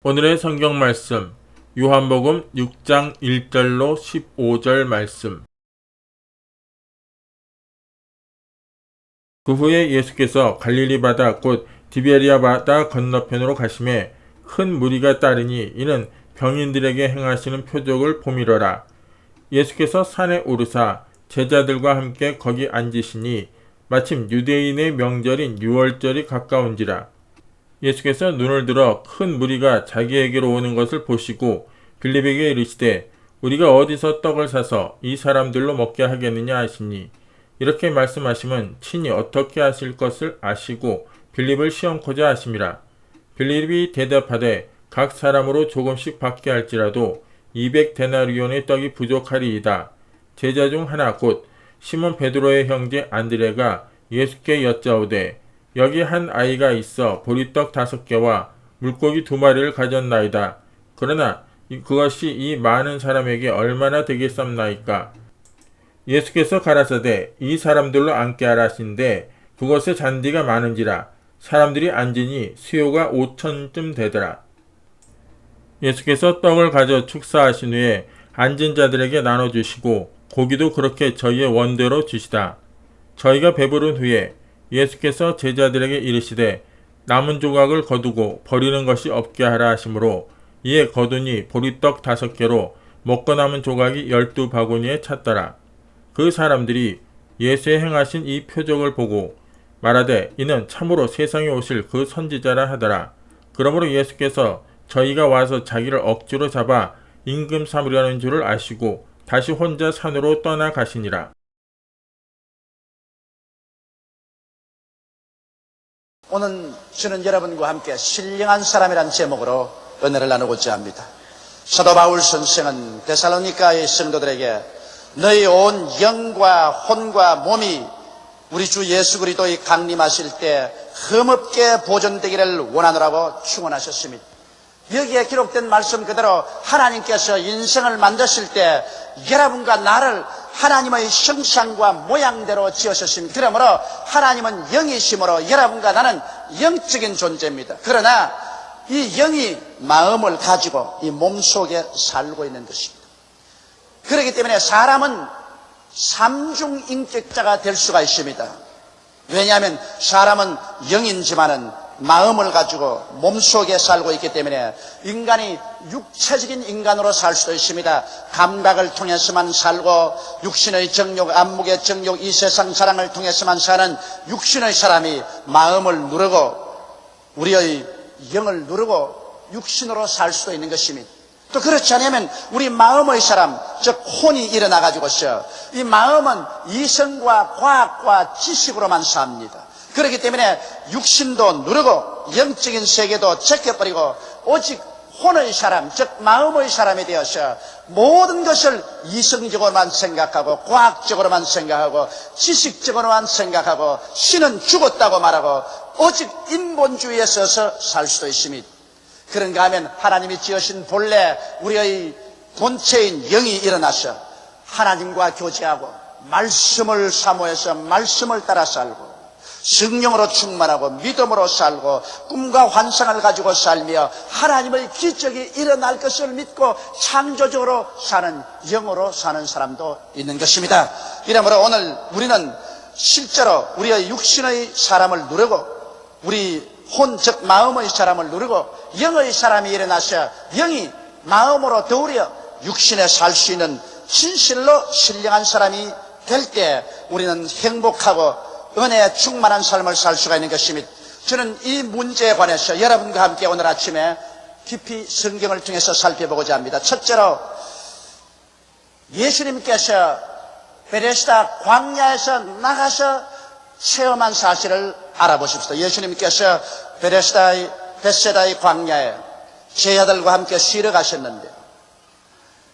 오늘의 성경 말씀, 요한복음 6장 1절로 15절 말씀. 그 후에 예수께서 갈릴리 바다 곧 디베리아 바다 건너편으로 가시매 큰 무리가 따르니 이는 병인들에게 행하시는 표적을 보미러라. 예수께서 산에 오르사 제자들과 함께 거기 앉으시니 마침 유대인의 명절인 유월절이 가까운지라. 예수께서 눈을 들어 큰 무리가 자기에게로 오는 것을 보시고 빌립에게 이르시되 우리가 어디서 떡을 사서 이 사람들로 먹게 하겠느냐 하시니 이렇게 말씀하시면 친히 어떻게 하실 것을 아시고 빌립을 시험코자 하심이라. 빌립이 대답하되 각 사람으로 조금씩 받게 할지라도 200데나리온의 떡이 부족하리이다. 제자 중 하나 곧 시몬 베드로의 형제 안드레가 예수께 여짜오되 여기 한 아이가 있어 보리떡 5개와 물고기 2마리를 가졌나이다. 그러나 그것이 이 많은 사람에게 얼마나 되겠삼나이까? 예수께서 가라사대 이 사람들로 앉게 하라 하신데 그곳에 잔디가 많은지라 사람들이 앉으니 수요가 5,000쯤 되더라. 예수께서 떡을 가져 축사하신 후에 앉은 자들에게 나눠주시고 고기도 그렇게 저희의 원대로 주시다. 저희가 배부른 후에 예수께서 제자들에게 이르시되 남은 조각을 거두고 버리는 것이 없게 하라 하시므로 이에 거두니 보리떡 5개로 먹고 남은 조각이 12바구니에 찼더라. 그 사람들이 예수의 행하신 이 표적을 보고 말하되 이는 참으로 세상에 오실 그 선지자라 하더라. 그러므로 예수께서 저희가 와서 자기를 억지로 잡아 임금 삼으려는 줄을 아시고 다시 혼자 산으로 떠나가시니라. 오늘 저는 여러분과 함께 신령한 사람이라는 제목으로 은혜를 나누고자 합니다. 사도 바울 선생은 데살로니가의 성도들에게 너희 온 영과 혼과 몸이 우리 주 예수 그리스도의 강림하실 때 흠없게 보존되기를 원하노라고 축원하셨습니다. 여기에 기록된 말씀 그대로 하나님께서 인생을 만드실 때 여러분과 나를 하나님의 형상과 모양대로 지으셨습니다. 그러므로 하나님은 영이시므로 여러분과 나는 영적인 존재입니다. 그러나 이 영이 마음을 가지고 이 몸속에 살고 있는 것입니다. 그렇기 때문에 사람은 삼중인격자가 될 수가 있습니다. 왜냐하면 사람은 영이지만은 마음을 가지고 몸속에 살고 있기 때문에 인간이 육체적인 인간으로 살 수도 있습니다. 감각을 통해서만 살고 육신의 정욕, 안목의 정욕, 이 세상 사랑을 통해서만 사는 육신의 사람이 마음을 누르고 우리의 영을 누르고 육신으로 살 수도 있는 것입니다. 또 그렇지 않으면 우리 마음의 사람, 즉 혼이 일어나가지고서 이 마음은 이성과 과학과 지식으로만 삽니다. 그렇기 때문에 육신도 누르고 영적인 세계도 제껴버리고 오직 혼의 사람, 즉 마음의 사람이 되어서 모든 것을 이성적으로만 생각하고 과학적으로만 생각하고 지식적으로만 생각하고 신은 죽었다고 말하고 오직 인본주의에 서서 살 수도 있습니다. 그런가 하면 하나님이 지으신 본래 우리의 본체인 영이 일어나서 하나님과 교제하고 말씀을 사모해서 말씀을 따라 살고 성령으로 충만하고 믿음으로 살고 꿈과 환상을 가지고 살며 하나님의 기적이 일어날 것을 믿고 창조적으로 사는 영으로 사는 사람도 있는 것입니다. 이러므로 오늘 우리는 실제로 우리의 육신의 사람을 누르고 우리 혼, 즉 마음의 사람을 누르고 영의 사람이 일어나서 영이 마음으로 더우려 육신에 살 수 있는 진실로 신령한 사람이 될 때 우리는 행복하고 은혜에 충만한 삶을 살 수가 있는 것입니다. 저는 이 문제에 관해서 여러분과 함께 오늘 아침에 깊이 성경을 통해서 살펴보고자 합니다. 첫째로 예수님께서 베데스다 광야에서 나가서 체험한 사실을 알아보십시다. 예수님께서 베데스다의 광야에 제자들과 함께 쉬러 가셨는데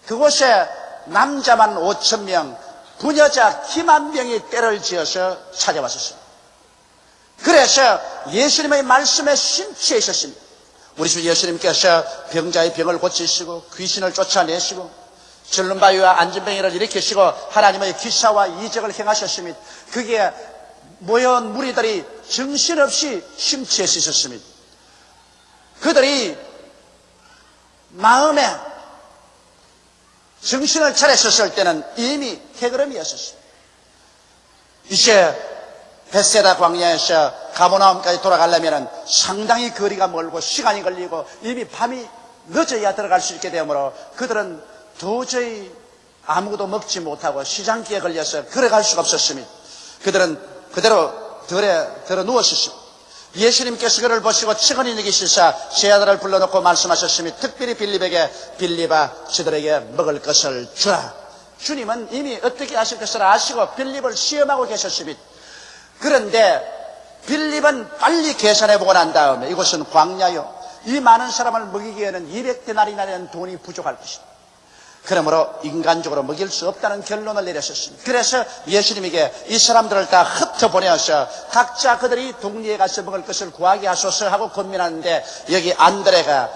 그곳에 남자만 5,000명, 부녀자 기만 명이 때를 지어서 찾아왔었습니다. 그래서 예수님의 말씀에 심취해 있었습니다. 우리 주 예수님께서 병자의 병을 고치시고 귀신을 쫓아내시고 전lum바위와 안진뱅이를 일으키시고 하나님의 기사와 이적을 행하셨습니다. 그게 모여온 무리들이 정신없이 심취해서 있었습니다. 그들이 마음에 정신을 차렸었을 때는 이미 해그름이었습니다. 이제 베세다 광야에서 가버나움까지 돌아가려면 상당히 거리가 멀고 시간이 걸리고 이미 밤이 늦어야 들어갈 수 있게 되므로 그들은 도저히 아무것도 먹지 못하고 시장기에 걸려서 걸어갈 수가 없었습니다. 그들은 그대로 들어 누웠었습니다. 예수님께서 그를 보시고 측은히 여기시사 제 아들을 불러놓고 말씀하셨습니다. 특별히 빌립에게 빌립아 저들에게 먹을 것을 주라. 주님은 이미 어떻게 하실 것을 아시고 빌립을 시험하고 계셨습니다. 그런데 빌립은 빨리 계산해보고 난 다음에 이곳은 광야요, 이 많은 사람을 먹이기에는 200데나리나 되는 돈이 부족할 것이다. 그러므로 인간적으로 먹일 수 없다는 결론을 내렸었습니다. 그래서 예수님에게 이 사람들을 다 흩어보내어서 각자 그들이 동리에 가서 먹을 것을 구하게 하소서 하고 권면하는데, 여기 안드레가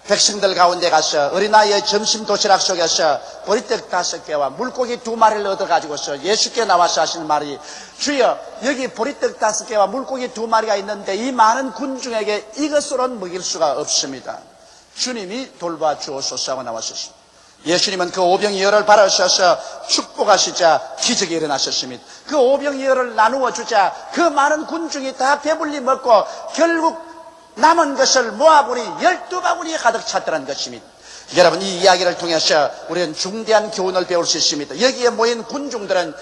백성들 가운데 가서 어린아이의 점심 도시락 속에서 보리떡 5개와 물고기 2마리를 얻어가지고서 예수께 나와서 하시는 말이, 주여 여기 보리떡 5개와 물고기 2마리가 있는데 이 많은 군중에게 이것으로는 먹일 수가 없습니다. 주님이 돌봐 주옵소서 하고 나왔었습니다. 예수님은 그 오병이어를 바라셔서 축복하시자 기적이 일어나셨습니다. 그 오병이어를 나누어 주자 그 많은 군중이 다 배불리 먹고 결국 남은 것을 모아보니 12바구니에 가득 찼다는 것입니다. 여러분, 이 이야기를 통해서 우리는 중대한 교훈을 배울 수 있습니다. 여기에 모인 군중들은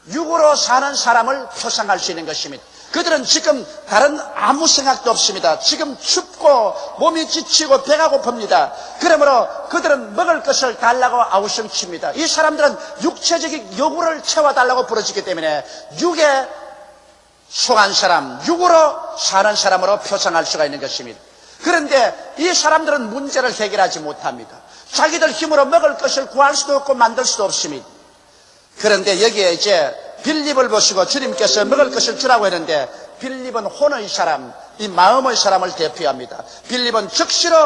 육으로 사는 사람을 표상할 수 있는 것입니다. 그들은 지금 다른 아무 생각도 없습니다. 지금 춥고 몸이 지치고 배가 고픕니다. 그러므로 그들은 먹을 것을 달라고 아우성칩니다. 이 사람들은 육체적인 요구를 채워달라고 부르짖기 때문에 육에 속한 사람, 육으로 사는 사람으로 표상할 수가 있는 것입니다. 그런데 이 사람들은 문제를 해결하지 못합니다. 자기들 힘으로 먹을 것을 구할 수도 없고 만들 수도 없습니다. 그런데 여기에 이제 빌립을 보시고 주님께서 먹을 것을 주라고 했는데, 빌립은 혼의 사람, 이 마음의 사람을 대표합니다. 빌립은 즉시로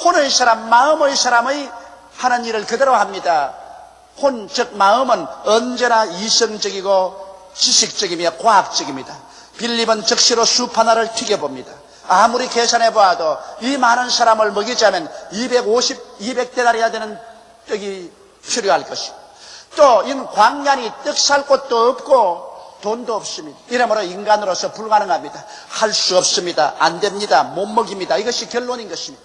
혼의 사람, 마음의 사람의 하는 일을 그대로 합니다. 혼, 즉 마음은 언제나 이성적이고 지식적이며 과학적입니다. 빌립은 즉시로 숲 하나를 튀겨봅니다. 아무리 계산해 보아도 이 많은 사람을 먹이자면 200데나리나 되는 떡이 필요할 것입니다. 또 이 광야니 떡 살 곳도 없고 돈도 없습니다. 이러므로 인간으로서 불가능합니다. 할 수 없습니다. 안 됩니다. 못 먹입니다. 이것이 결론인 것입니다.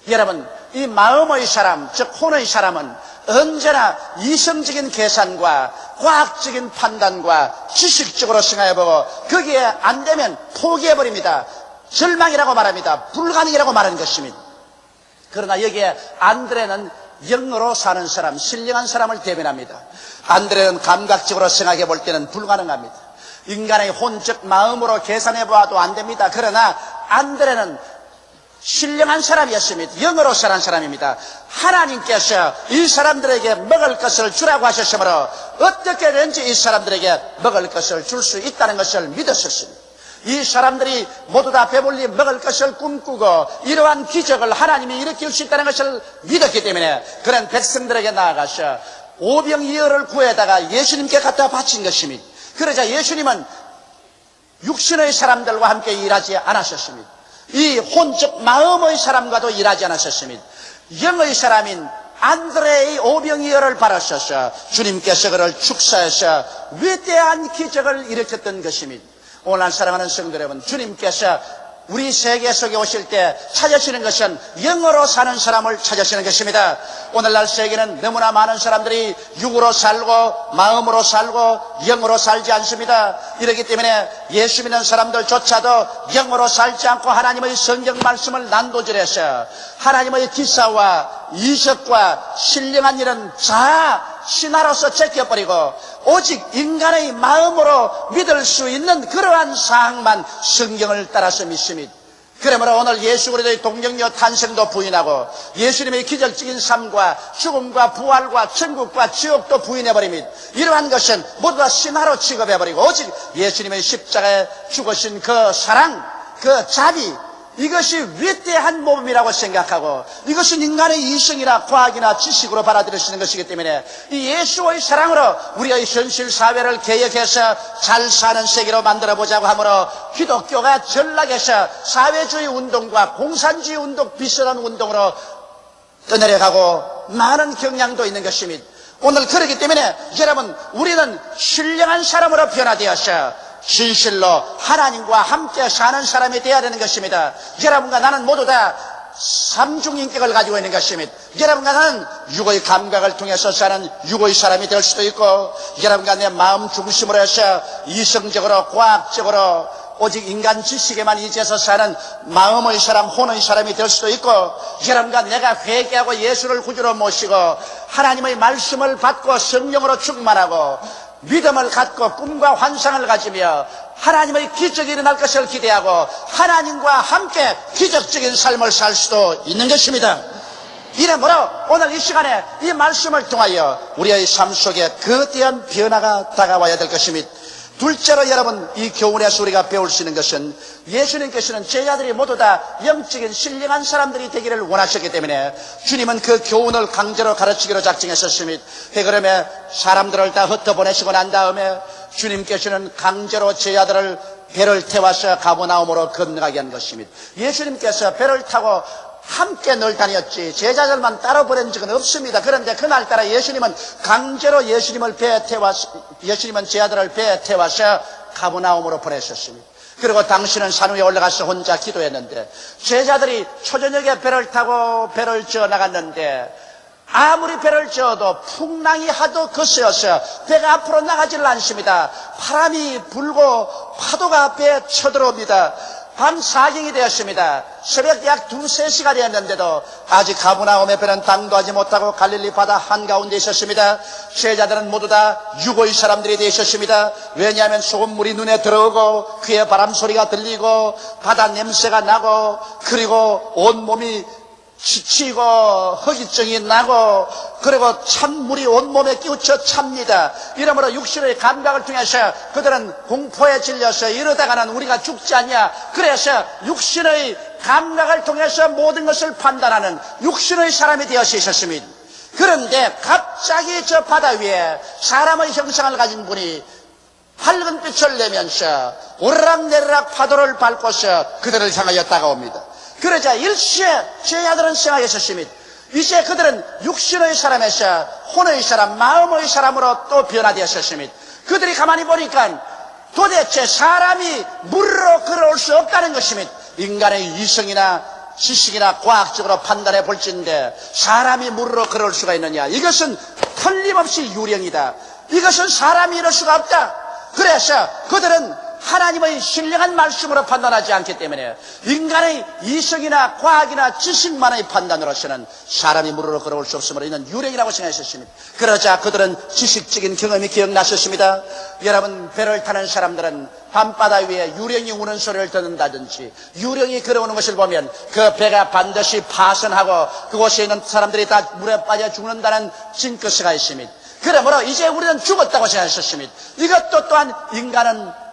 여러분, 이 마음의 사람, 즉 혼의 사람은 언제나 이성적인 계산과 과학적인 판단과 지식적으로 생각해보고 거기에 안 되면 포기해버립니다. 절망이라고 말합니다. 불가능이라고 말하는 것입니다. 그러나 여기에 안드레는 영으로 사는 사람, 신령한 사람을 대변합니다. 안드레는 감각적으로 생각해 볼 때는 불가능합니다. 인간의 혼적 마음으로 계산해 보아도 안 됩니다. 그러나 안드레는 신령한 사람이었습니다. 영으로 사는 사람입니다. 하나님께서 이 사람들에게 먹을 것을 주라고 하셨으므로 어떻게든지 이 사람들에게 먹을 것을 줄 수 있다는 것을 믿었었습니다. 이 사람들이 모두 다 배불리 먹을 것을 꿈꾸고 이러한 기적을 하나님이 일으킬 수 있다는 것을 믿었기 때문에 그런 백성들에게 나아가서 오병이어를 구해다가 예수님께 갖다 바친 것입니다. 그러자 예수님은 육신의 사람들과 함께 일하지 않으셨습니다. 이 혼적 마음의 사람과도 일하지 않으셨습니다. 영의 사람인 안드레의 오병이어를 바라셔서 주님께서 그를 축사해서 위대한 기적을 일으켰던 것입니다. 오늘 사랑하는 성도 여러분, 주님께서 우리 세계 속에 오실 때 찾으시는 것은 영으로 사는 사람을 찾으시는 것입니다. 오늘날 세계는 너무나 많은 사람들이 육으로 살고 마음으로 살고 영으로 살지 않습니다. 이렇기 때문에 예수 믿는 사람들조차도 영으로 살지 않고 하나님의 성경 말씀을 난도질해서 하나님의 기사와 이적과 신령한 일은 다 신화로서 제껴버리고 오직 인간의 마음으로 믿을 수 있는 그러한 사항만 성경을 따라서 믿습니다. 그러므로 오늘 예수 그리스도의 동정녀 탄생도 부인하고 예수님의 기적적인 삶과 죽음과 부활과 천국과 지옥도 부인해버립니다. 이러한 것은 모두 다 신화로 취급해버리고 오직 예수님의 십자가에 죽으신 그 사랑, 그 자비, 이것이 위대한 모범이라고 생각하고 이것은 인간의 이성이나 과학이나 지식으로 받아들여지는 것이기 때문에 이 예수의 사랑으로 우리의 현실 사회를 개혁해서 잘 사는 세계로 만들어 보자고 하므로 기독교가 전락해서 사회주의 운동과 공산주의 운동 비슷한 운동으로 떠내려가고 많은 경향도 있는 것입니다. 오늘 그렇기 때문에 여러분, 우리는 신령한 사람으로 변화되어서 진실로 하나님과 함께 사는 사람이 되어야 되는 것입니다. 여러분과 나는 모두 다 삼중인격을 가지고 있는 것입니다. 여러분과 나는 육의 감각을 통해서 사는 육의 사람이 될 수도 있고, 여러분과 내 마음 중심으로 해서 이성적으로 과학적으로 오직 인간 지식에만 의지해서 사는 마음의 사람, 혼의 사람이 될 수도 있고, 여러분과 내가 회개하고 예수를 구주로 모시고 하나님의 말씀을 받고 성령으로 충만하고 믿음을 갖고 꿈과 환상을 가지며 하나님의 기적이 일어날 것을 기대하고 하나님과 함께 기적적인 삶을 살 수도 있는 것입니다. 이러므로 오늘 이 시간에 이 말씀을 통하여 우리의 삶 속에 거대한 변화가 다가와야 될 것입니다. 둘째로 여러분, 이 교훈에서 우리가 배울 수 있는 것은 예수님께서는 제자들이 모두 다 영적인 신령한 사람들이 되기를 원하셨기 때문에 주님은 그 교훈을 강제로 가르치기로 작정했었습니다. 그러면 사람들을 다 흩어보내시고 난 다음에 주님께서는 강제로 제자들을 배를 태워서 가버나움으로 건너가게 한 것입니다. 예수님께서 배를 타고 함께 늘 다녔지 제자들만 따로 보낸 적은 없습니다. 그런데 그날따라 예수님은 강제로 예수님은 제자들을 배에 태워서 가버나움으로 보내셨습니다. 그리고 당신은 산 위에 올라가서 혼자 기도했는데 제자들이 초저녁에 배를 타고 배를 저어 나갔는데 아무리 배를 저어도 풍랑이 하도 거세어서 배가 앞으로 나가질 않습니다. 바람이 불고 파도가 배에 쳐들어옵니다. 밤 4경이 되었습니다. 새벽 약 2-3시가 되었는데도 아직 가버나움의 배는 당도하지 못하고 갈릴리 바다 한가운데 있었습니다. 제자들은 모두 다 육의 사람들이 되셨습니다. 왜냐하면 소금물이 눈에 들어오고 귀에 바람 소리가 들리고 바다 냄새가 나고 그리고 온몸이 지치고 허기증이 나고 그리고 찬물이 온몸에 끼우쳐 찹니다. 이러므로 육신의 감각을 통해서 그들은 공포에 질려서 이러다가는 우리가 죽지 않냐, 그래서 육신의 감각을 통해서 모든 것을 판단하는 육신의 사람이 되어서 있었습니다. 그런데 갑자기 저 바다 위에 사람의 형상을 가진 분이 밝은 빛을 내면서 오르락내리락 파도를 밟고서 그들을 향하여 다가옵니다. 그러자 일시에 제자들은 생각했었습니다. 이제 그들은 육신의 사람에서 혼의 사람, 마음의 사람으로 또 변화되었습니다. 그들이 가만히 보니까 도대체 사람이 물로 걸어올 수 없다는 것입니다. 인간의 이성이나 지식이나 과학적으로 판단해 볼지인데 사람이 물로 걸어올 수가 있느냐? 이것은 틀림없이 유령이다. 이것은 사람이 이럴 수가 없다. 그래서 그들은 하나님의 신령한 말씀으로 판단하지 않기 때문에 인간의 이성이나 과학이나 지식만의 판단으로서는 사람이 물으로 걸어올 수 없으므로 이는 유령이라고 생각했습니다. 그러자 그들은 지식적인 경험이 기억났었습니다. 여러분, 배를 타는 사람들은 밤바다 위에 유령이 우는 소리를 듣는다든지 유령이 걸어오는 것을 보면 그 배가 반드시 파손하고 그곳에 있는 사람들이 다 물에 빠져 죽는다는 징크스가 있습니다. 그러므로 이제 우리는 죽었다고 생각했습니다. 이것도 또한 인간은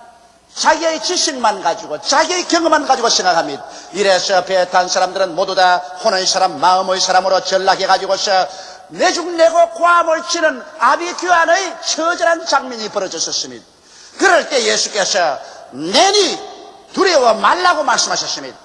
자기의 지식만 가지고 자기의 경험만 가지고 생각합니다. 이래서 배에 탄 사람들은 모두 다 혼의 사람, 마음의 사람으로 전락해가지고서 내죽내고 고함을 치는 아비규환의 처절한 장면이 벌어졌었습니다. 그럴 때 예수께서 내니 두려워 말라고 말씀하셨습니다.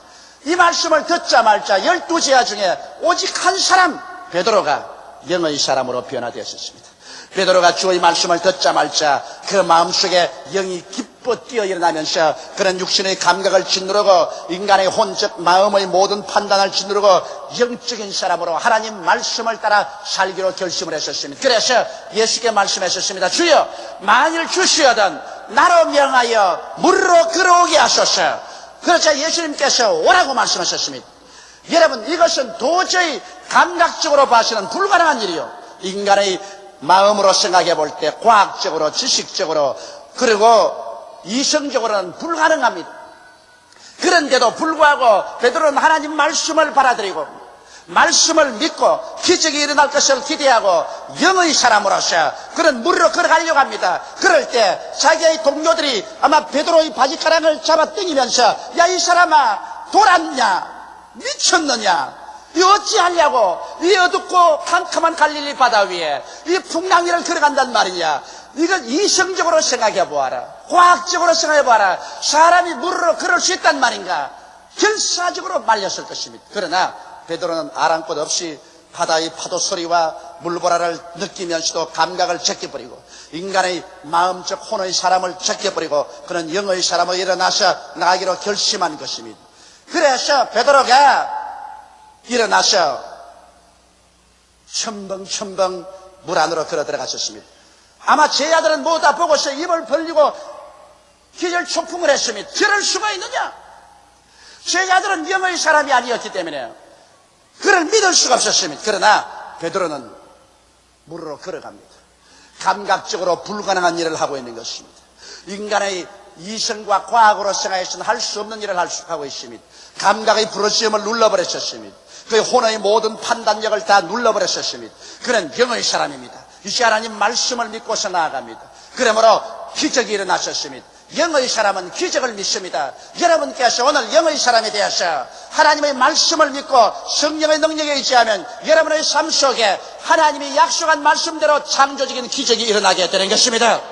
이 말씀을 듣자마자 12제자 중에 오직 한 사람 베드로가 영의 사람으로 변화되었습니다. 베드로가 주의 말씀을 듣자마자 그 마음속에 영이 기뻐 뛰어 일어나면서 그런 육신의 감각을 짓누르고 인간의 혼적 마음의 모든 판단을 짓누르고 영적인 사람으로 하나님 말씀을 따라 살기로 결심을 했었습니다. 그래서 예수께 말씀하셨습니다. 주여, 만일 주시어든 나로 명하여 물로 걸어오게 하소서. 그러자 예수님께서 오라고 말씀하셨습니다. 여러분, 이것은 도저히 감각적으로 봐서는 불가능한 일이요, 인간의 마음으로 생각해 볼 때 과학적으로 지식적으로 그리고 이성적으로는 불가능합니다. 그런데도 불구하고 베드로는 하나님 말씀을 받아들이고 말씀을 믿고 기적이 일어날 것을 기대하고 영의 사람으로서 그런 물로 걸어가려고 합니다. 그럴 때 자기의 동료들이 아마 베드로의 바지가랑을 잡아 당기면서 야, 이 사람아, 돌았냐? 미쳤느냐? 이 어찌하려고 이 어둡고 캄캄한 갈릴리 바다 위에 이 풍랑리를 걸어간단 말이냐? 이걸 이성적으로 생각해 보아라. 과학적으로 생각해 보아라. 사람이 물으로 걸을 수 있단 말인가? 결사적으로 말렸을 것입니다. 그러나 베드로는 아랑곳 없이 바다의 파도 소리와 물보라를 느끼면서도 감각을 제껴버리고 인간의 마음적 혼의 사람을 제껴버리고 그는 영의 사람으로 일어나서 나가기로 결심한 것입니다. 그래서 베드로가 일어나서 첨벙첨벙 물 안으로 걸어 들어갔었습니다. 아마 제자들은 모두 다 보고서 입을 벌리고 기절초풍을 했습니다. 저럴 수가 있느냐? 제자들은 영의 사람이 아니었기 때문에 그를 믿을 수가 없었습니다. 그러나 베드로는 물으로 걸어갑니다. 감각적으로 불가능한 일을 하고 있는 것입니다. 인간의 이성과 과학으로 생각해서는 할 수 없는 일을 하고 있습니다. 감각의 부르짖음을 눌러버렸었습니다. 그의 혼의 모든 판단력을 다 눌러버렸었습니다. 그는 영의 사람입니다. 이제 하나님 말씀을 믿고서 나아갑니다. 그러므로 기적이 일어났었습니다. 영의 사람은 기적을 믿습니다. 여러분께서 오늘 영의 사람이 되어서 하나님의 말씀을 믿고 성령의 능력에 의지하면 여러분의 삶 속에 하나님이 약속한 말씀대로 창조적인 기적이 일어나게 되는 것입니다.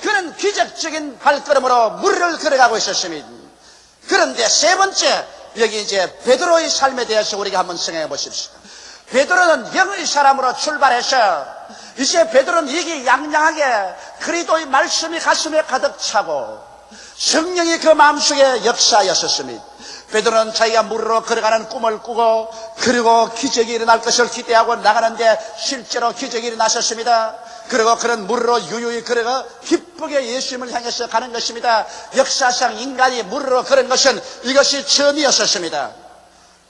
그는 기적적인 발걸음으로 물을 걸어가고 있었습니다. 그런데 세 번째, 여기 이제 베드로의 삶에 대해서 우리가 한번 생각해 보십시오. 베드로는 영의 사람으로 출발해서 이제 베드로는 이기양양하게 그리스도의 말씀이 가슴에 가득 차고 성령이 그 마음속에 역사하였었습니다. 베드로는 자기가 물으로 걸어가는 꿈을 꾸고 그리고 기적이 일어날 것을 기대하고 나가는데 실제로 기적이 일어났었습니다. 그리고 그런 물으로 유유히 걸어가 기쁘게 예수님을 향해서 가는 것입니다. 역사상 인간이 물으로 걸은 것은 이것이 처음이었었습니다.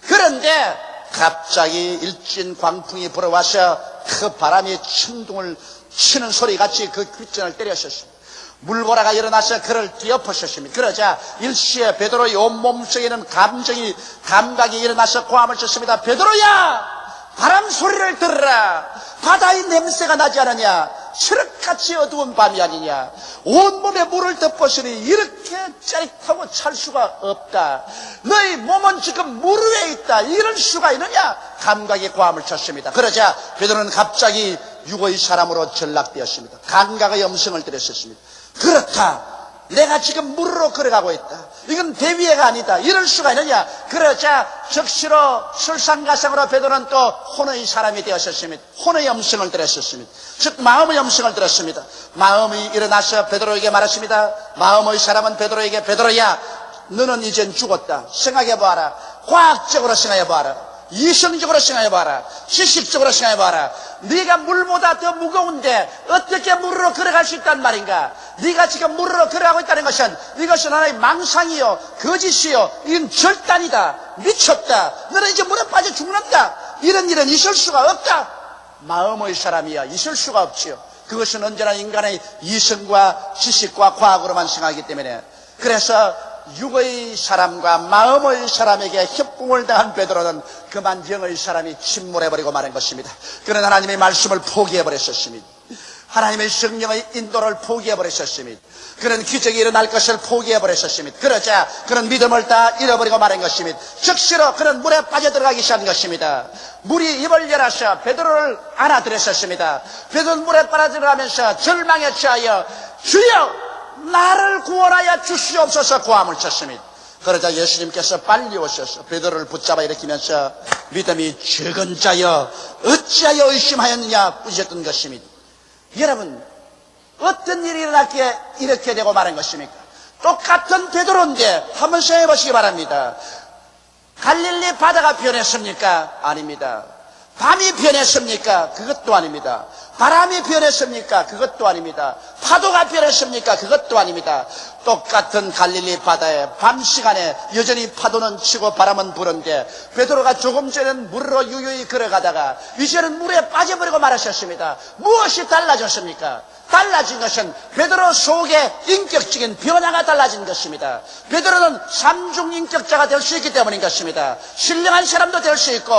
그런데 갑자기 일진 광풍이 불어와서 그 바람이 천둥을 치는 소리같이 그 귓전을 때렸었습니다. 물보라가 일어나서 그를 뒤엎으셨습니다. 그러자 일시에 베드로의 온몸 속에는 감각이 일어나서 고함을 쳤습니다. 베드로야! 바람 소리를 들으라. 바다의 냄새가 나지 않느냐? 칠흑같이 어두운 밤이 아니냐? 온몸에 물을 덮었으니 이렇게 짜릿하고 찰 수가 없다. 너희 몸은 지금 물 위에 있다. 이럴 수가 있느냐? 감각의 고함을 쳤습니다. 그러자 베드로는 갑자기 육의 사람으로 전락되었습니다. 감각의 음성을 들었습니다. 그렇다. 내가 지금 물으로 걸어가고 있다. 이건 대위해가 아니다. 이럴 수가 있느냐? 그러자 적시로 설상가상으로 베드로는 또 혼의 사람이 되었습니다. 혼의 음성을 들었습니다. 즉 마음의 음성을 들었습니다. 마음이 일어나서 베드로에게 말했습니다. 마음의 사람은 베드로에게 베드로야, 너는 이젠 죽었다. 생각해봐라. 과학적으로 생각해봐라. 이성적으로 생각해봐라. 지식적으로 생각해봐라. 네가 물보다 더 무거운데 어떻게 물으로 걸어갈 수 있단 말인가? 네가 지금 물으로 걸어가고 있다는 것은 이것은 하나의 망상이요, 거짓이요, 이건 절단이다. 미쳤다. 너는 이제 물에 빠져 죽는다. 이런 일은 있을 수가 없다. 마음의 사람이야 있을 수가 없지요. 그것은 언제나 인간의 이성과 지식과 과학으로만 생각하기 때문에. 그래서 육의 사람과 마음의 사람에게 협공을 당한 베드로는 그만 영의 사람이 침몰해버리고 마는 것입니다. 그는 하나님의 말씀을 포기해버렸습니다. 하나님의 성령의 인도를 포기해버렸습니다. 그는 기적이 일어날 것을 포기해버렸습니다. 그러자 그는 믿음을 다 잃어버리고 마는 것입니다. 즉시로 그는 물에 빠져들어가기 시작한 것입니다. 물이 입을 열어서 베드로를 안아들였습니다. 베드로는 물에 빠져들어가면서 절망에 처하여 주여 나를 구원하여 주시옵소서 고함을 쳤습니다. 그러자 예수님께서 빨리 오셔서 베드로를 붙잡아 일으키면서 믿음이 적은 자여 어찌하여 의심하였느냐 꾸짖었던 것입니다. 여러분, 어떤 일이 일어났기에 이렇게 되고 마는 것입니까? 똑같은 베드로인데 한번 생각해 보시기 바랍니다. 갈릴리 바다가 변했습니까? 아닙니다. 밤이 변했습니까? 그것도 아닙니다. 바람이 변했습니까? 그것도 아닙니다. 파도가 변했습니까? 그것도 아닙니다. 똑같은 갈릴리 바다에 밤 시간에 여전히 파도는 치고 바람은 부는데 베드로가 조금 전에는 물로 유유히 걸어가다가 이제는 물에 빠져버리고 말하셨습니다. 무엇이 달라졌습니까? 달라진 것은 베드로 속에 인격적인 변화가 달라진 것입니다. 베드로는 삼중인격자가 될 수 있기 때문인 것입니다. 신령한 사람도 될 수 있고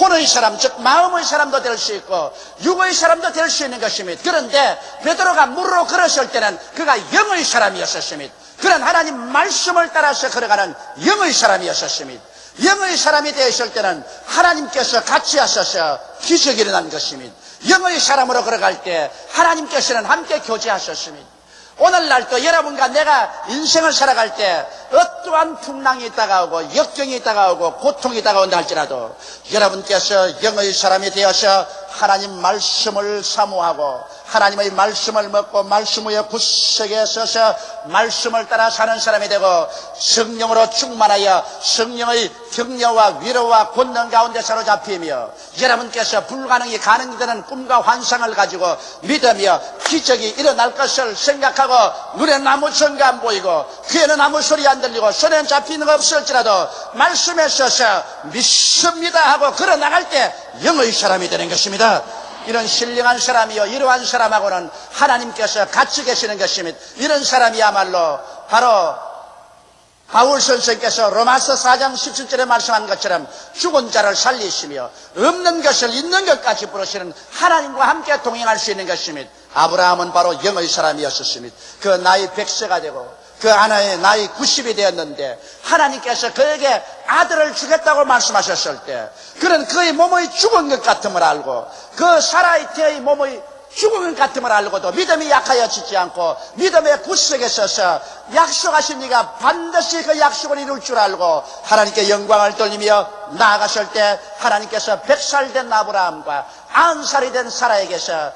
혼의 사람, 즉 마음의 사람도 될 수 있고 육의 사람도 될 수 있는 것입니다. 그런데 베드로가 물으로 걸었을 때는 그가 영의 사람이었습니다. 그런 하나님 말씀을 따라서 걸어가는 영의 사람이었습니다. 영의 사람이 되었을 때는 하나님께서 같이 하셔서 기적이 일어난 것입니다. 영의 사람으로 걸어갈 때 하나님께서는 함께 교제하셨습니다. 오늘날도 여러분과 내가 인생을 살아갈 때 어떠한 풍랑이 다가오고 역경이 다가오고 고통이 다가온다 할지라도 여러분께서 영의 사람이 되어서 하나님 말씀을 사모하고 하나님의 말씀을 먹고 말씀 위에 굳세게 서서 말씀을 따라 사는 사람이 되고 성령으로 충만하여 성령의 격려와 위로와 권능 가운데 사로잡히며 여러분께서 불가능이 가능이 되는 꿈과 환상을 가지고 믿으며 기적이 일어날 것을 생각하고 눈에는 아무 증거 안 보이고 귀에는 아무 소리 안 들리고 손에는 잡히는 거 없을지라도 말씀에 서서 믿습니다 하고 걸어나갈 때 영의 사람이 되는 것입니다. 이런 신령한 사람이요 이러한 사람하고는 하나님께서 같이 계시는 것입니다. 이런 사람이야말로 바로 바울 선생께서 로마서 4장 17절에 말씀한 것처럼 죽은 자를 살리시며 없는 것을 있는 것까지 부르시는 하나님과 함께 동행할 수 있는 것입니다. 아브라함은 바로 영의 사람이었습니다. 그 나이 100세가 되고 그 아내의 나이 90이 되었는데 하나님께서 그에게 아들을 주겠다고 말씀하셨을 때 그는 그의 몸의 죽은 것 같음을 알고 그 사라이트의 몸의 죽은 것 같음을 알고도 믿음이 약하여지지 않고 믿음의 굳세게 서서 약속하신 이가 반드시 그 약속을 이룰 줄 알고 하나님께 영광을 돌리며 나아갔을 때 하나님께서 100살 된 아브라함과 90살이 된 사라에게서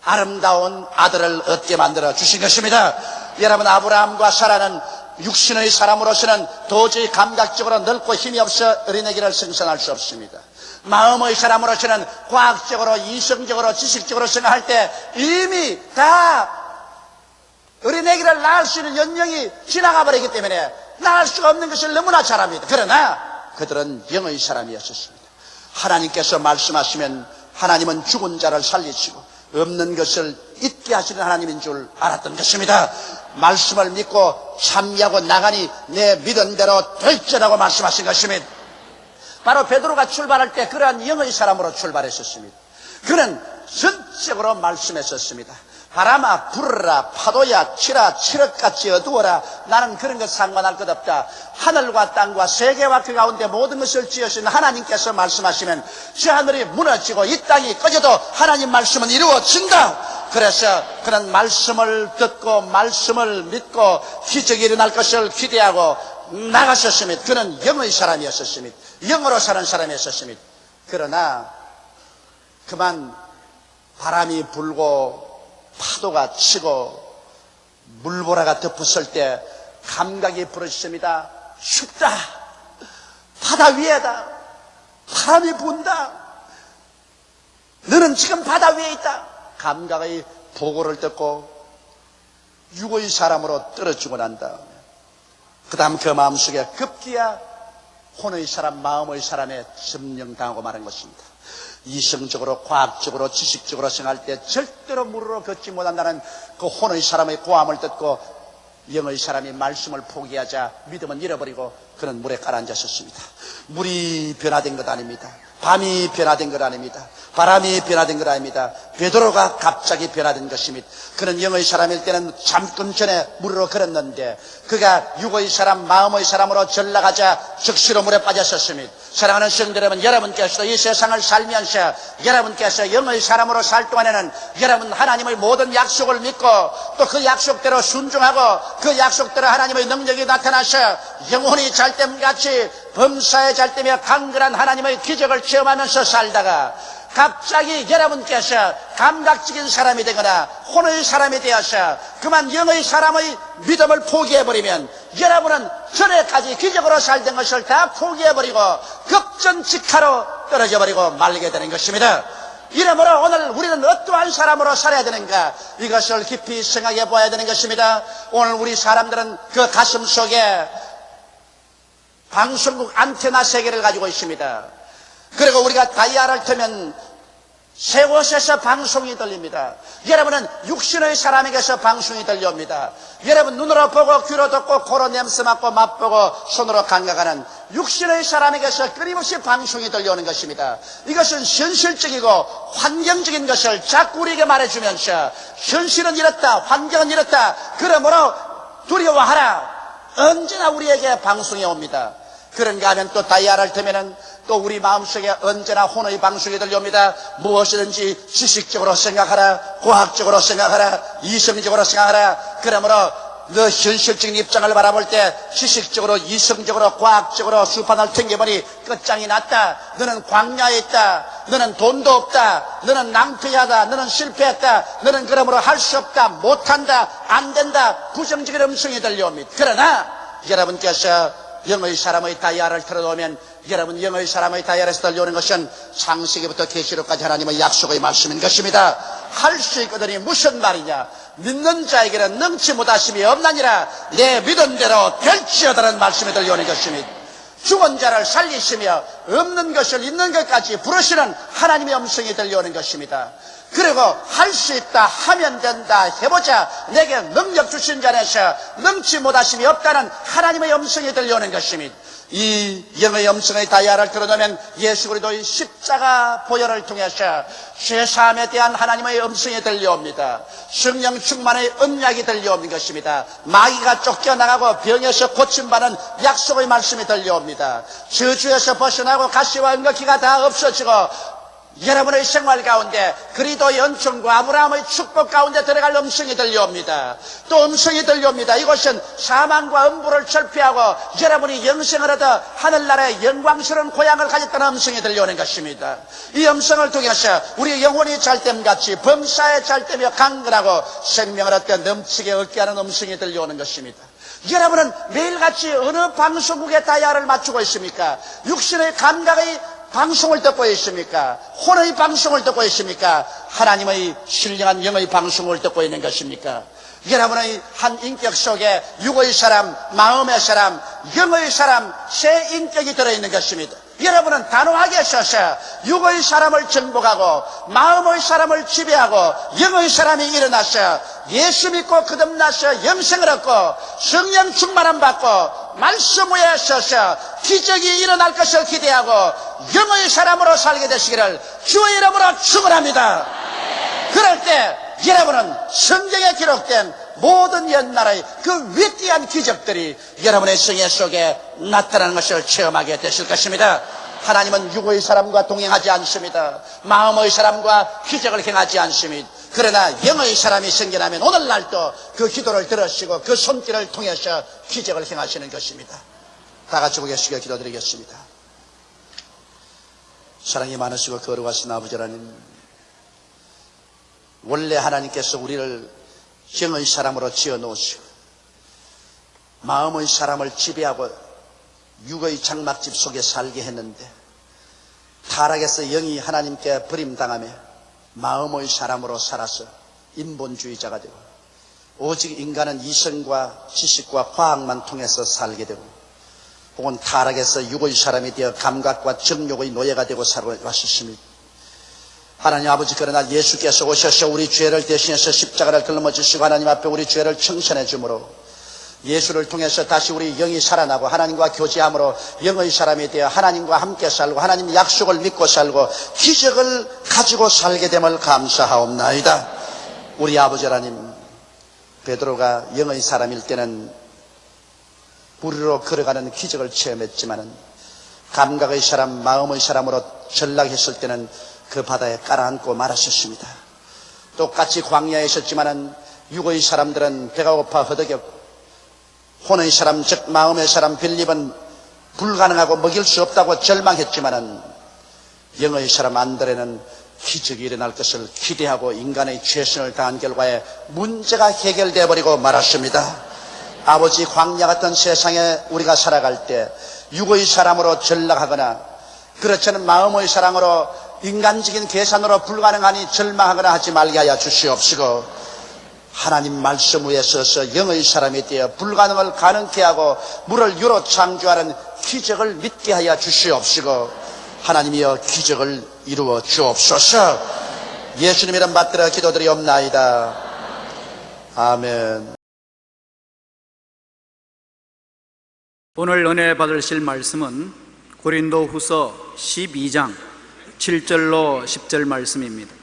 아름다운 아들을 얻게 만들어 주신 것입니다. 여러분, 아브라함과 사라는 육신의 사람으로서는 도저히 감각적으로 넓고 힘이 없어 어린아기를 생산할 수 없습니다. 마음의 사람으로서는 과학적으로 이성적으로 지식적으로 생각할 때 이미 다 어린아기를 낳을 수 있는 연령이 지나가 버리기 때문에 낳을 수가 없는 것을 너무나 잘 압니다. 그러나 그들은 영의 사람이었습니다. 하나님께서 말씀하시면 하나님은 죽은 자를 살리시고 없는 것을 있게 하시는 하나님인 줄 알았던 것입니다. 말씀을 믿고 참여하고 나가니 내 믿은 대로 될지라고 말씀하신 것입니다. 바로 베드로가 출발할 때 그러한 영의 사람으로 출발했었습니다. 그는 전적으로 말씀했었습니다. 바람아 불어라, 파도야 치라, 칠흑같이 어두워라, 나는 그런 것 상관할 것 없다. 하늘과 땅과 세계와 그 가운데 모든 것을 지으신 하나님께서 말씀하시면 저 하늘이 무너지고 이 땅이 꺼져도 하나님 말씀은 이루어진다. 그래서 그런 말씀을 듣고 말씀을 믿고 기적이 일어날 것을 기대하고 나가셨습니다. 그는 영의 사람이었습니다. 영으로 사는 사람이었습니다. 그러나 그만 바람이 불고 파도가 치고 물보라가 덮었을 때 감각이 부러졌습니다. 춥다. 바다 위에다. 바람이 분다. 너는 지금 바다 위에 있다. 감각의 보고를 듣고 육의 사람으로 떨어지고 난 다음에 그 다음 그 마음속에 급기야 혼의 사람, 마음의 사람에 점령당하고 마는 것입니다. 이성적으로, 과학적으로, 지식적으로 생각할 때 절대로 무릎으로 걷지 못한다는 그 혼의 사람의 고함을 듣고 영의 사람이 말씀을 포기하자 믿음은 잃어버리고 그는 물에 가라앉았습니다. 물이 변화된 것 아닙니다. 밤이 변화된 것 아닙니다. 바람이 변화된 것 아닙니다. 베드로가 갑자기 변화된 것입니다. 그는 영의 사람일 때는 잠금 전에 물으로 걸었는데 그가 육의 사람, 마음의 사람으로 전락하자 즉시로 물에 빠졌었습니다. 사랑하는 성도 여러분, 여러분께서도 이 세상을 살면서 여러분께서 영의 사람으로 살 동안에는 여러분 하나님의 모든 약속을 믿고 또 그 약속대로 순종하고 그 약속대로 하나님의 능력이 나타나서 영혼이 잘됨같이 범사에 잘되며 강건한 하나님의 기적을 체험하면서 살다가 갑자기 여러분께서 감각적인 사람이 되거나 혼의 사람이 되어서 그만 영의 사람의 믿음을 포기해버리면 여러분은 전에까지 기적으로 살던 것을 다 포기해버리고 급전직하로 떨어져버리고 말게 되는 것입니다. 이러므로 오늘 우리는 어떠한 사람으로 살아야 되는가, 이것을 깊이 생각해 보아야 되는 것입니다. 오늘 우리 사람들은 그 가슴 속에 방송국 안테나 3개를 가지고 있습니다. 그리고 우리가 다이아를 틀면 세 곳에서 방송이 들립니다. 여러분은 육신의 사람에게서 방송이 들려옵니다. 여러분 눈으로 보고 귀로 듣고 코로 냄새 맡고 맛보고 손으로 감각하는 육신의 사람에게서 끊임없이 방송이 들려오는 것입니다. 이것은 현실적이고 환경적인 것을 자꾸 우리에게 말해주면서 현실은 이렇다, 환경은 이렇다, 그러므로 두려워하라. 언제나 우리에게 방송이 옵니다. 그런가 하면 또 다이아를 틀면은 또 우리 마음속에 언제나 혼의 방송이 들려옵니다. 무엇이든지 지식적으로 생각하라, 과학적으로 생각하라, 이성적으로 생각하라. 그러므로 너 현실적인 입장을 바라볼 때 지식적으로, 이성적으로, 과학적으로 수판을 튕겨보니 끝장이 났다. 너는 광야에 있다. 너는 돈도 없다. 너는 낭패하다. 너는 실패했다. 너는 그러므로 할 수 없다. 못한다. 안 된다. 부정적인 음성이 들려옵니다. 그러나 여러분께서 영의 사람의 다이아를 틀어놓으면 여러분 영의 사람의 다이아에서 들려오는 것은 창세기부터 계시록까지 하나님의 약속의 말씀인 것입니다. 할 수 있거든이 무슨 말이냐. 믿는 자에게는 능치 못하심이 없나니라. 내 믿은 대로 될지어다라는 말씀이 들려오는 것입니다. 죽은 자를 살리시며 없는 것을 있는 것까지 부르시는 하나님의 음성이 들려오는 것입니다. 그리고 할 수 있다, 하면 된다, 해보자, 내게 능력 주신 자에서 능치 못하심이 없다는 하나님의 음성이 들려오는 것입니다. 이 영의 음성의 다이아를 들어놓으면 예수 그리스도의 십자가 보혈을 통해서 죄사함에 대한 하나님의 음성이 들려옵니다. 성령 충만의 언약이 들려오는 것입니다. 마귀가 쫓겨나가고 병에서 고침받는 약속의 말씀이 들려옵니다. 저주에서 벗어나고 가시와 은거키가 다 없어지고 여러분의 생활 가운데 그리스도의 은총과 아브라함의 축복 가운데 들어갈 음성이 들려옵니다. 또 음성이 들려옵니다. 이것은 사망과 음부를 철폐하고 여러분이 영생을 얻어 하늘나라의 영광스러운 고향을 가졌다는 음성이 들려오는 것입니다. 이 음성을 통해서 우리 영혼이 잘됨같이 범사에 잘되며 강건하고 생명을 얻게 넘치게 얻게 하는 음성이 들려오는 것입니다. 여러분은 매일같이 어느 방송국에 다이아를 맞추고 있습니까? 육신의 감각의 방송을 듣고 있습니까? 혼의 방송을 듣고 있습니까? 하나님의 신령한 영의 방송을 듣고 있는 것입니까? 여러분의 한 인격 속에 육의 사람, 마음의 사람, 영의 사람, 세 인격이 들어있는 것입니다. 여러분은 단호하게 서서 육의 사람을 정복하고 마음의 사람을 지배하고 영의 사람이 일어나서 예수 믿고 거듭나서 영생을 얻고 성령 충만함 받고 말씀 위에 서서 기적이 일어날 것을 기대하고 영의 사람으로 살게 되시기를 주의 이름으로 축원합니다. 그럴 때 여러분은 성경에 기록된 모든 옛날의 그 위대한 기적들이 여러분의 생애 속에 나타나는 것을 체험하게 되실 것입니다. 하나님은 육의 사람과 동행하지 않습니다. 마음의 사람과 기적을 행하지 않습니다. 그러나 영의 사람이 생겨나면 오늘날도 그 기도를 들으시고 그 손길을 통해서 기적을 행하시는 것입니다. 다 같이 고개 숙여 기도드리겠습니다. 사랑이 많으시고 거룩하신 아버지 하나님, 원래 하나님께서 우리를 영의 사람으로 지어놓으시고 마음의 사람을 지배하고 육의 장막집 속에 살게 했는데 타락에서 영이 하나님께 버림당하며 마음의 사람으로 살아서 인본주의자가 되고 오직 인간은 이성과 지식과 과학만 통해서 살게 되고 혹은 타락에서 육의 사람이 되어 감각과 정욕의 노예가 되고 살아가셨습니다. 하나님 아버지, 그러나 예수께서 오셔서 우리 죄를 대신해서 십자가를 짊어지시고 하나님 앞에 우리 죄를 청천해 주므로 예수를 통해서 다시 우리 영이 살아나고 하나님과 교제함으로 영의 사람이 되어 하나님과 함께 살고 하나님 약속을 믿고 살고 기적을 가지고 살게 됨을 감사하옵나이다. 우리 아버지 하나님, 베드로가 영의 사람일 때는 우리로 걸어가는 기적을 체험했지만은 감각의 사람, 마음의 사람으로 전락했을 때는 그 바다에 깔아앉고 말았었습니다. 똑같이 광야에 있었지만은 육의 사람들은 배가 고파 허덕였고 혼의 사람, 즉 마음의 사람 빌립은 불가능하고 먹일 수 없다고 절망했지만은 영의 사람 안드레는 기적이 일어날 것을 기대하고 인간의 최선을 다한 결과에 문제가 해결되어 버리고 말았습니다. 아버지, 광야 같은 세상에 우리가 살아갈 때 육의 사람으로 전락하거나 그렇지 않은 마음의 사람으로 인간적인 계산으로 불가능하니 절망하거나 하지 말게 하여 주시옵시고 하나님 말씀 위에 서서 영의 사람이 되어 불가능을 가능케 하고 물을 유로 창조하는 기적을 믿게 하여 주시옵시고 하나님이여 기적을 이루어 주옵소서. 예수님 이름 받들어 기도드리옵나이다. 아멘. 오늘 은혜 받으실 말씀은 고린도후서 12장 7절로 10절 말씀입니다.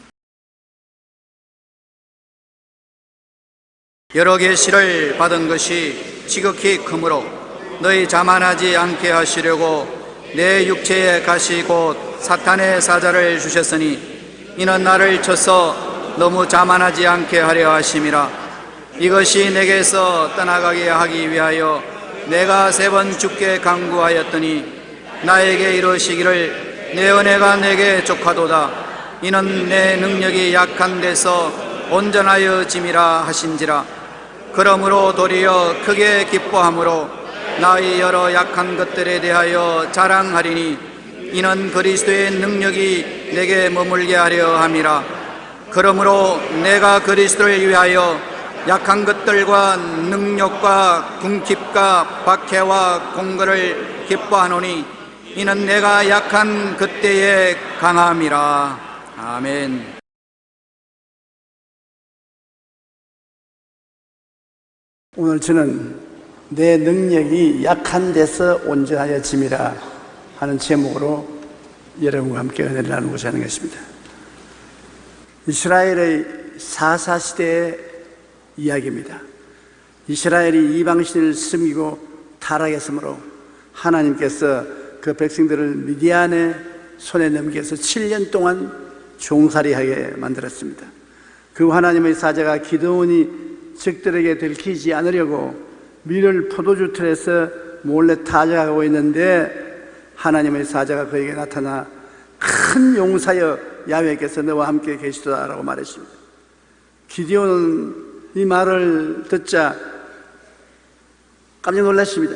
여러 계시를 받은 것이 지극히 크므로 너희 자만하지 않게 하시려고 내 육체의 가시 곧 사탄의 사자를 주셨으니 이는 나를 쳐서 너무 자만하지 않게 하려 하심이라. 이것이 내게서 떠나가게 하기 위하여 내가 3번 주께 간구하였더니 나에게 이르시기를 내 은혜가 내게 족하도다. 이는 내 능력이 약한 데서 온전하여 짐이라 하신지라. 그러므로 도리어 크게 기뻐함으로 나의 여러 약한 것들에 대하여 자랑하리니 이는 그리스도의 능력이 내게 머물게 하려 함이라. 그러므로 내가 그리스도를 위하여 약한 것들과 능력과 궁핍과 박해와 공거를 기뻐하노니 이는 내가 약한 그때에 강함이라. 아멘. 오늘 저는 내 능력이 약한 데서 온전하여 짐이라 하는 제목으로 여러분과 함께 은혜를 나누고자 하는 것입니다. 이스라엘의 사사시대의 이야기입니다. 이스라엘이 이방신을 섬기고 타락했으므로 하나님께서 그 백성들을 미디안의 손에 넘겨서 7년 동안 종살이하게 만들었습니다. 그 하나님의 사자가 기드온이 적들에게 들키지 않으려고 밀을 포도주 틀에서 몰래 타작하고 있는데 하나님의 사자가 그에게 나타나 큰 용사여 야훼께서 너와 함께 계시도다라고 말했습니다. 기드온은 이 말을 듣자 깜짝 놀랐습니다.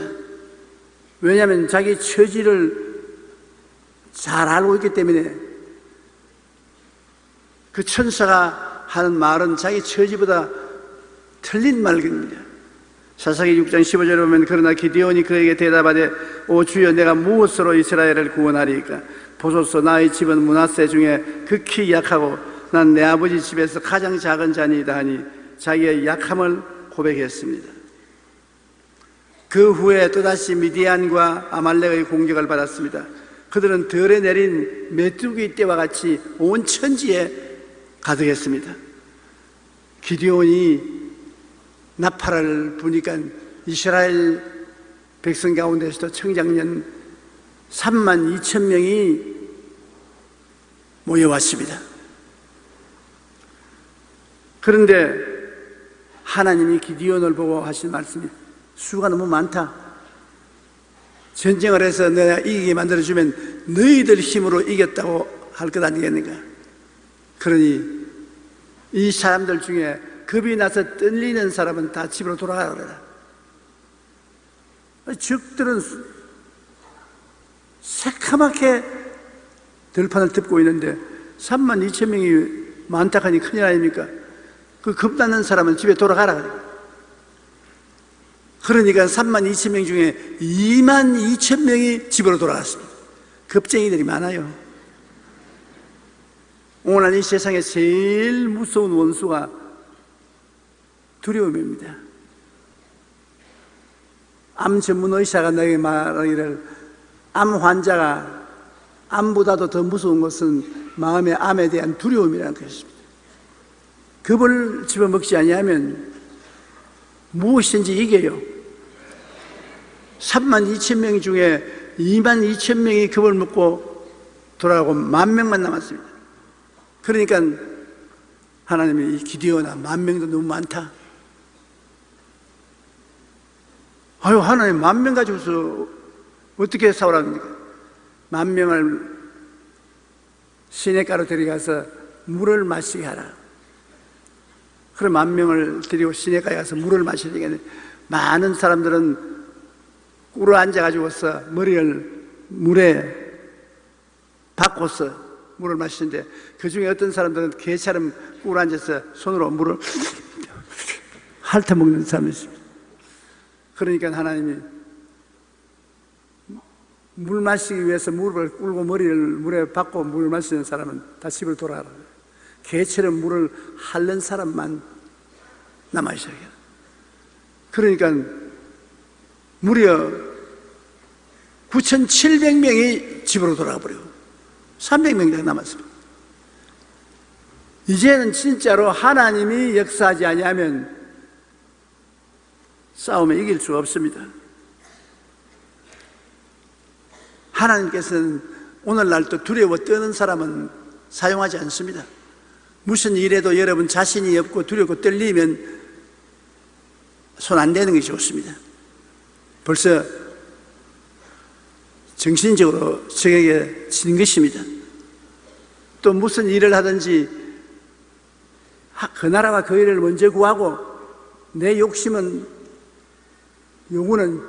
왜냐하면 자기 처지를 잘 알고 있기 때문에 그 천사가 하는 말은 자기 처지보다 틀린 말입니다. 사사기 6장 15절에 보면 그러나 기드온이 그에게 대답하되 오 주여 내가 무엇으로 이스라엘을 구원하리이까? 보소서 나의 집은 므낫세 중에 극히 약하고 난 내 아버지 집에서 가장 작은 자니이다 하니 자기의 약함을 고백했습니다. 그 후에 또다시 미디안과 아말렉의 공격을 받았습니다. 그들은 덜에 내린 메뚜기 떼와 같이 온 천지에 가득했습니다. 기드온이 나팔을 부니까 이스라엘 백성 가운데서도 청장년 32,000명이 모여왔습니다. 그런데 하나님이 기드온을 보고 하신 말씀이 수가 너무 많다. 전쟁을 해서 내가 이기게 만들어주면 너희들 힘으로 이겼다고 할 것 아니겠는가? 그러니 이 사람들 중에 겁이 나서 떨리는 사람은 다 집으로 돌아가라 그래라. 적들은 새카맣게 들판을 덮고 있는데 32,000명이 많다 하니 큰일 아닙니까? 그 겁나는 사람은 집에 돌아가라 그래. 그러니까 32,000명 중에 22,000명이 집으로 돌아갔습니다. 겁쟁이들이 많아요. 오늘 이 세상에 제일 무서운 원수가 두려움입니다. 암 전문 의사가 내게 말하기를 암 환자가 암보다도 더 무서운 것은 마음의 암에 대한 두려움이라는 것입니다. 겁을 집어먹지 아니하면 무엇이든지 이겨요. 32,000명 중에 22,000명이 겁을 먹고 돌아가고 10,000명만 남았습니다. 그러니까 하나님이 이 기드온아 10,000명도 너무 많다. 아유 하나님 10,000명 가지고서 어떻게 싸우랍니까? 10,000명을 시냇가로 데려가서 물을 마시게 하라. 그럼 10,000명을 데리고 시냇가에 가서 물을 마시니까 많은 사람들은 꿇어 앉아가지고서 머리를 물에 박고서 물을 마시는데 그 중에 어떤 사람들은 개처럼 꿇어 앉아서 손으로 물을 핥아먹는 사람이 있습니다. 그러니까 하나님이 물 마시기 위해서 무릎을 꿇고 머리를 물에 박고 물 마시는 사람은 다 집을 돌아가라. 개처럼 물을 핥는 사람만 남아있어요. 그러니까 무려 9,700명이 집으로 돌아가 버리고 300명이 남았습니다. 이제는 진짜로 하나님이 역사하지 아니하면 싸우면 이길 수가 없습니다. 하나님께서는 오늘날도 두려워 떠는 사람은 사용하지 않습니다. 무슨 일에도 여러분 자신이 없고 두렵고 떨리면 손 안 대는 것이 좋습니다. 벌써 정신적으로 적에게 지는 것입니다. 또 무슨 일을 하든지 그 나라와 그 일을 먼저 구하고 내 욕구는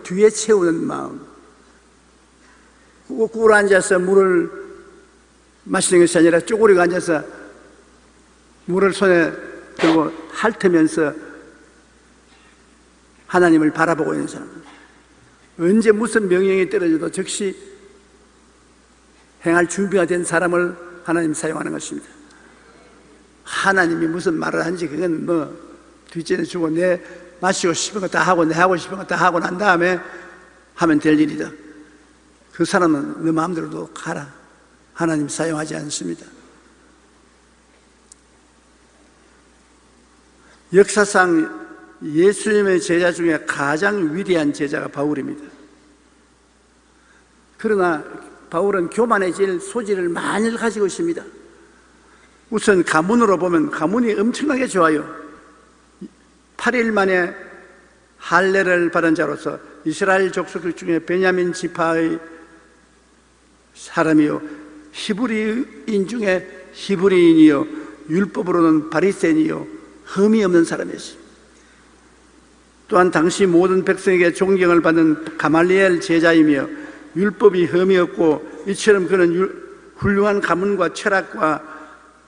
뒤에 채우는 마음, 꿇어 앉아서 물을 마시는 것이 아니라 쪼그리고 앉아서 물을 손에 들고 핥으면서 하나님을 바라보고 있는 사람, 언제 무슨 명령이 떨어져도 즉시 행할 준비가 된 사람을 하나님 사용하는 것입니다. 하나님이 무슨 말을 하는지 그건 뒷전에 주고 내 마시고 싶은 거 다 하고 내 하고 싶은 거 다 하고 난 다음에 하면 될 일이다. 그 사람은 너 마음대로도 가라. 하나님 사용하지 않습니다. 역사상 예수님의 제자 중에 가장 위대한 제자가 바울입니다. 그러나 바울은 교만해질 소질을 많이 가지고 있습니다. 우선 가문으로 보면 가문이 엄청나게 좋아요. 8일 만에 할례를 받은 자로서 이스라엘 족속 중에 베냐민 지파의 사람이요, 히브리인 중에 히브리인이요, 율법으로는 바리새인이요, 흠이 없는 사람이었습니다. 또한 당시 모든 백성에게 존경을 받는 가말리엘 제자이며 율법이 흠이 없고 이처럼 그는 훌륭한 가문과 철학과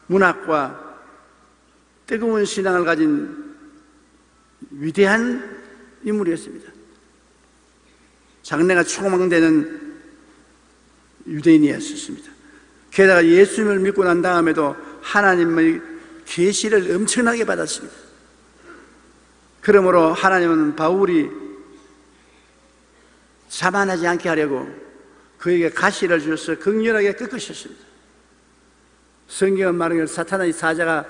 문학과 뜨거운 신앙을 가진 위대한 인물이었습니다. 장래가 촉망되는 유대인이었습니다. 게다가 예수님을 믿고 난 다음에도 하나님의 계시를 엄청나게 받았습니다. 그러므로 하나님은 바울이 자만하지 않게 하려고 그에게 가시를 주셔서 극렬하게 꺾으셨습니다. 성경은 말하기를 사탄의 사자가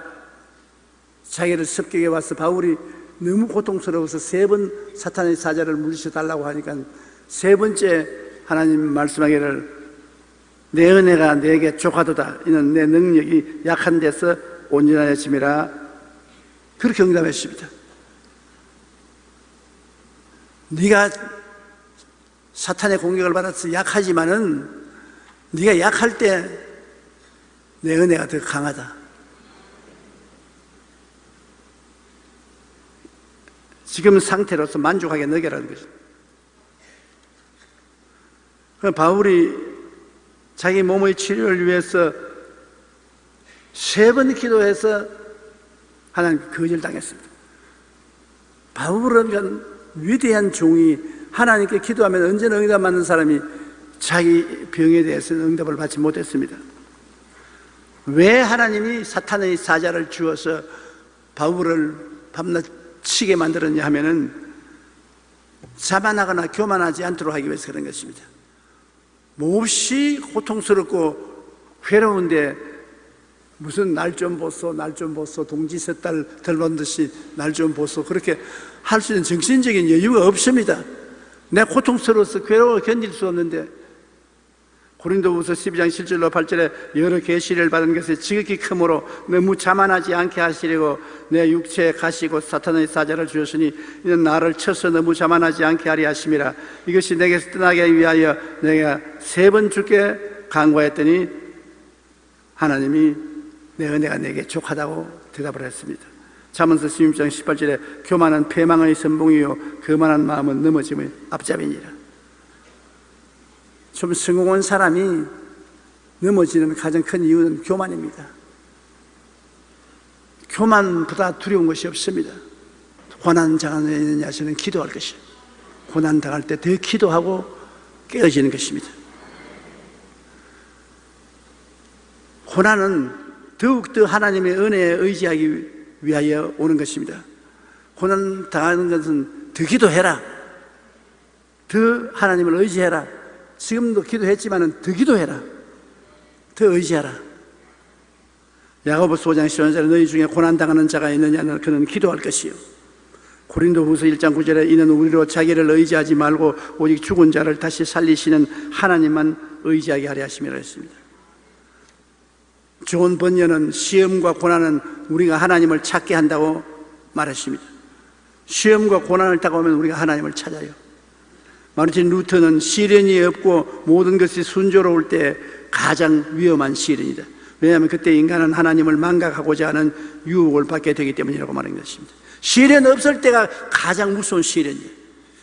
자기를 습격해 와서 바울이 너무 고통스러워서 3번 사탄의 사자를 물리쳐 달라고 하니까 3번째 하나님 말씀하기를 내 은혜가 내게 족하도다. 이는 내 능력이 약한 데서 온전하여짐이라. 그렇게 응답했습니다. 네가 사탄의 공격을 받아서 약하지만은 네가 약할 때 내 은혜가 더 강하다. 지금 상태로서 만족하게 너게라는 것입니다. 바울이 자기 몸의 치료를 위해서 3번 기도해서 하나님 거절당했습니다. 바울은 위대한 종이 하나님께 기도하면 언제나 응답 받는 사람이 자기 병에 대해서는 응답을 받지 못했습니다. 왜 하나님이 사탄의 사자를 주어서 바울을 밤낮 치게 만들었냐 하면은 자만하거나 교만하지 않도록 하기 위해서 그런 것입니다. 몹시 고통스럽고 괴로운데 무슨 날 좀 보소, 날 좀 보소, 동지 셋달 들본 듯이 날 좀 보소, 그렇게 할 수 있는 정신적인 여유가 없습니다. 내 고통스러워서 괴로워 견딜 수 없는데, 고린도후서 12장 7절로 8절에 여러 계시를 받은 것이 지극히 크므로 너무 자만하지 않게 하시려고 내 육체에 가시고 사탄의 사자를 주셨으니 이는 나를 쳐서 너무 자만하지 않게 하리 하심이라. 이것이 내게서 떠나게 위하여 내가 3번 주께 간구하였더니 하나님이 내 은혜가 내게 족하다고 대답을 했습니다. 잠언서 16장 18절에 교만은 패망의 선봉이요 거만한 마음은 넘어짐의 앞잡이니라. 좀 성공한 사람이 넘어지는 가장 큰 이유는 교만입니다. 교만보다 두려운 것이 없습니다. 고난 당하는 있는 야수는 기도할 것이에요. 고난 당할 때 더 기도하고 깨어지는 것입니다. 고난은 더욱더 하나님의 은혜에 의지하기 위하여 오는 것입니다. 고난 당하는 것은 더 기도해라, 더 하나님을 의지해라. 지금도 기도했지만 더 기도해라, 더 의지하라. 야고보서 5장 10절에 너희 중에 고난당하는 자가 있느냐는 그는 기도할 것이요 고린도후서 1장 9절에 이는 우리로 자기를 의지하지 말고 오직 죽은 자를 다시 살리시는 하나님만 의지하게 하려 하심이라 했습니다. 존 번연은 시험과 고난은 우리가 하나님을 찾게 한다고 말했습니다. 시험과 고난을 당하면 우리가 하나님을 찾아요. 마르틴 루터는 시련이 없고 모든 것이 순조로울 때 가장 위험한 시련이다. 왜냐하면 그때 인간은 하나님을 망각하고자 하는 유혹을 받게 되기 때문이라고 말한 것입니다. 시련 없을 때가 가장 무서운 시련이에요.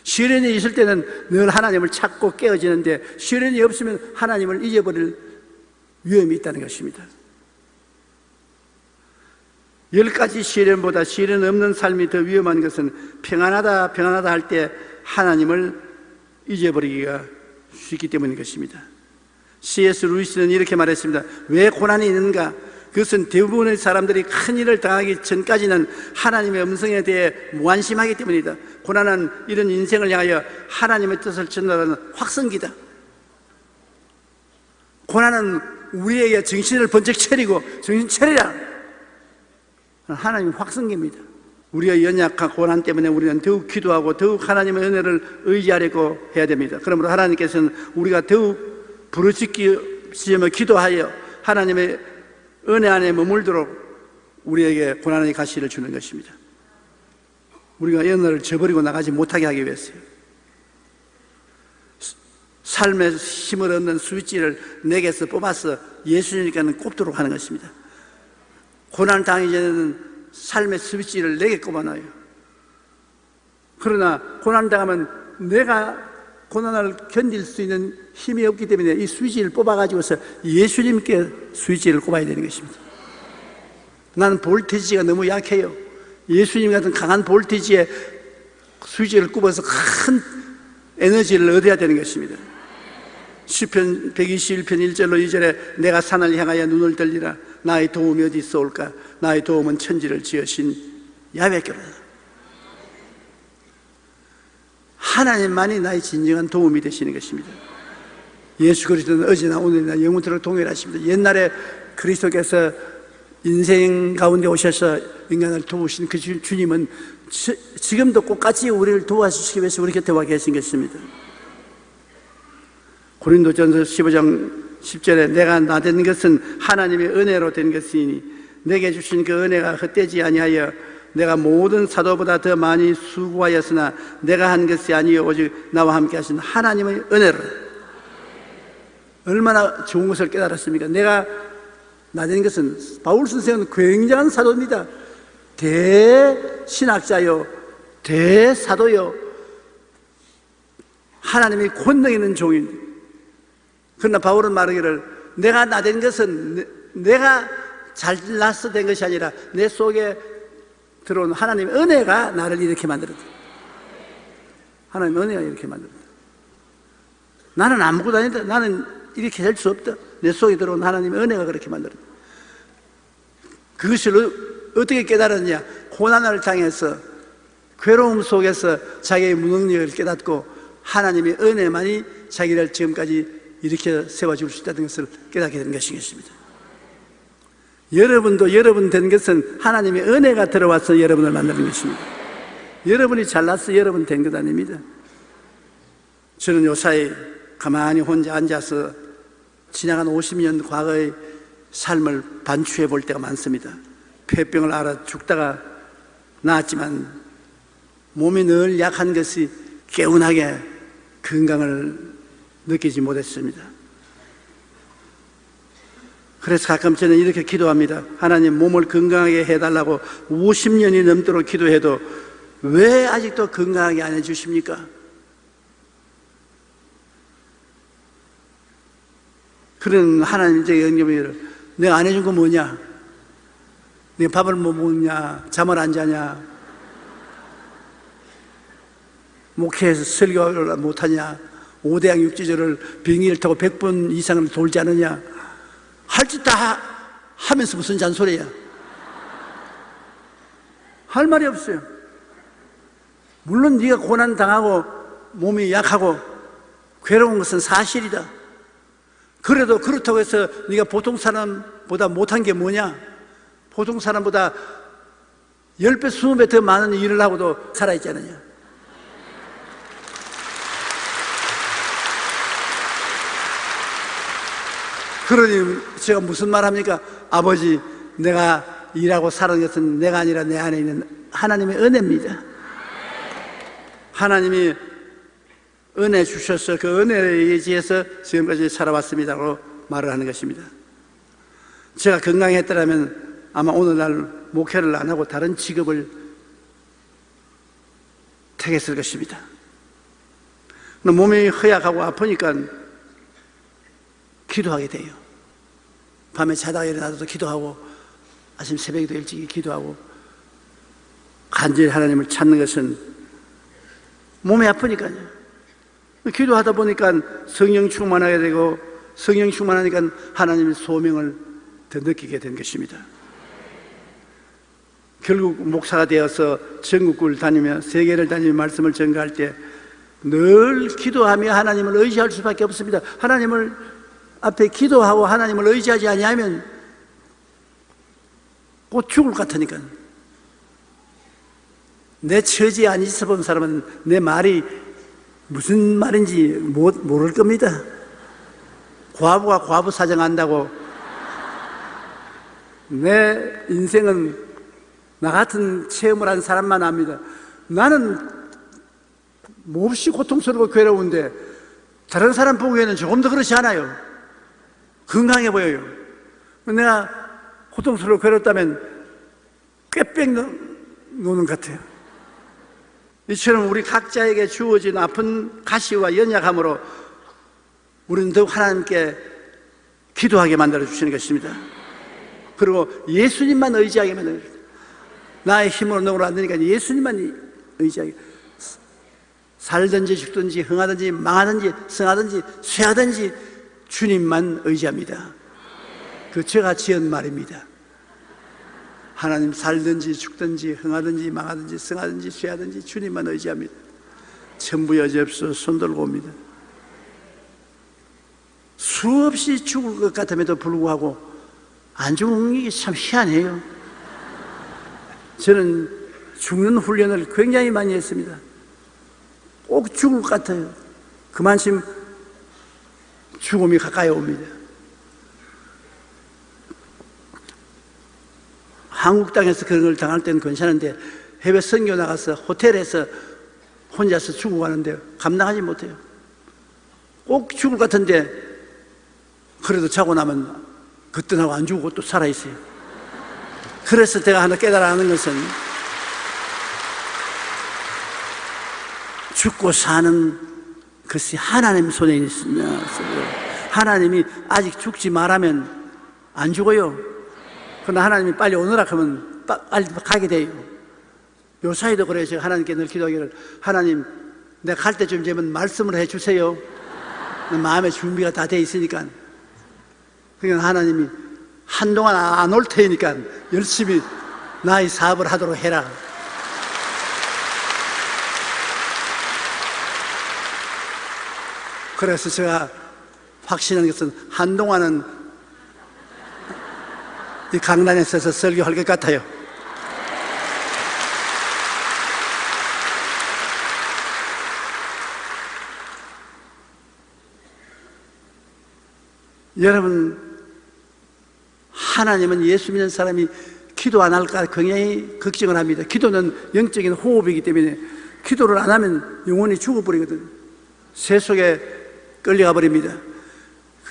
시련이 있을 때는 늘 하나님을 찾고 깨어지는데 시련이 없으면 하나님을 잊어버릴 위험이 있다는 것입니다. 10가지 시련보다 시련 없는 삶이 더 위험한 것은 평안하다 할 때 하나님을 잊어버리기가 쉽기 때문인 것입니다. C.S. 루이스는 이렇게 말했습니다. 왜 고난이 있는가? 그것은 대부분의 사람들이 큰 일을 당하기 전까지는 하나님의 음성에 대해 무관심하기 때문이다. 고난은 이런 인생을 향하여 하나님의 뜻을 전달하는 확성기다. 고난은 우리에게 정신을 번쩍 차리고 정신 차리라, 하나님의 확성기입니다. 우리가 연약한 고난 때문에 우리는 더욱 기도하고 더욱 하나님의 은혜를 의지하려고 해야 됩니다. 그러므로 하나님께서는 우리가 더욱 부르짖으며 기도하여 하나님의 은혜 안에 머물도록 우리에게 고난의 가시를 주는 것입니다. 우리가 연애를 저버리고 나가지 못하게 하기 위해서요. 삶의 힘을 얻는 스위치를 내게서 뽑아서 예수님께는 꼽도록 하는 것입니다. 고난 당하기 전에는 삶의 스위치를 내게 꼽아놔요. 그러나 고난 당하면 내가 고난을 견딜 수 있는 힘이 없기 때문에 이 스위치를 뽑아가지고서 예수님께 스위치를 꼽아야 되는 것입니다. 나는 볼테지가 너무 약해요. 예수님 같은 강한 볼테지에 스위치를 꼽아서 큰 에너지를 얻어야 되는 것입니다. 시편 121편 1절로 2절에 내가 산을 향하여 눈을 들리라. 나의 도움이 어디 있어올까? 나의 도움은 천지를 지으신 야훼께로다. 하나님만이 나의 진정한 도움이 되시는 것입니다. 예수 그리스도는 어제나 오늘이나 영원토록 동일하십니다. 옛날에 그리스도께서 인생 가운데 오셔서 인간을 도우신 그 주님은 지금도 똑같이 우리를 도와주시기 위해서 우리 곁에 와 계신 것입니다. 고린도전서 15장 10절에 내가 나된 것은 하나님의 은혜로 된 것이니 내게 주신 그 은혜가 헛되지 아니하여 내가 모든 사도보다 더 많이 수고하였으나 내가 한 것이 아니요 오직 나와 함께 하신 하나님의 은혜로. 얼마나 좋은 것을 깨달았습니까? 내가 나된 것은, 바울 선생은 굉장한 사도입니다. 대신학자요, 대사도요, 하나님의 권능 있는 종입니다. 그러나 바울은 말하기를 내가 나된 것은 내가 잘나서 된 것이 아니라 내 속에 들어온 하나님의 은혜가 나를 이렇게 만들었다. 하나님의 은혜가 이렇게 만들었다. 나는 아무것도 아니다. 나는 이렇게 할 수 없다. 내 속에 들어온 하나님의 은혜가 그렇게 만들었다. 그것을 어떻게 깨달았냐? 고난을 당해서 괴로움 속에서 자기의 무능력을 깨닫고 하나님의 은혜만이 자기를 지금까지 이렇게 세워줄 수 있다는 것을 깨닫게 된 것이겠습니다. 여러분도 여러분 된 것은 하나님의 은혜가 들어와서 여러분을 만드는 것입니다. 여러분이 잘나서 여러분 된 것 아닙니다. 저는 요사이 가만히 혼자 앉아서 지나간 50년 과거의 삶을 반추해 볼 때가 많습니다. 폐병을 앓아 죽다가 나았지만 몸이 늘 약한 것이 개운하게 건강을 느끼지 못했습니다. 그래서 가끔 저는 이렇게 기도합니다. 하나님, 몸을 건강하게 해달라고 50년이 넘도록 기도해도 왜 아직도 건강하게 안 해주십니까? 그런 하나님 제 영접을 내가 안 해준 거 뭐냐? 내가 밥을 못 먹냐? 잠을 안 자냐? 목회에서 설교를 못하냐? 5대양 6지절을 비행기를 타고 100번 이상을 돌지 않느냐? 할 짓 다 하면서 무슨 잔소리야? 할 말이 없어요. 물론 네가 고난 당하고 몸이 약하고 괴로운 것은 사실이다. 그래도 그렇다고 해서 네가 보통 사람보다 못한 게 뭐냐? 보통 사람보다 10배, 20배 더 많은 일을 하고도 살아있잖아요. 그러니 제가 무슨 말 합니까? 아버지, 내가 일하고 사는 것은 내가 아니라 내 안에 있는 하나님의 은혜입니다. 하나님이 은혜 주셔서 그 은혜에 의지해서 지금까지 살아왔습니다라고 말을 하는 것입니다. 제가 건강했더라면 아마 오늘날 목회를 안 하고 다른 직업을 택했을 것입니다. 몸이 허약하고 아프니까 기도하게 돼요. 밤에 자다가 일어나서 기도하고 아침 새벽에도 일찍 기도하고 간절히 하나님을 찾는 것은 몸이 아프니까요. 기도하다 보니까 성령 충만하게 되고 성령 충만하니까 하나님의 소명을 더 느끼게 된 것입니다. 결국 목사가 되어서 전국을 다니며 세계를 다니며 말씀을 전가할 때 늘 기도하며 하나님을 의지할 수밖에 없습니다. 하나님을 앞에 기도하고 하나님을 의지하지 아니하면 곧 죽을 것 같으니까. 내 처지에 안 있어 본 사람은 내 말이 무슨 말인지 모를 겁니다. 과부가 과부 사정한다고 내 인생은 나 같은 체험을 한 사람만 압니다. 나는 몹시 고통스럽고 괴로운데 다른 사람 보기에는 조금 더 그렇지 않아요. 건강해 보여요. 내가 고통스럽고 괴롭다면 꾀빽 노는 것 같아요. 이처럼 우리 각자에게 주어진 아픈 가시와 연약함으로 우리는 더욱 하나님께 기도하게 만들어 주시는 것입니다. 그리고 예수님만 의지하게 만들어 주십니다. 나의 힘으로 너무나 안 되니까 예수님만 의지하게. 살든지 죽든지 흥하든지 망하든지 성하든지 쇠하든지 주님만 의지합니다. 그 제가 지은 말입니다. 하나님 살든지 죽든지 흥하든지 망하든지 성하든지 쇠하든지 주님만 의지합니다. 전부 여지없어 손들고 옵니다. 수없이 죽을 것 같음에도 불구하고 안 죽는 게 참 희한해요. 저는 죽는 훈련을 굉장히 많이 했습니다. 꼭 죽을 것 같아요. 그만큼 죽음이 가까이 옵니다. 한국 땅에서 그런 걸 당할 때는 괜찮은데 해외 선교 나가서 호텔에서 혼자서 죽어가는데 감당하지 못해요. 꼭 죽을 것 같은데 그래도 자고 나면 그때하고 안 죽고 또 살아있어요. 그래서 제가 하나 깨달아하는 것은 죽고 사는 것이 하나님 손에 있습니다. 하나님이 아직 죽지 말하면 안 죽어요. 그러나 하나님이 빨리 오너라 하면 빨리 가게 돼요. 요 사이도 그래요. 제가 하나님께 늘 기도하기를 하나님 내가 갈 때쯤 되면 말씀을 해주세요. 마음의 준비가 다 돼 있으니까. 그러니까 하나님이 한동안 안 올 테니까 열심히 나의 사업을 하도록 해라. 그래서 제가 확신한 것은 한동안은 이 강단에 서서 설교할 것 같아요. 여러분, 하나님은 예수 믿는 사람이 기도 안 할까 굉장히 걱정을 합니다. 기도는 영적인 호흡이기 때문에 기도를 안 하면 영혼이 죽어버리거든요. 새 속에 끌려가 버립니다.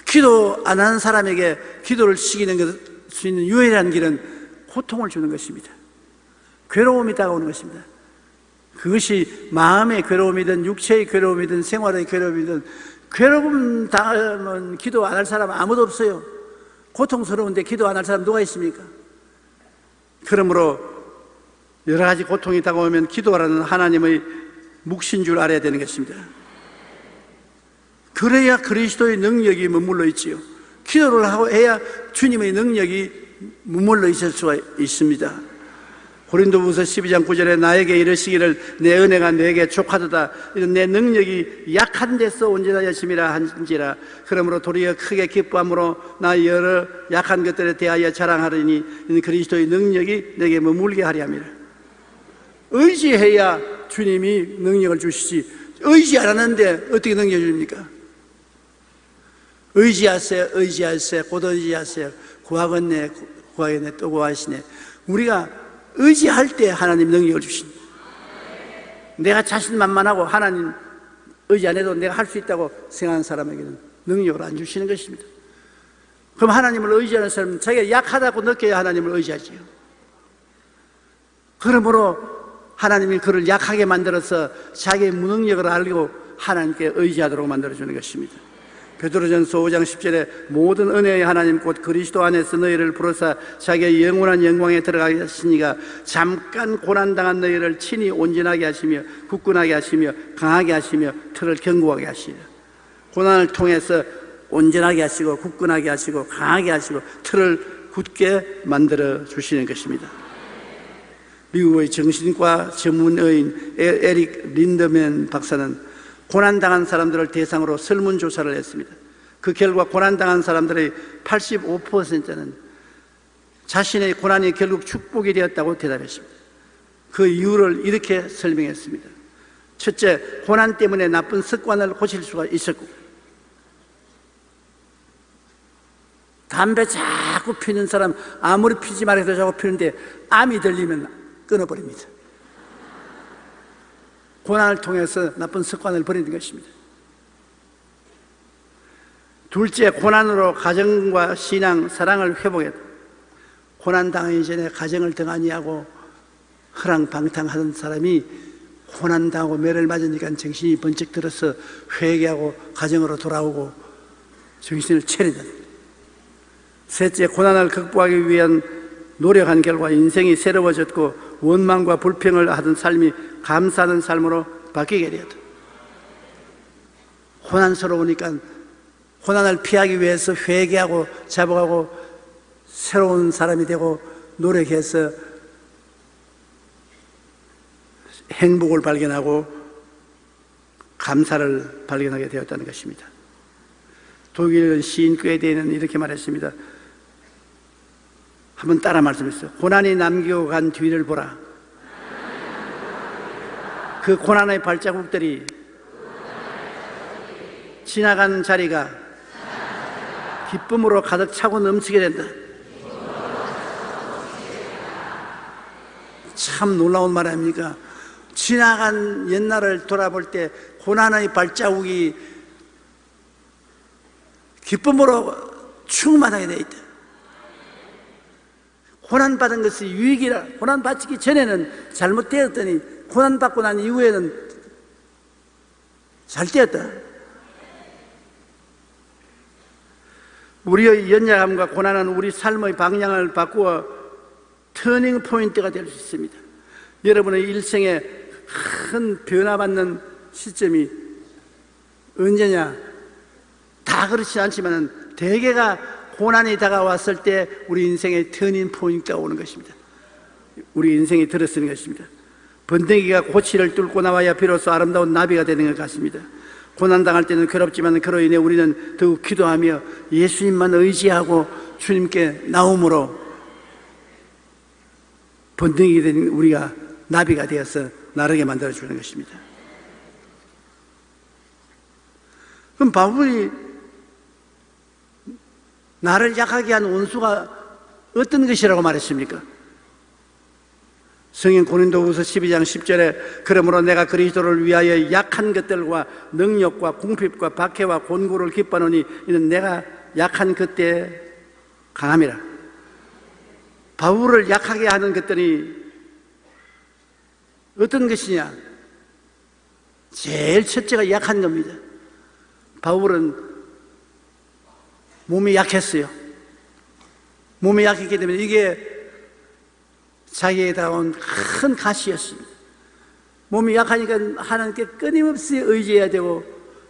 기도 안 하는 사람에게 기도를 시키는 수 있는 유일한 길은 고통을 주는 것입니다. 괴로움이 다가오는 것입니다. 그것이 마음의 괴로움이든 육체의 괴로움이든 생활의 괴로움이든 괴로움 당하면 기도 안 할 사람 아무도 없어요. 고통스러운데 기도 안 할 사람 누가 있습니까? 그러므로 여러 가지 고통이 다가오면 기도하라는 하나님의 묵신 줄 알아야 되는 것입니다. 그래야 그리스도의 능력이 머물러 있지요. 기도를 하고 해야 주님의 능력이 머물러 있을 수가 있습니다. 고린도후서 12장 9절에 나에게 이르시기를 내 은혜가 내게 족하도다. 이런 내 능력이 약한 데서 온전한 열심이라 한지라. 그러므로 도리어 크게 기뻐함으로 나 여러 약한 것들에 대하여 자랑하리니 그리스도의 능력이 내게 머물게 하리 함이라. 의지해야 주님이 능력을 주시지, 의지 안 하는데 어떻게 능력 줍니까? 의지하세요, 의지하세요, 곧 의지하세요. 구하겠네, 구하겠네, 또 구하시네. 우리가 의지할 때 하나님 능력을 주신다. 내가 자신만만하고 하나님 의지 안 해도 내가 할 수 있다고 생각하는 사람에게는 능력을 안 주시는 것입니다. 그럼 하나님을 의지하는 사람은 자기가 약하다고 느껴야 하나님을 의지하지요. 그러므로 하나님이 그를 약하게 만들어서 자기의 무능력을 알고 하나님께 의지하도록 만들어주는 것입니다. 베드로전서 5장 10절에 모든 은혜의 하나님 곧 그리스도 안에서 너희를 부르사 자기의 영원한 영광에 들어가게 하시니가 잠깐 고난당한 너희를 친히 온전하게 하시며 굳건하게 하시며 강하게 하시며 틀을 견고하게 하시리라. 고난을 통해서 온전하게 하시고 굳건하게 하시고 강하게 하시고 틀을 굳게 만들어 주시는 것입니다. 미국의 정신과 전문의인 에릭 린더맨 박사는 고난당한 사람들을 대상으로 설문조사를 했습니다. 그 결과 고난당한 사람들의 85%는 자신의 고난이 결국 축복이 되었다고 대답했습니다. 그 이유를 이렇게 설명했습니다. 첫째, 고난 때문에 나쁜 습관을 고칠 수가 있었고, 담배 자꾸 피는 사람 아무리 피지 말아도 자꾸 피는데 암이 들리면 끊어버립니다. 고난을 통해서 나쁜 습관을 버리는 것입니다. 둘째, 고난으로 가정과 신앙, 사랑을 회복했다. 고난당하기 전에 가정을 등한히 하고 허랑방탕하던 사람이 고난당하고 매를 맞으니까 정신이 번쩍 들어서 회개하고 가정으로 돌아오고 정신을 차린다. 셋째, 고난을 극복하기 위한 노력한 결과 인생이 새로워졌고 원망과 불평을 하던 삶이 감사하는 삶으로 바뀌게 되었다. 고난스러우니까 고난을 피하기 위해서 회개하고 자복하고 새로운 사람이 되고 노력해서 행복을 발견하고 감사를 발견하게 되었다는 것입니다. 독일 시인 꾀데는 이렇게 말했습니다. 한번 따라 말씀했어요. 고난이 남기고 간 뒤를 보라. 그 고난의 발자국들이 지나간 자리가 기쁨으로 가득 차고 넘치게 된다. 참 놀라운 말 아닙니까? 지나간 옛날을 돌아볼 때 고난의 발자국이 기쁨으로 충만하게 되어 있다. 고난받은 것이 유익이라. 고난받기 전에는 잘못되었더니 고난받고 난 이후에는 잘 되었다. 우리의 연약함과 고난은 우리 삶의 방향을 바꾸어 터닝 포인트가 될 수 있습니다. 여러분의 일생에 큰 변화받는 시점이 언제냐? 다 그렇지 않지만 대개가 고난이 다가왔을 때 우리 인생의 터닝 포인트가 오는 것입니다. 우리 인생이 들어서는 것입니다. 번데기가 고치를 뚫고 나와야 비로소 아름다운 나비가 되는 것 같습니다. 고난당할 때는 괴롭지만 그로 인해 우리는 더욱 기도하며 예수님만 의지하고 주님께 나옴으로 번데기 된 우리가 나비가 되어서 나르게 만들어주는 것입니다. 그럼 바울이 나를 약하게 한 원수가 어떤 것이라고 말했습니까? 성경 고린도후서 12장 10절에 그러므로 내가 그리스도를 위하여 약한 것들과 능력과 궁핍과 박해와 곤고를 기뻐하노니 이는 내가 약한 그때 강함이라. 바울을 약하게 하는 것들이 어떤 것이냐? 제일 첫째가 약한 겁니다. 바울은 몸이 약했어요. 몸이 약했기 때문에 이게 자기에 다가온 큰 가시였습니다. 몸이 약하니까 하나님께 끊임없이 의지해야 되고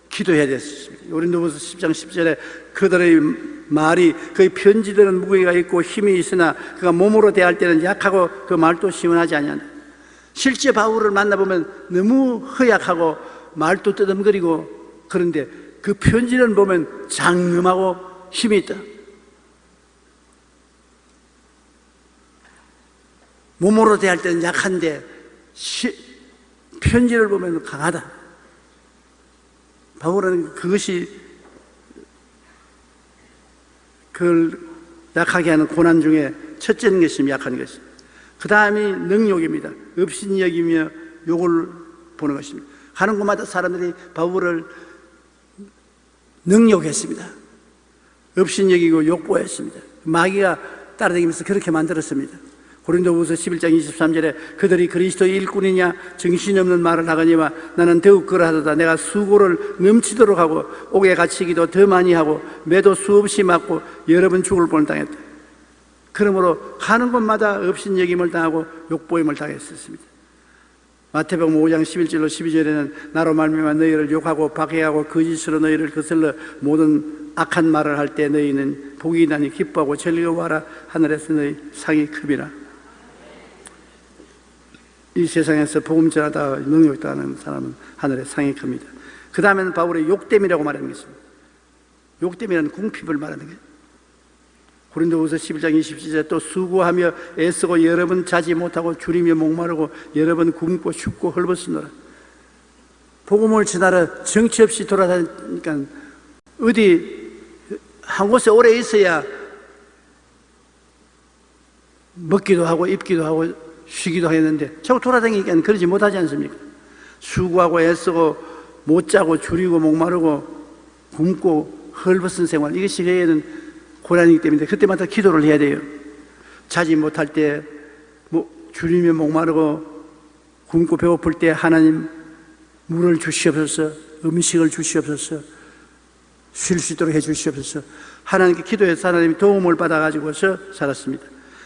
기도해야 됐습니다. 고린도후서 10장 10절에 그들의 말이 그의 편지들은 무게가 있고 힘이 있으나 그가 몸으로 대할 때는 약하고 그 말도 시원하지 아니한다. 실제 바울을 만나보면 너무 허약하고 말도 뜨듬거리고 그런데 그 편지를 보면 장엄하고 힘이 있다. 몸으로 대할 때는 약한데 편지를 보면 강하다. 바울은 그것이 그걸 약하게 하는 고난 중에 첫째는 것이 약한 것입니다. 그 다음이 능욕입니다. 업신여기며 욕을 보는 것입니다. 가는 곳마다 사람들이 바울을 능욕했습니다. 업신여기고 욕보했습니다. 마귀가 따라다니면서 그렇게 만들었습니다. 고린도후서 11장 23절에 그들이 그리스도의 일꾼이냐 정신이 없는 말을 하거니와 나는 더욱 그러하도다. 내가 수고를 넘치도록 하고 옥에 갇히기도 더 많이 하고 매도 수없이 맞고 여러 번 죽을 뻔을 당했다. 그러므로 가는 곳마다 업신여김을 당하고 욕보임을 당했었습니다. 마태복음 5장 11절로 12절에는 나로 말미암아 너희를 욕하고 박해하고 거짓으로 너희를 거슬러 모든 악한 말을 할 때 너희는 복이 나니 기뻐하고 즐거워하라. 하늘에서 너희 상이 큼이라. 이 세상에서 복음 전하다 능력당하는 사람은 하늘의 상이 큽니다. 그 다음에는 바울의 욕됨이라고 말하는 것입니다. 욕됨이라는 궁핍을 말하는 거예요. 고린도후서 11장 27절에 또 수고하며 애쓰고 여러 번 자지 못하고 줄이며 목마르고 여러 번 굶고 춥고 헐벗으노라. 복음을 전하러 정치 없이 돌아다니니까 어디 한 곳에 오래 있어야 먹기도 하고 입기도 하고 쉬기도 하겠는데 자꾸 돌아다니니까 그러지 못하지 않습니까? 수고하고 애쓰고 못 자고 줄이고 목마르고 굶고 헐벗은 생활, 이것이 저에게는 고난이기 때문에 그때마다 기도를 해야 돼요. 자지 못할 때 줄이며 목마르고 굶고 배고플 때 하나님 물을 주시옵소서, 음식을 주시옵소서, 쉴 수 있도록 해 주시옵소서. 하나님께 기도해서 하나님이 도움을 받아가지고서 살았습니다.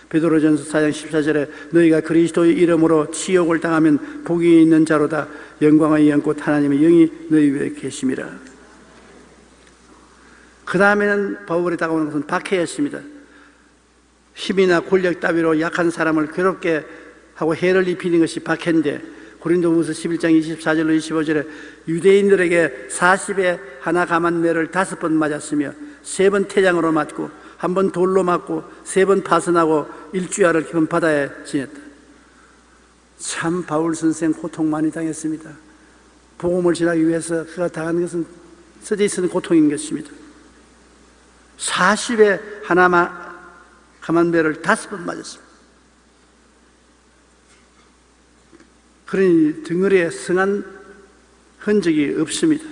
베드로전서 4장 14절에 너희가 그리스도의 이름으로 치욕을 당하면 복이 있는 자로다. 영광의 영꽃 하나님의 영이 너희 위에 계심이라. 그 다음에는 바울이 다가오는 것은 박해였습니다. 힘이나 권력 따위로 약한 사람을 괴롭게 하고 해를 입히는 것이 박해인데 고린도후서 11장 24절로 25절에 유대인들에게 40에 하나 감한 매를 5번 맞았으며 3번 태장으로 맞고 1번 돌로 맞고 3번 파선하고 일주야를 깊은 바다에 지냈다. 참 바울 선생 고통 많이 당했습니다. 복음을 전하기 위해서 그가 당한 것은 쓰디쓰는 고통인 것입니다. 40에 하나만 감한 배를 5번 맞았습니다. 그러니 등허리에 성한 흔적이 없습니다.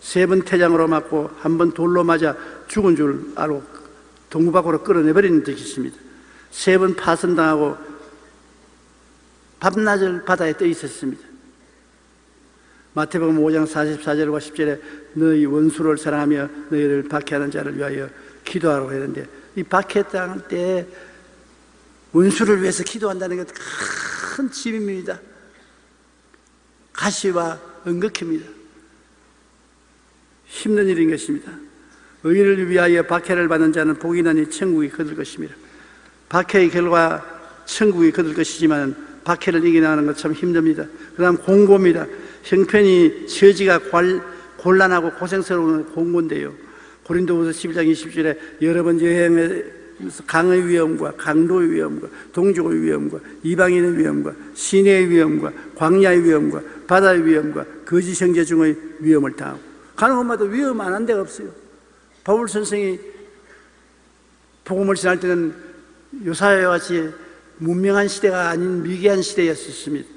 3번 태장으로 맞고 1번 돌로 맞아 죽은 줄 알고 동구 밖으로 끌어내버리는 듯이 있습니다. 3번 파선당하고 밤낮을 바다에 떠 있었습니다. 마태복음 5장 44절과 10절에 너희 원수를 사랑하며 너희를 박해하는 자를 위하여 기도하라고 했는데 이 박해당할 때 원수를 위해서 기도한다는 것 큰 짐입니다. 가시와 은극입니다. 힘든 일인 것입니다. 의를 위하여 박해를 받는 자는 복이 나니 천국이 거둘 것입니다. 박해의 결과 천국이 거둘 것이지만 박해를 이겨나가는 것 참 힘듭니다. 그 다음 공고입니다. 형편이 처지가 곤란하고 고생스러운 공고인데요. 고린도후서 11장 20절에 여러 번 여행하면서 강의 위험과 강도의 위험과 동족의 위험과 이방인의 위험과 시내의 위험과 광야의 위험과 바다의 위험과 거짓 형제 중의 위험을 당하고 가는 곳마다 위험 안 한 데가 없어요. 바울 선생이 복음을 전할 때는 요사야와 같이 문명한 시대가 아닌 미개한 시대였습니다.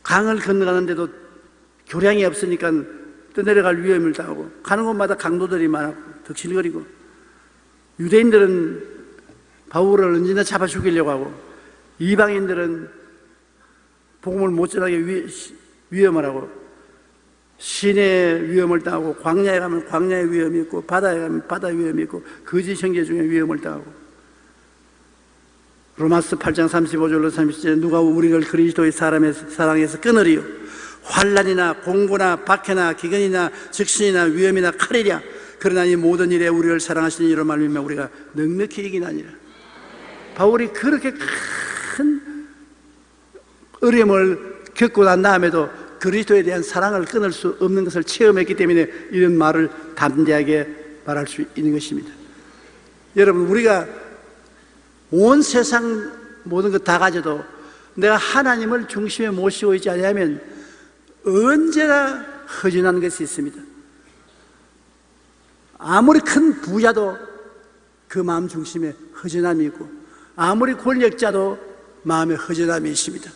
강을 건너가는데도 교량이 없으니까 떠내려갈 위험을 당하고 가는 곳마다 강도들이 많았고 덕실거리고 유대인들은 바울을 언제나 잡아 죽이려고 하고 이방인들은 복음을 못 전하게 위험을 하고 시내의 위험을 당하고 광야에 가면 광야의 위험이 있고 바다에 가면 바다의 위험이 있고 거짓 형제 중에 위험을 당하고 로마서 8장 35절로 30절에 누가 우리를 그리스도의 사랑에서 끊으리요 환난이나 공고나 박해나 기근이나 적신이나 위험이나 칼이랴 그러나 이 모든 일에 우리를 사랑하시는 이로 말미암아 우리가 넉넉히 이기나니라. 바울이 그렇게 큰 어려움을 겪고 난 다음에도 그리스도에 대한 사랑을 끊을 수 없는 것을 체험했기 때문에 이런 말을 담대하게 말할 수 있는 것입니다. 여러분, 우리가 온 세상 모든 것 다 가져도 내가 하나님을 중심에 모시고 있지 않으면 언제나 허전한 것이 있습니다. 아무리 큰 부자도 그 마음 중심에 허전함이 있고, 아무리 권력자도 마음에 허전함이 있습니다.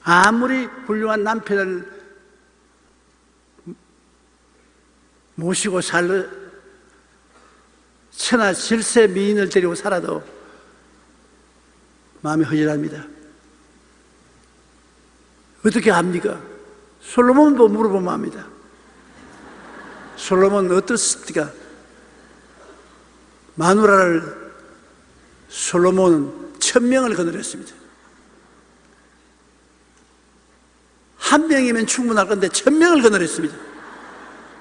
아무리 훌륭한 남편을 모시고 천하 질세 미인을 데리고 살아도 마음이 허전합니다. 어떻게 합니까? 솔로몬도 물어보면 합니다. 솔로몬 어떻습니까? 마누라를 솔로몬은 1000명을 거느렸습니다. 한 명이면 충분할 건데 1000명을 거느렸습니다.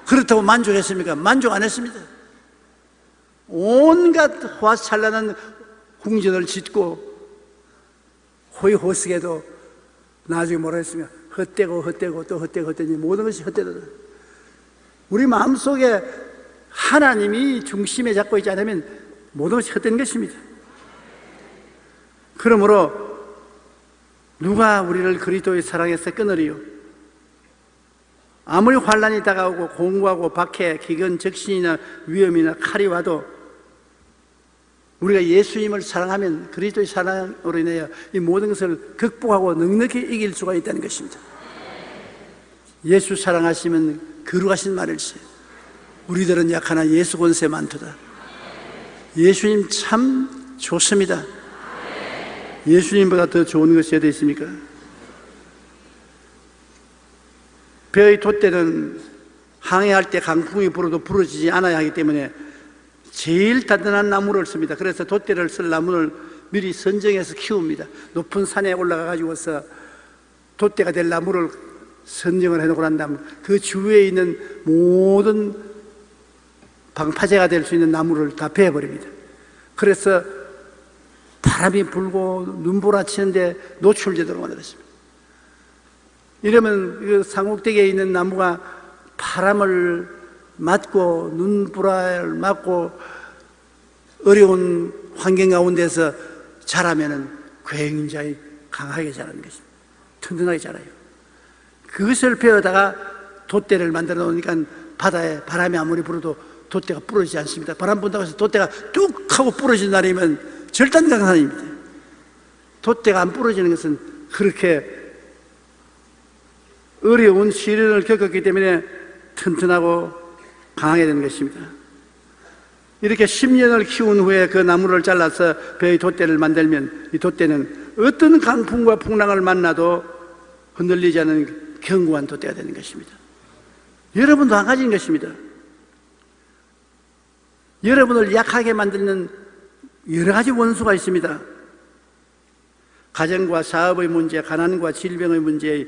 그렇다고 만족했습니까? 만족 안 했습니다. 온갖 화살나는 궁전을 짓고 호의호식에도 나중에 뭐라 했습니까? 헛되고 또 헛되니 모든 것이 헛되다. 우리 마음속에 하나님이 중심에 잡고 있지 않으면 모든 것이 헛된 것입니다. 그러므로 누가 우리를 그리스도의 사랑에서 끊으리요? 아무리 환난이 다가오고 공고하고 박해, 기근, 적신이나 위험이나 칼이 와도 우리가 예수님을 사랑하면 그리스도의 사랑으로 인하여 이 모든 것을 극복하고 넉넉히 이길 수가 있다는 것입니다. 예수 사랑하시면 거룩하신 말일세. 우리들은 약하나 예수 권세 많도다. 예수님 참 좋습니다. 예수님보다 더 좋은 것이 어디 있습니까? 배의 돛대는 항해할 때 강풍이 불어도 부러지지 않아야 하기 때문에 제일 단단한 나무를 씁니다. 그래서 돛대를 쓸 나무를 미리 선정해서 키웁니다. 높은 산에 올라가 가지고서 돛대가 될 나무를 선정을 해놓고 난 다음 그 주위에 있는 모든 방파제가 될 수 있는 나무를 다 베어버립니다. 그래서 바람이 불고 눈보라치는데 노출되도록 만들었습니다. 이러면 그 상옥대기에 있는 나무가 바람을 맞고 눈보라를 맞고 어려운 환경 가운데서 자라면은 굉장히 강하게 자라는 것입니다. 튼튼하게 자라요. 그것을 베어다가 돛대를 만들어 놓으니까 바다에 바람이 아무리 불어도 돛대가 부러지지 않습니다. 바람 분다고 해서 돛대가 뚝 하고 부러진 날이면 절단강산입니다. 돛대가 안 부러지는 것은 그렇게 어려운 시련을 겪었기 때문에 튼튼하고 강하게 되는 것입니다. 이렇게 10년을 키운 후에 그 나무를 잘라서 배의 돛대를 만들면 이 돛대는 어떤 강풍과 풍랑을 만나도 흔들리지 않는 견고한 돛대가 되는 것입니다. 여러분도 한 가지인 것입니다. 여러분을 약하게 만드는 여러 가지 원수가 있습니다. 가정과 사업의 문제, 가난과 질병의 문제,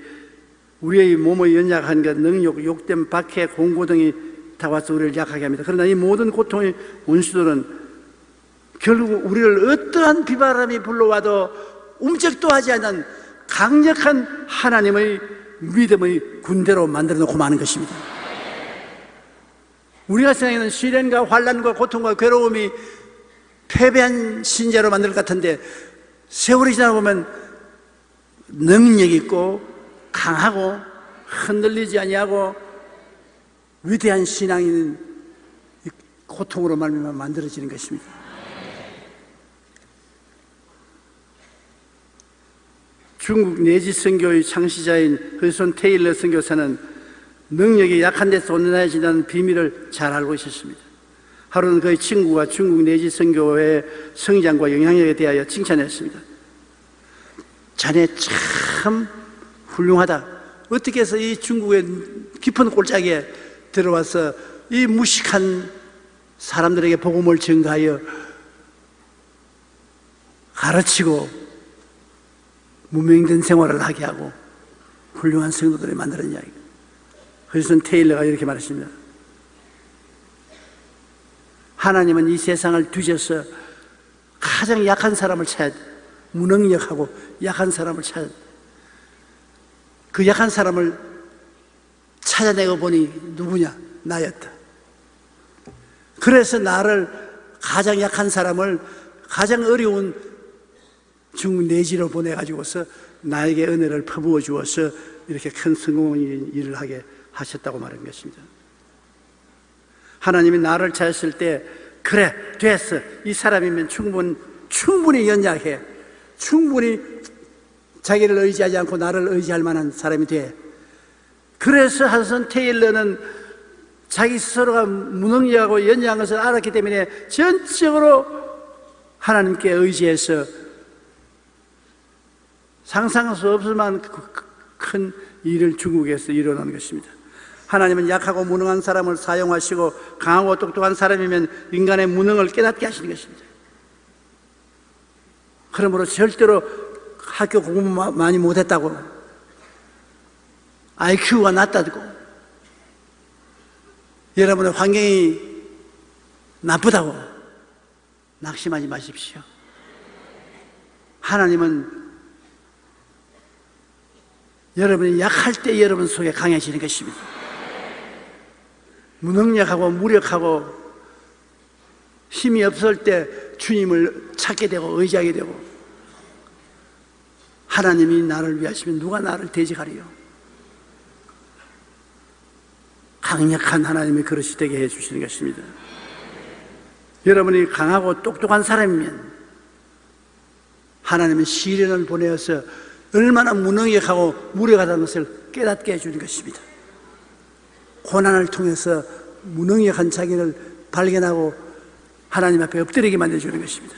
우리의 몸의 연약한 것, 능욕, 욕됨, 박해, 공고 등이 다 와서 우리를 약하게 합니다. 그러나 이 모든 고통의 원수들은 결국 우리를 어떠한 비바람이 불러와도 움직도 하지 않는 강력한 하나님의 믿음의 군대로 만들어 놓고 마는 것입니다. 우리가 생각하는 시련과 환난과 고통과 괴로움이 패배한 신자로 만들 것 같은데 세월이 지나고 보면 능력 있고 강하고 흔들리지 아니하고 위대한 신앙이 고통으로 말미암아 만들어지는 것입니다. 중국 내지 선교의 창시자인 허슨 테일러 선교사는 능력이 약한 데서 온전해진다는 비밀을 잘 알고 있었습니다. 하루는 그의 친구가 중국 내지 선교의 성장과 영향력에 대하여 칭찬했습니다. 자네 참 훌륭하다. 어떻게 해서 이 중국의 깊은 골짜기에 들어와서 이 무식한 사람들에게 복음을 전가하여 가르치고 문명된 생활을 하게 하고 훌륭한 성도들을 만들었냐. 허슨 테일러가 이렇게 말했습니다. 하나님은 이 세상을 뒤져서 가장 약한 사람을 찾아, 무능력하고 약한 사람을 찾아, 그 약한 사람을 찾아내고 보니 누구냐? 나였다. 그래서 나를 가장 약한 사람을 가장 어려운 중국 내지로 보내가지고서 나에게 은혜를 퍼부어 주어서 이렇게 큰 성공의 일을 하게 하셨다고 말한 것입니다. 하나님이 나를 찾았을 때 그래 됐어, 이 사람이면 충분히 연약해, 충분히 자기를 의지하지 않고 나를 의지할 만한 사람이 돼. 그래서 하드슨 테일러는 자기 스스로가 무능력하고 연약한 것을 알았기 때문에 전적으로 하나님께 의지해서 상상할 수 없을 만한 큰 일을 중국에서 일어난 것입니다. 하나님은 약하고 무능한 사람을 사용하시고 강하고 똑똑한 사람이면 인간의 무능을 깨닫게 하시는 것입니다. 그러므로 절대로 학교 공부 많이 못했다고, IQ가 낮다고, 여러분의 환경이 나쁘다고 낙심하지 마십시오. 하나님은 여러분이 약할 때 여러분 속에 강해지는 것입니다. 무능력하고 무력하고 힘이 없을 때 주님을 찾게 되고 의지하게 되고, 하나님이 나를 위하시면 누가 나를 대적하리요? 강력한 하나님의 그릇이 되게 해주시는 것입니다. 여러분이 강하고 똑똑한 사람이면 하나님은 시련을 보내어서 얼마나 무능력하고 무력하다는 것을 깨닫게 해주는 것입니다. 고난을 통해서 무능력한 자기를 발견하고 하나님 앞에 엎드리게 만들어주는 것입니다.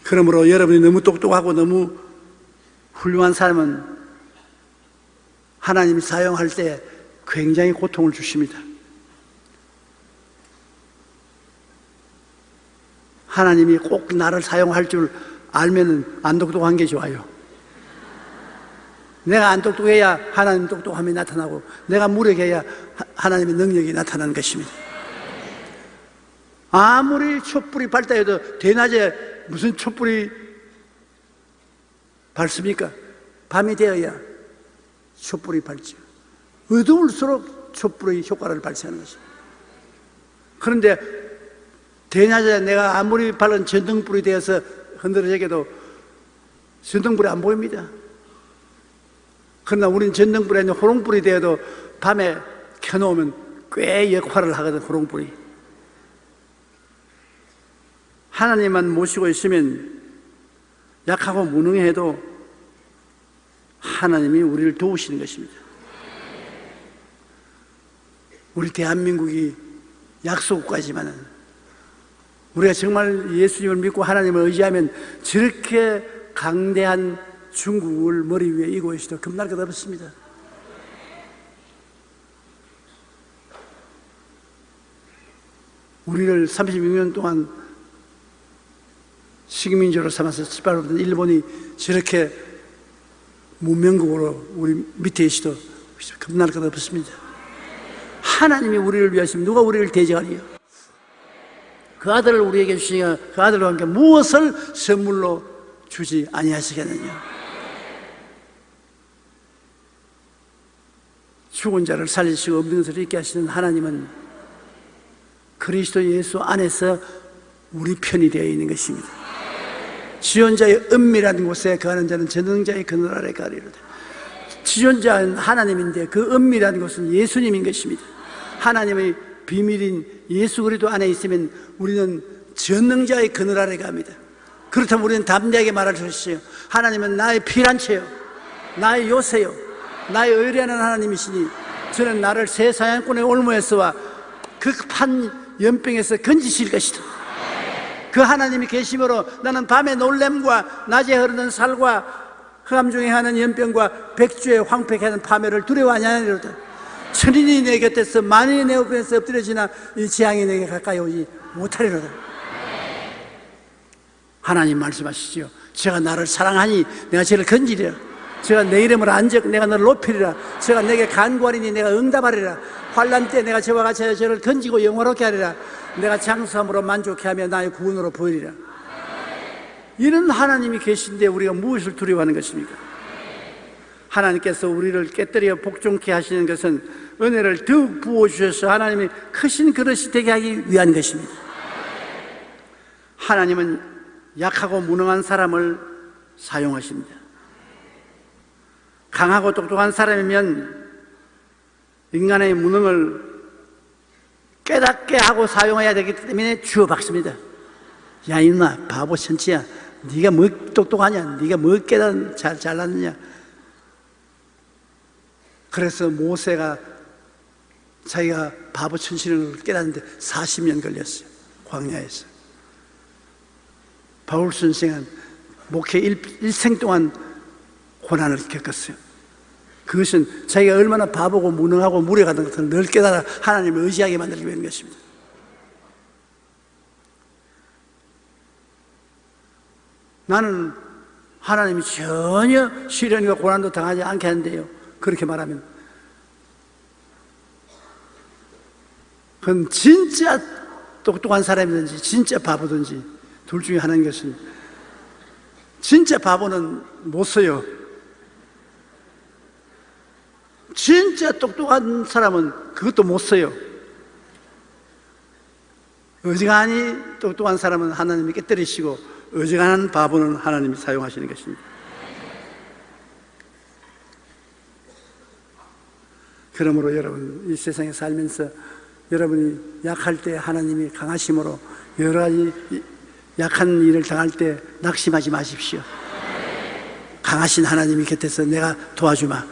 그러므로 여러분이 너무 똑똑하고 너무 훌륭한 사람은 하나님이 사용할 때 굉장히 고통을 주십니다. 하나님이 꼭 나를 사용할 줄 알면 안 똑똑한 게 좋아요. 내가 안 똑똑해야 하나님 똑똑함이 나타나고, 내가 무력해야 하나님의 능력이 나타나는 것입니다. 아무리 촛불이 밝다 해도 대낮에 무슨 촛불이 밝습니까? 밤이 되어야 촛불이 밝죠. 어두울수록 촛불의 효과를 발생하는 것입니다. 그런데 대낮에 내가 아무리 밝은 전등불이 되어서 흔들어져도 전등불이 안 보입니다. 그러나 우리는 전등불이 아니라 호롱불이 되어도 밤에 켜놓으면 꽤 역할을 하거든, 호롱불이. 하나님만 모시고 있으면 약하고 무능해도 하나님이 우리를 도우시는 것입니다. 우리 대한민국이 약소국가지만은 우리가 정말 예수님을 믿고 하나님을 의지하면 저렇게 강대한 중국을 머리 위에 이고 있어도 겁날 것 없습니다. 우리를 36년 동안 식민지로 삼아서 짓밟았던 일본이 저렇게 문명국으로 우리 밑에 있어도 겁날 것 없습니다. 하나님이 우리를 위하시면 누가 우리를 대적하리요? 그 아들을 우리에게 주시니까 그 아들과 함께 무엇을 선물로 주지 아니하시겠느냐? 죽은 자를 살리시고 없는 것을 있게 하시는 하나님은 그리스도 예수 안에서 우리 편이 되어 있는 것입니다. 지존자의 은밀한 곳에 거하는 자는 전능자의 그늘 아래 가리로다. 지존자는 하나님인데 그 은밀한 곳은 예수님인 것입니다. 하나님의 비밀인 예수 그리스도 안에 있으면 우리는 전능자의 그늘 아래 갑니다. 그렇다면 우리는 담대하게 말할 수 있어요. 하나님은 나의 피난처요, 나의 요새요, 나의 의뢰하는 하나님이시니 저는 나를 새 사냥꾼의 올무에서와 극한 연병에서 건지실 것이다. 그 하나님이 계심으로 나는 밤의 놀램과 낮에 흐르는 살과 흑암 중에 하는 연병과 백주의 황폐케 하는 파멸을 두려워하지 아니하리로다. 천인이 내 곁에서 만인이 내 옆에서 엎드려지나 이 재앙이 내게 가까이 오지 못하리로다. 하나님 말씀하시죠. 제가 나를 사랑하니 내가 저를 건지리라. 제가 내 이름을 안적 내가 너를 높이리라. 제가 내게 간구하리니 내가 응답하리라. 환난 때 내가 저와 같이 저를 건지고 영화롭게 하리라. 내가 장수함으로 만족해 하며 나의 구원으로 보이리라. 이런 하나님이 계신데 우리가 무엇을 두려워하는 것입니까? 하나님께서 우리를 깨뜨려 복종케 하시는 것은 은혜를 더욱 부어주셔서 하나님이 크신 그릇이 되게 하기 위한 것입니다. 하나님은 약하고 무능한 사람을 사용하십니다. 강하고 똑똑한 사람이면 인간의 무능을 깨닫게 하고 사용해야 되기 때문에 주어박습니다. 야 이놈아 바보 천치야, 네가 뭐 똑똑하냐, 네가 뭐 잘났느냐. 그래서 모세가 자기가 바보 천치를 깨닫는데 40년 걸렸어요. 광야에서. 바울 선생은 목회 일생 동안 고난을 겪었어요. 그것은 자기가 얼마나 바보고 무능하고 무례하던 것을 늘 깨달아 하나님을 의지하게 만들기 위한 것입니다. 나는 하나님이 전혀 시련과 고난도 당하지 않게 하는데요, 그렇게 말하면 그건 진짜 똑똑한 사람이든지 진짜 바보든지 둘 중에 하나인 것은, 진짜 바보는 못 써요. 진짜 똑똑한 사람은 그것도 못 써요. 어지간히 똑똑한 사람은 하나님이 깨뜨리시고 어지간한 바보는 하나님이 사용하시는 것입니다. 그러므로 여러분, 이 세상에 살면서 여러분이 약할 때 하나님이 강하심으로 여러 가지 약한 일을 당할 때 낙심하지 마십시오. 강하신 하나님이 곁에서 내가 도와주마,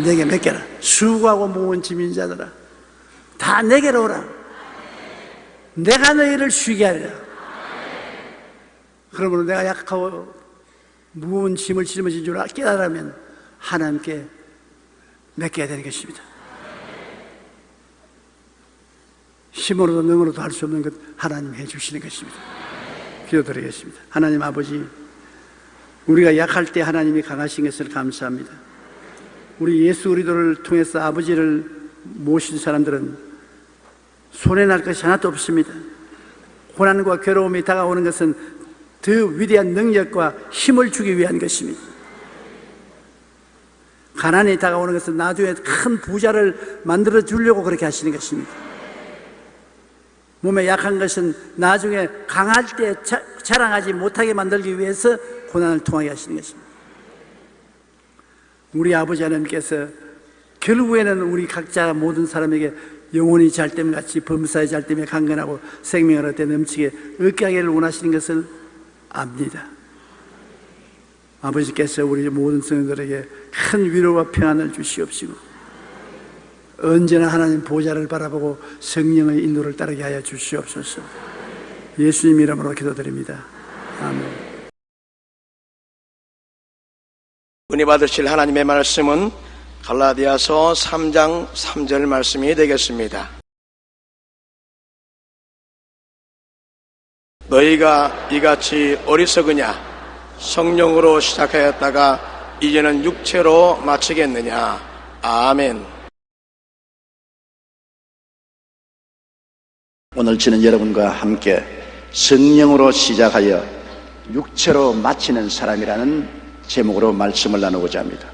내게 맡겨라. 수고하고 무거운 짐진 자들아 다 내게로 오라. 내가 너희를 쉬게 하리라. 그러므로 내가 약하고 무거운 짐을 짊어진 줄 깨달으면 하나님께 맡겨야 되는 것입니다. 힘으로도 능으로도 할 수 없는 것 하나님이 해주시는 것입니다. 기도드리겠습니다. 하나님 아버지, 우리가 약할 때 하나님이 강하신 것을 감사합니다. 우리 예수 그리스도를 통해서 아버지를 모신 사람들은 손해날 것이 하나도 없습니다. 고난과 괴로움이 다가오는 것은 더 위대한 능력과 힘을 주기 위한 것입니다. 가난이 다가오는 것은 나중에 큰 부자를 만들어 주려고 그렇게 하시는 것입니다. 몸에 약한 것은 나중에 강할 때 자랑하지 못하게 만들기 위해서 고난을 통하게 하시는 것입니다. 우리 아버지 하나님께서 결국에는 우리 각자 모든 사람에게 영혼이 잘됨같이 범사의 잘됨에 강건하고 생명을 얻되 넘치게 얻게 하기를 원하시는 것을 압니다. 아버지께서 우리 모든 성도들에게 큰 위로와 평안을 주시옵시고 언제나 하나님 보좌를 바라보고 성령의 인도를 따르게 하여 주시옵소서. 예수님 이름으로 기도드립니다. 아멘. 은혜 받으실 하나님의 말씀은 갈라디아서 3장 3절 말씀이 되겠습니다. 너희가 이같이 어리석으냐? 성령으로 시작하였다가 이제는 육체로 마치겠느냐? 아멘. 오늘 저는 여러분과 함께 성령으로 시작하여 육체로 마치는 사람이라는 제목으로 말씀을 나누고자 합니다.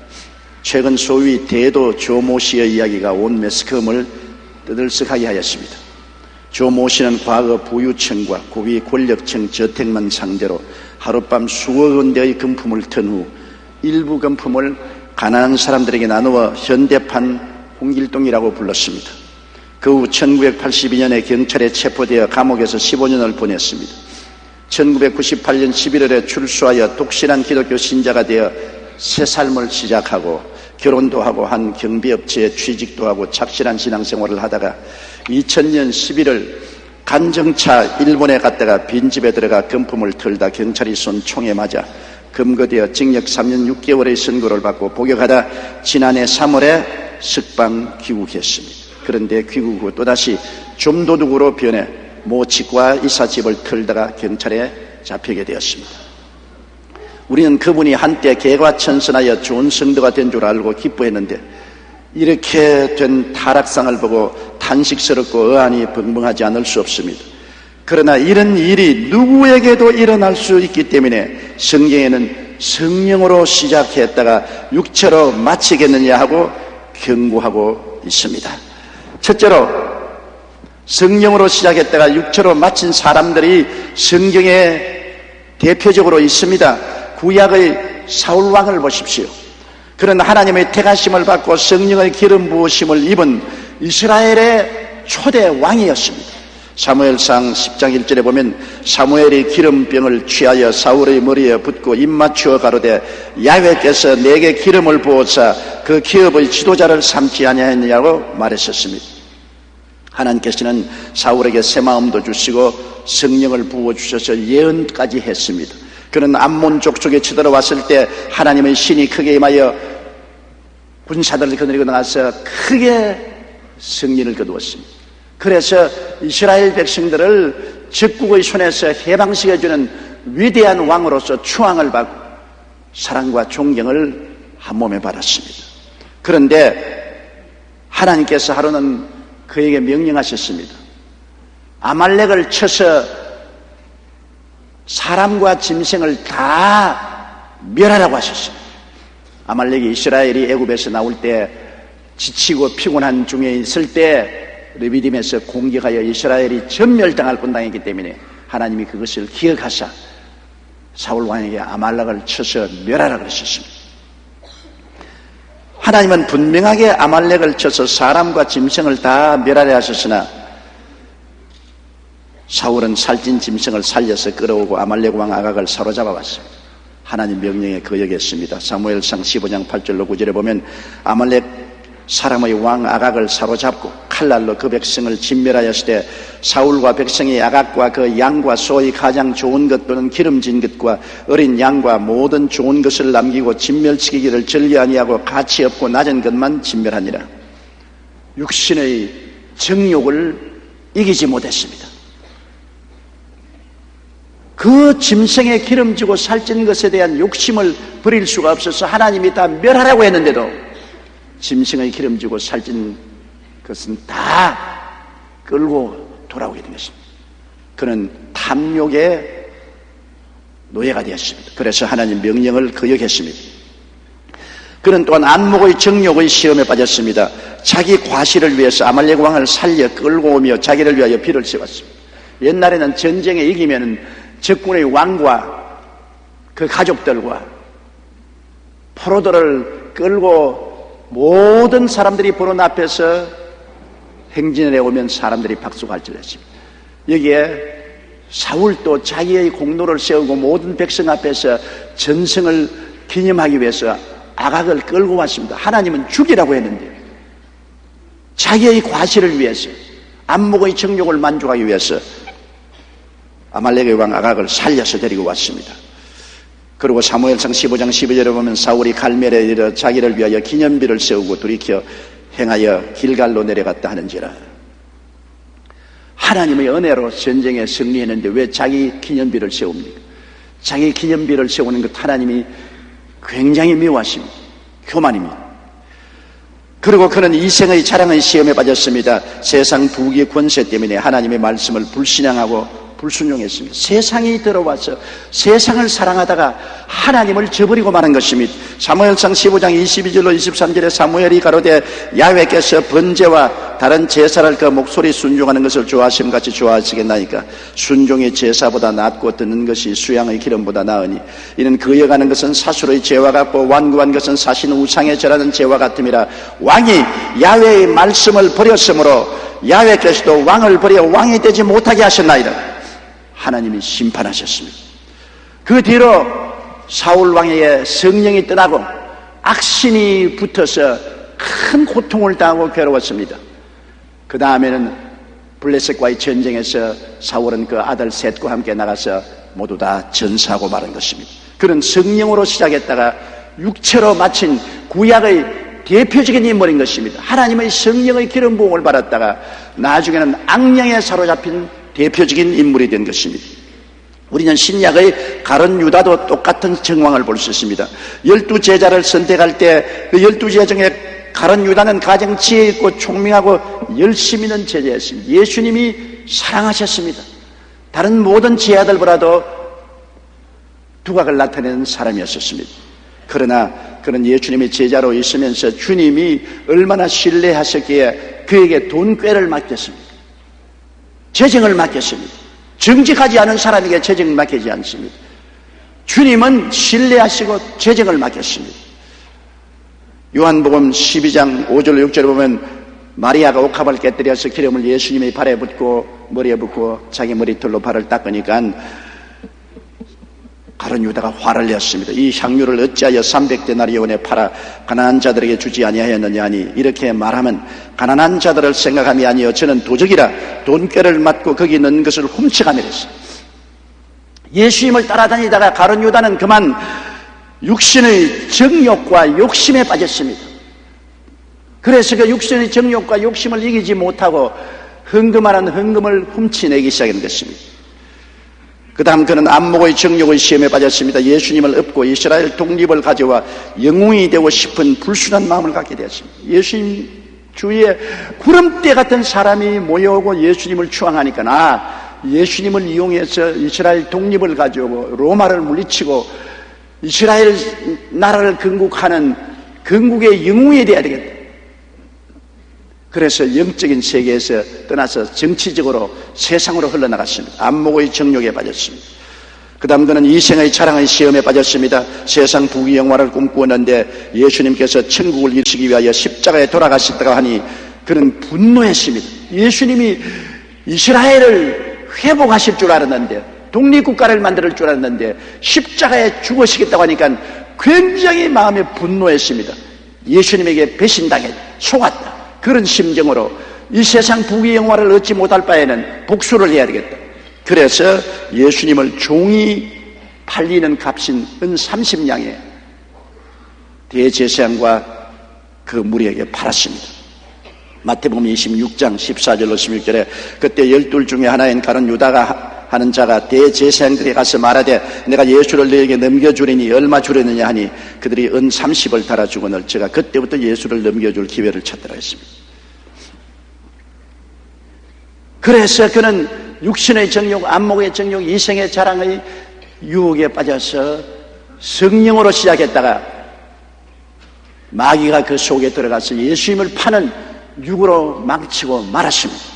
최근 소위 대도 조모 씨의 이야기가 온 매스컴을 떠들썩하게 하였습니다. 조모 씨는 과거 부유층과 고위 권력층 저택만 상대로 하룻밤 수억 원대의 금품을 턴 후 일부 금품을 가난한 사람들에게 나누어 현대판 홍길동이라고 불렀습니다. 그 후 1982년에 경찰에 체포되어 감옥에서 15년을 보냈습니다. 1998년 11월에 출소하여 독실한 기독교 신자가 되어 새 삶을 시작하고 결혼도 하고 한 경비업체에 취직도 하고 착실한 신앙생활을 하다가 2000년 11월 간정차 일본에 갔다가 빈집에 들어가 금품을 털다 경찰이 쏜 총에 맞아 검거되어 징역 3년 6개월의 선고를 받고 복역하다 지난해 3월에 석방 귀국했습니다. 그런데 귀국 후 또다시 좀도둑으로 변해 모치과 이삿집을 털다가 경찰에 잡히게 되었습니다. 우리는 그분이 한때 개과천선하여 좋은 성도가 된 줄 알고 기뻐했는데 이렇게 된 타락상을 보고 탄식스럽고 어안이 벙벙하지 않을 수 없습니다. 그러나 이런 일이 누구에게도 일어날 수 있기 때문에 성경에는 성령으로 시작했다가 육체로 마치겠느냐 하고 경고하고 있습니다. 첫째로 성령으로 시작했다가 육체로 마친 사람들이 성경에 대표적으로 있습니다. 구약의 사울 왕을 보십시오. 그런 하나님의 택하심을 받고 성령의 기름 부으심을 입은 이스라엘의 초대 왕이었습니다. 사무엘상 10장 1절에 보면 사무엘이 기름병을 취하여 사울의 머리에 붓고 입 맞추어 가로되 야훼께서 내게 기름을 부어사 그 기업의 지도자를 삼지 아니하였느냐고 말했었습니다. 하나님께서는 사울에게 새 마음도 주시고 성령을 부어주셔서 예언까지 했습니다. 그는 암몬 족속에 쳐들어왔을 때 하나님의 신이 크게 임하여 군사들을 거느리고 나가서 크게 승리를 거두었습니다. 그래서 이스라엘 백성들을 적국의 손에서 해방시켜주는 위대한 왕으로서 추앙을 받고 사랑과 존경을 한 몸에 받았습니다. 그런데 하나님께서 하루는 그에게 명령하셨습니다. 아말렉을 쳐서 사람과 짐승을 다 멸하라고 하셨습니다. 아말렉이 이스라엘이 애굽에서 나올 때 지치고 피곤한 중에 있을 때 르비딤에서 공격하여 이스라엘이 전멸당할 뻔당했기 때문에 하나님이 그것을 기억하사 사울 왕에게 아말렉을 쳐서 멸하라 그러셨습니다. 하나님은 분명하게 아말렉을 쳐서 사람과 짐승을 다 멸하려 하셨으나 사울은 살찐 짐승을 살려서 끌어오고 아말렉 왕 아각을 사로잡아 왔습니다. 하나님 명령에 거역했습니다. 사무엘상 15장 8절로 9절에 보면 아말렉 사람의 왕 아각을 사로잡고 칼날로 그 백성을 진멸하였을 때 사울과 백성이 아각과 그 양과 소의 가장 좋은 것 또는 기름진 것과 어린 양과 모든 좋은 것을 남기고 진멸시키기를 전례 아니하고 가치 없고 낮은 것만 진멸하니라. 육신의 정욕을 이기지 못했습니다. 그 짐승에 기름지고 살찐 것에 대한 욕심을 버릴 수가 없어서 하나님이 다 멸하라고 했는데도 짐승의 기름지고 살찐 것은 다 끌고 돌아오게 된 것입니다. 그는 탐욕의 노예가 되었습니다. 그래서 하나님 명령을 거역했습니다. 그는 또한 안목의 정욕의 시험에 빠졌습니다. 자기 과실을 위해서 아말렉 왕을 살려 끌고 오며 자기를 위하여 비를 세웠습니다. 옛날에는 전쟁에 이기면 적군의 왕과 그 가족들과 포로들을 끌고 모든 사람들이 보는 앞에서 행진을 해오면 사람들이 박수가 할지했습니다. 여기에 사울도 자기의 공로를 세우고 모든 백성 앞에서 전승을 기념하기 위해서 아각을 끌고 왔습니다. 하나님은 죽이라고 했는데 자기의 과실을 위해서 안목의 정욕을 만족하기 위해서 아말렉의 왕 아각을 살려서 데리고 왔습니다. 그리고 사무엘상 15장 12절에 보면 사울이 갈멜에 이르러 자기를 위하여 기념비를 세우고 돌이켜 행하여 길갈로 내려갔다 하는지라. 하나님의 은혜로 전쟁에 승리했는데 왜 자기 기념비를 세웁니까? 자기 기념비를 세우는 것 하나님이 굉장히 미워하십니다. 교만입니다. 그리고 그는 이생의 자랑의 시험에 빠졌습니다. 세상 부귀 권세 때문에 하나님의 말씀을 불신앙하고 불순종했습니다. 세상이 들어와서 세상을 사랑하다가 하나님을 저버리고 마는 것입니다. 사무엘상 15장 22절로 23절에 사무엘이 가로되 야훼께서 번제와 다른 제사를 그 목소리 순종하는 것을 좋아하심 같이 좋아하시겠나이까. 순종의 제사보다 낫고 듣는 것이 수양의 기름보다 나으니 이는 거역하는 것은 사술의 죄와 같고 완고한 것은 사신 우상에 절하는 죄와 같음이라. 왕이 야훼의 말씀을 버렸으므로 야훼께서도 왕을 버려 왕이 되지 못하게 하셨나이다. 하나님이 심판하셨습니다. 그 뒤로 사울 왕에게 성령이 떠나고 악신이 붙어서 큰 고통을 당하고 괴로웠습니다. 그 다음에는 블레셋과의 전쟁에서 사울은 그 아들 셋과 함께 나가서 모두 다 전사하고 마는 것입니다. 그는 성령으로 시작했다가 육체로 마친 구약의 대표적인 인물인 것입니다. 하나님의 성령의 기름 부음을 받았다가 나중에는 악령에 사로잡힌 대표적인 인물이 된 것입니다. 우리는 신약의 가룟 유다도 똑같은 정황을 볼 수 있습니다. 12제자를 선택할 때 그 12제자 중에 가룟 유다는 가장 지혜 있고 총명하고 열심 있는 제자였습니다. 예수님이 사랑하셨습니다. 다른 모든 제자들보다도 두각을 나타내는 사람이었습니다. 그러나 그는 예수님의 제자로 있으면서 주님이 얼마나 신뢰하셨기에 그에게 돈꾀를 맡겼습니다. 재정을 맡겼습니다. 정직하지 않은 사람에게 재정을 맡기지 않습니다. 주님은 신뢰하시고 재정을 맡겼습니다. 요한복음 12장 5절 6절에 보면 마리아가 옥합을 깨뜨려서 기름을 예수님의 발에 붓고 머리에 붓고 자기 머리털로 발을 닦으니까 가룟 유다가 화를 냈습니다. 이 향유를 어찌하여 300데나리온에 팔아 가난한 자들에게 주지 아니하였느냐 하니, 이렇게 말하면 가난한 자들을 생각함이 아니요 저는 도적이라 돈꾀를 맞고 거기 있는 것을 훔쳐가며 그랬어요. 예수님을 따라다니다가 가룟 유다는 그만 육신의 정욕과 욕심에 빠졌습니다. 그래서 그 육신의 정욕과 욕심을 이기지 못하고 헌금하는 헌금을 훔쳐내기 시작한 것입니다. 그 다음 그는 안목의 정욕의 시험에 빠졌습니다. 예수님을 업고 이스라엘 독립을 가져와 영웅이 되고 싶은 불순한 마음을 갖게 되었습니다. 예수님 주위에 구름대 같은 사람이 모여오고 예수님을 추앙하니까 예수님을 이용해서 이스라엘 독립을 가져오고 로마를 물리치고 이스라엘 나라를 건국하는 건국의 영웅이 되어야 되겠다. 그래서 영적인 세계에서 떠나서 정치적으로 세상으로 흘러나갔습니다. 안목의 정욕에 빠졌습니다. 그 다음 그는 이생의 자랑의 시험에 빠졌습니다. 세상 부귀영화를 꿈꾸었는데 예수님께서 천국을 이루시기 위하여 십자가에 돌아가셨다고 하니 그는 분노했습니다. 예수님이 이스라엘을 회복하실 줄 알았는데, 독립국가를 만들 줄 알았는데 십자가에 죽으시겠다고 하니까 굉장히 마음에 분노했습니다. 예수님에게 배신당했다, 속았다. 그런 심정으로 이 세상 부귀영화를 얻지 못할 바에는 복수를 해야 되겠다. 그래서 예수님을 종이 팔리는 값인 은 30냥에 대제사장과 그 무리에게 팔았습니다. 마태복음 26장 14절로 16절에 그때 12 중에 하나인 가룟 유다가 하는 자가 대제사장들에 가서 말하되 내가 예수를 너에게 넘겨주리니 얼마 주려느냐 하니 그들이 은 30을 달아주거늘 제가 그때부터 예수를 넘겨줄 기회를 찾더라 했습니다. 그래서 그는 육신의 정욕, 안목의 정욕, 이생의 자랑의 유혹에 빠져서 성령으로 시작했다가 마귀가 그 속에 들어가서 예수님을 파는 육으로 망치고 말았습니다.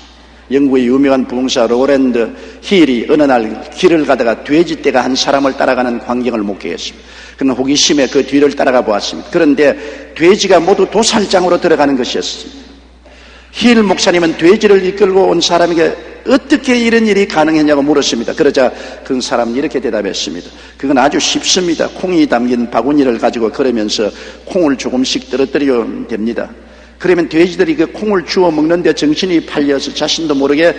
영국의 유명한 부흥사 로렌드 힐이 어느 날 길을 가다가 돼지떼가 한 사람을 따라가는 광경을 목격했습니다. 그는 호기심에 그 뒤를 따라가 보았습니다. 그런데 돼지가 모두 도살장으로 들어가는 것이었습니다. 힐 목사님은 돼지를 이끌고 온 사람에게 어떻게 이런 일이 가능했냐고 물었습니다. 그러자 그 사람은 이렇게 대답했습니다. 그건 아주 쉽습니다. 콩이 담긴 바구니를 가지고 걸으면서 콩을 조금씩 떨어뜨리면 됩니다. 그러면 돼지들이 그 콩을 주워 먹는데 정신이 팔려서 자신도 모르게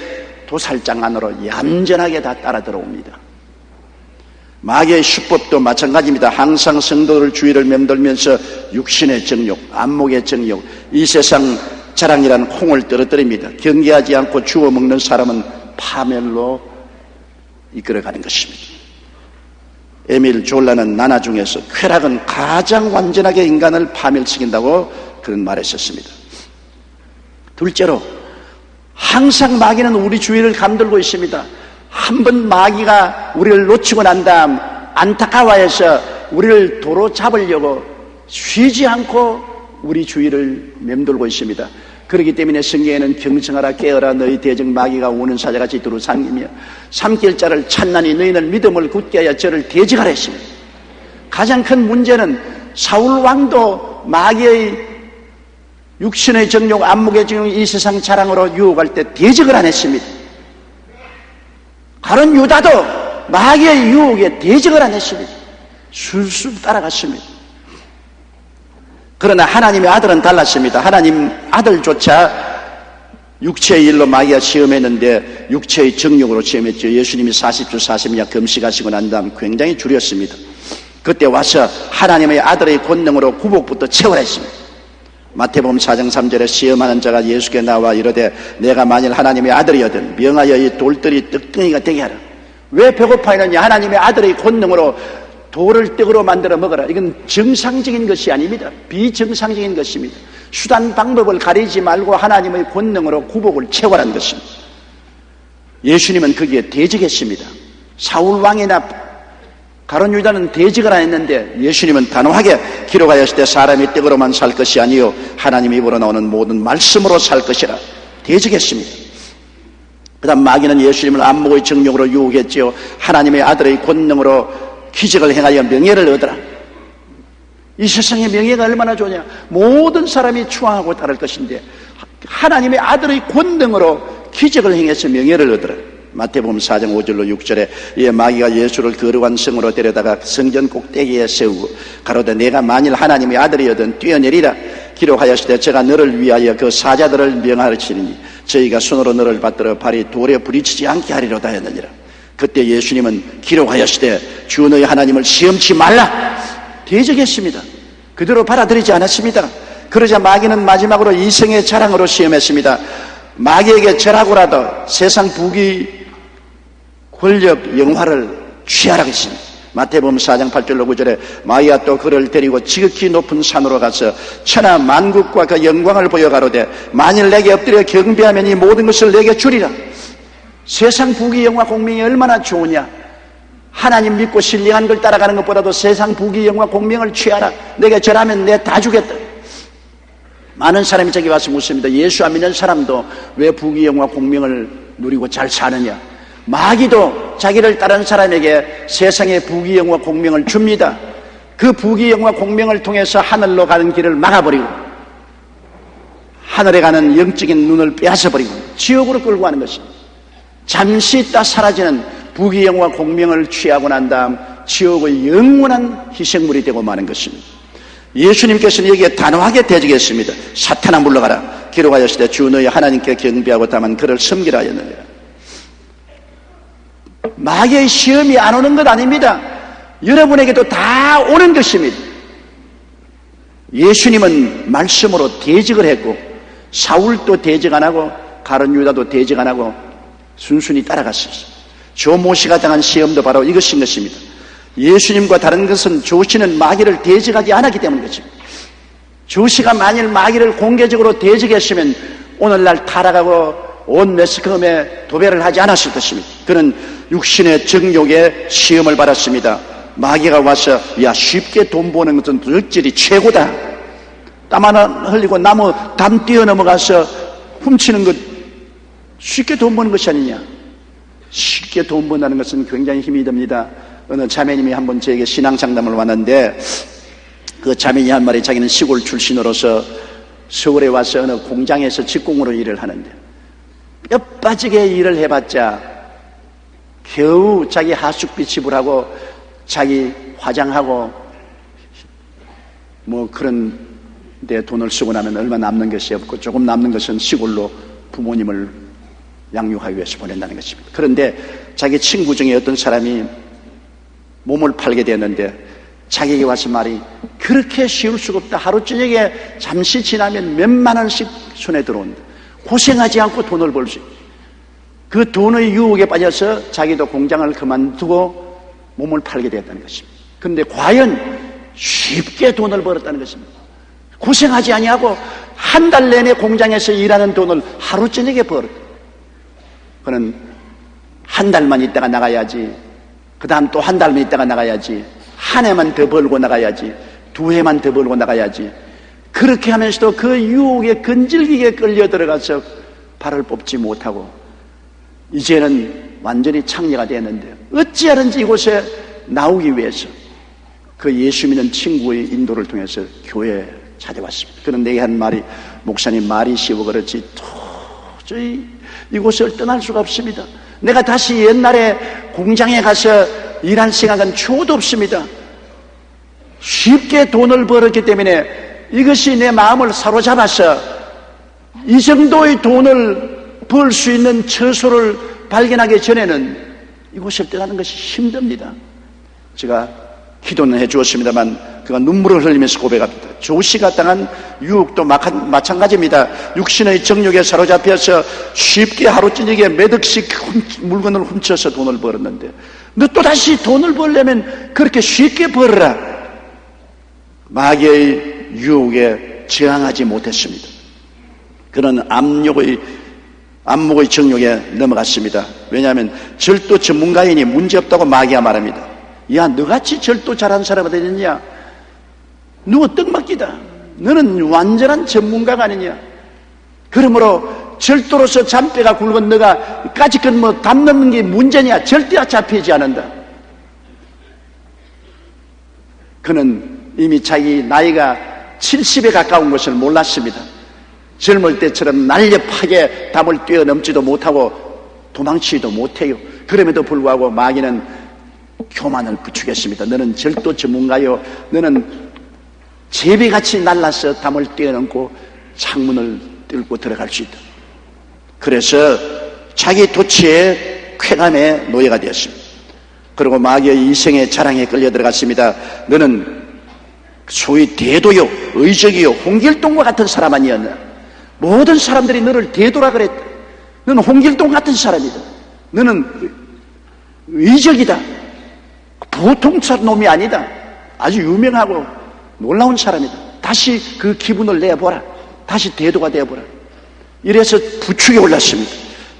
도살장 안으로 얌전하게 다 따라 들어옵니다. 마귀의 수법도 마찬가지입니다. 항상 성도들 주위를 맴돌면서 육신의 정욕, 안목의 정욕, 이 세상 자랑이라는 콩을 떨어뜨립니다. 경계하지 않고 주워 먹는 사람은 파멸로 이끌어가는 것입니다. 에밀 졸라는 나나 중에서 쾌락은 가장 완전하게 인간을 파멸시킨다고 그런 말했었습니다. 둘째로 항상 마귀는 우리 주위를 감돌고 있습니다. 한번 마귀가 우리를 놓치고 난 다음 안타까워해서 우리를 도로 잡으려고 쉬지 않고 우리 주위를 맴돌고 있습니다. 그렇기 때문에 성경에는 경청하라 깨어라 너희 대적 마귀가 오는 사자같이 두루 삼기며 삼킬 자를 찾나니 너희는 믿음을 굳게 하여 저를 대적하라 했습니다. 가장 큰 문제는 사울 왕도 마귀의 육신의 정욕, 안목의 정욕, 이 세상 자랑으로 유혹할 때 대적을 안 했습니다. 가룟 유다도 마귀의 유혹에 대적을 안 했습니다. 술술 따라갔습니다. 그러나 하나님의 아들은 달랐습니다. 하나님 아들조차 육체의 일로 마귀가 시험했는데 육체의 정욕으로 시험했죠. 예수님이 40주 40야 금식하시고 난 다음 굉장히 줄였습니다. 그때 와서 하나님의 아들의 권능으로 구복부터 채워라 했습니다. 마태복음 4장 3절에 시험하는 자가 예수께 나와 이르되 내가 만일 하나님의 아들이거든 명하여 이 돌들이 떡덩이가 되게 하라. 왜 배고파하느냐? 하나님의 아들의 권능으로 돌을 떡으로 만들어 먹어라. 이건 정상적인 것이 아닙니다. 비정상적인 것입니다. 수단 방법을 가리지 말고 하나님의 권능으로 구복을 채워라는 것입니다. 예수님은 거기에 대적했습니다. 사울 왕이나 가룟 유다는 대적을 안 했는데 예수님은 단호하게 기록하였을 때 사람이 떡으로만 살 것이 아니요 하나님 입으로 나오는 모든 말씀으로 살 것이라 대적했습니다. 그 다음 마귀는 예수님을 안목의 정욕으로 유혹했지요. 하나님의 아들의 권능으로 기적을 행하여 명예를 얻어라. 이 세상의 명예가 얼마나 좋냐. 모든 사람이 추앙하고 따를 것인데 하나님의 아들의 권능으로 기적을 행해서 명예를 얻어라. 마태복음 4장 5절로 6절에 마귀가 예수를 거룩한 성으로 데려다가 성전 꼭대기에 세우고 가로되 내가 만일 하나님의 아들이거든 뛰어내리라. 기록하였을 때 제가 너를 위하여 그 사자들을 명하시리니 저희가 손으로 너를 받들어 발이 돌에 부딪히지 않게 하리로다 했느니라. 그때 예수님은 기록하였을 때 주 너희 하나님을 시험치 말라 대적했습니다. 그대로 받아들이지 않았습니다. 그러자 마귀는 마지막으로 이성의 자랑으로 시험했습니다. 마귀에게 절하고라도 세상 부귀 권력 영화를 취하라 했습니다. 마태복음 4장 8절로 9절에 마귀가 또 그를 데리고 지극히 높은 산으로 가서 천하 만국과 그 영광을 보여 가로되 만일 내게 엎드려 경배하면 이 모든 것을 내게 주리라. 세상 부귀 영화 공명이 얼마나 좋으냐. 하나님 믿고 신령한 걸 따라가는 것보다도 세상 부귀 영화 공명을 취하라. 내게 절하면 내 다 주겠다. 많은 사람이 저기 와서 묻습니다. 예수 안 믿는 사람도 왜 부귀 영화 공명을 누리고 잘 사느냐. 마귀도 자기를 따르는 사람에게 세상의 부귀 영화 공명을 줍니다. 그 부귀 영화 공명을 통해서 하늘로 가는 길을 막아버리고 하늘에 가는 영적인 눈을 빼앗아버리고 지옥으로 끌고 가는 것입니다. 잠시 있다 사라지는 부귀 영화 공명을 취하고 난 다음 지옥의 영원한 희생물이 되고 마는 것입니다. 예수님께서는 여기에 단호하게 대적했습니다. 사탄아 물러가라. 기록하였을 때 주 너희 하나님께 경배하고 다만 그를 섬기라 하였느니라. 마귀의 시험이 안 오는 것 아닙니다. 여러분에게도 다 오는 것입니다. 예수님은 말씀으로 대적을 했고 사울도 대적 안 하고 가룟 유다도 대적 안 하고 순순히 따라갔습니다. 조모시가 당한 시험도 바로 이것인 것입니다. 예수님과 다른 것은 조시는 마귀를 대적하지 않았기 때문인 것입니다. 조시가 만일 마귀를 공개적으로 대적했으면 오늘날 타락하고 온 매스컴에 도배를 하지 않았을 것입니다. 그는 육신의 정욕에 시험을 받았습니다. 마귀가 와서 야 쉽게 돈 버는 것은 도적질이 최고다. 땀 하나 흘리고 나무 담 뛰어넘어가서 훔치는 것 쉽게 돈 버는 것이 아니냐. 쉽게 돈 번다는 것은 굉장히 힘이 듭니다. 어느 자매님이 한번 저에게 신앙 상담을 왔는데 그 자매님이 한 말이 자기는 시골 출신으로서 서울에 와서 어느 공장에서 직공으로 일을 하는데 뼈 빠지게 일을 해봤자 겨우 자기 하숙비 지불하고 자기 화장하고 뭐 그런 데 돈을 쓰고 나면 얼마 남는 것이 없고 조금 남는 것은 시골로 부모님을 양육하기 위해서 보낸다는 것입니다. 그런데 자기 친구 중에 어떤 사람이 몸을 팔게 되었는데 자기에게 와서 말이 그렇게 쉬울 수가 없다. 하루 저녁에 잠시 지나면 몇만 원씩 손에 들어온다. 고생하지 않고 돈을 벌 수 있다. 그 돈의 유혹에 빠져서 자기도 공장을 그만두고 몸을 팔게 되었다는 것입니다. 그런데 과연 쉽게 돈을 벌었다는 것입니다. 고생하지 아니하고 한 달 내내 공장에서 일하는 돈을 하루 저녁에 벌었다. 그는 한 달만 있다가 나가야지, 그 다음 또 한 달만 있다가 나가야지, 한 해만 더 벌고 나가야지, 두 해만 더 벌고 나가야지. 그렇게 하면서도 그 유혹에 근질기게 끌려 들어가서 발을 뽑지 못하고 이제는 완전히 창녀가 되었는데 어찌하든지 이곳에 나오기 위해서 그 예수 믿는 친구의 인도를 통해서 교회에 찾아왔습니다. 그는 내게 한 말이 목사님 말이 쉬워 그렇지 도저히 이곳을 떠날 수가 없습니다. 내가 다시 옛날에 공장에 가서 일할 생각은 초도 없습니다. 쉽게 돈을 벌었기 때문에 이것이 내 마음을 사로잡아서 이 정도의 돈을 벌 수 있는 처소를 발견하기 전에는 이곳을 떠나는 것이 힘듭니다. 제가 기도는 해주었습니다만 그가 눈물을 흘리면서 고백합니다. 조시가 당한 유혹도 마찬가지입니다. 육신의 정욕에 사로잡혀서 쉽게 하루 저녁에 몇 억씩 물건을 훔쳐서 돈을 벌었는데 너 또다시 돈을 벌려면 그렇게 쉽게 벌어라. 마귀의 유혹에 저항하지 못했습니다. 그는 압목의 정욕에 넘어갔습니다. 왜냐하면 절도 전문가이니 문제없다고 마귀가 말합니다. 야, 너같이 절도 잘하는 사람 어디 있냐? 누구 떡막기다. 너는 완전한 전문가가 아니냐? 그러므로 절도로서 잔뼈가 굵은 너가 까짓건 뭐 담 넘는 게 문제냐? 절대 잡히지 않는다. 그는 이미 자기 나이가 70에 가까운 것을 몰랐습니다. 젊을 때처럼 날렵하게 담을 뛰어넘지도 못하고 도망치지도 못해요. 그럼에도 불구하고 마귀는 교만을 부추겼습니다. 너는 절도 전문가요. 너는 제비같이 날라서 담을 뛰어넘고 창문을 뚫고 들어갈 수 있다. 그래서 자기 도취의 쾌감의 노예가 되었습니다. 그리고 마귀의 이생의 자랑에 끌려 들어갔습니다. 너는 소위 대도요, 의적이요, 홍길동과 같은 사람 아니었나? 모든 사람들이 너를 대도라 그랬다. 너는 홍길동 같은 사람이다. 너는 의적이다. 보통 놈이 아니다. 아주 유명하고 놀라운 사람이다. 다시 그 기분을 내보라. 다시 대도가 되어보라. 이래서 부축에 올랐습니다.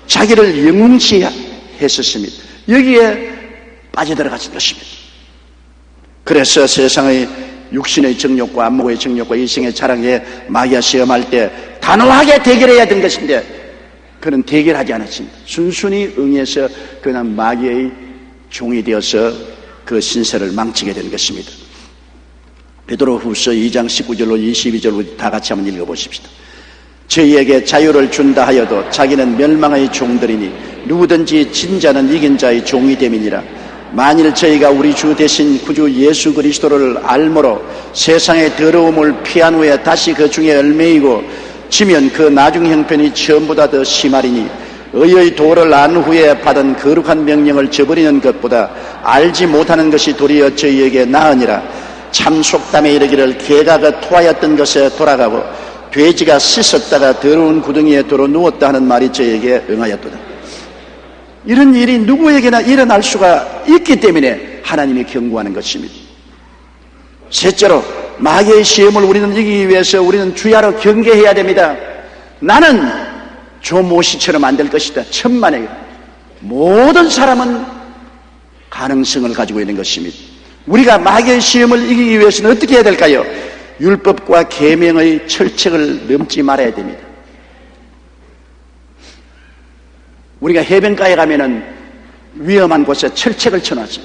자기를 영웅시했었습니다. 여기에 빠져들어갔던 것입니다. 그래서 세상의 육신의 정욕과 안목의 정욕과 이생의 자랑에 마귀와 시험할 때 단호하게 대결해야 된 것인데 그는 대결하지 않았습니다. 순순히 응해서 그냥 마귀의 종이 되어서 그 신세를 망치게 된 것입니다. 베드로후서 2장 19절로 22절로 다 같이 한번 읽어보십시다. 저희에게 자유를 준다 하여도 자기는 멸망의 종들이니 누구든지 진자는 이긴 자의 종이 됨이니라. 만일 저희가 우리 주 대신 구주 예수 그리스도를 알므로 세상의 더러움을 피한 후에 다시 그 중에 얽매이고 지면 그 나중 형편이 처음보다 더 심하리니 의의 도를 안 후에 받은 거룩한 명령을 저버리는 것보다 알지 못하는 것이 도리어 저희에게 나으니라. 참 속담에 이르기를 개가 그 토하였던 것에 돌아가고 돼지가 씻었다가 더러운 구덩이에 도로 누웠다 하는 말이 저에게 응하였도다. 이런 일이 누구에게나 일어날 수가 있기 때문에 하나님이 경고하는 것입니다. 셋째로 마귀의 시험을 우리는 이기기 위해서 우리는 주야로 경계해야 됩니다. 나는 조모시처럼 안 될 것이다. 천만에 모든 사람은 가능성을 가지고 있는 것입니다. 우리가 마귀의 시험을 이기기 위해서는 어떻게 해야 될까요? 율법과 계명의 철책을 넘지 말아야 됩니다. 우리가 해변가에 가면은 위험한 곳에 철책을 쳐놨어요.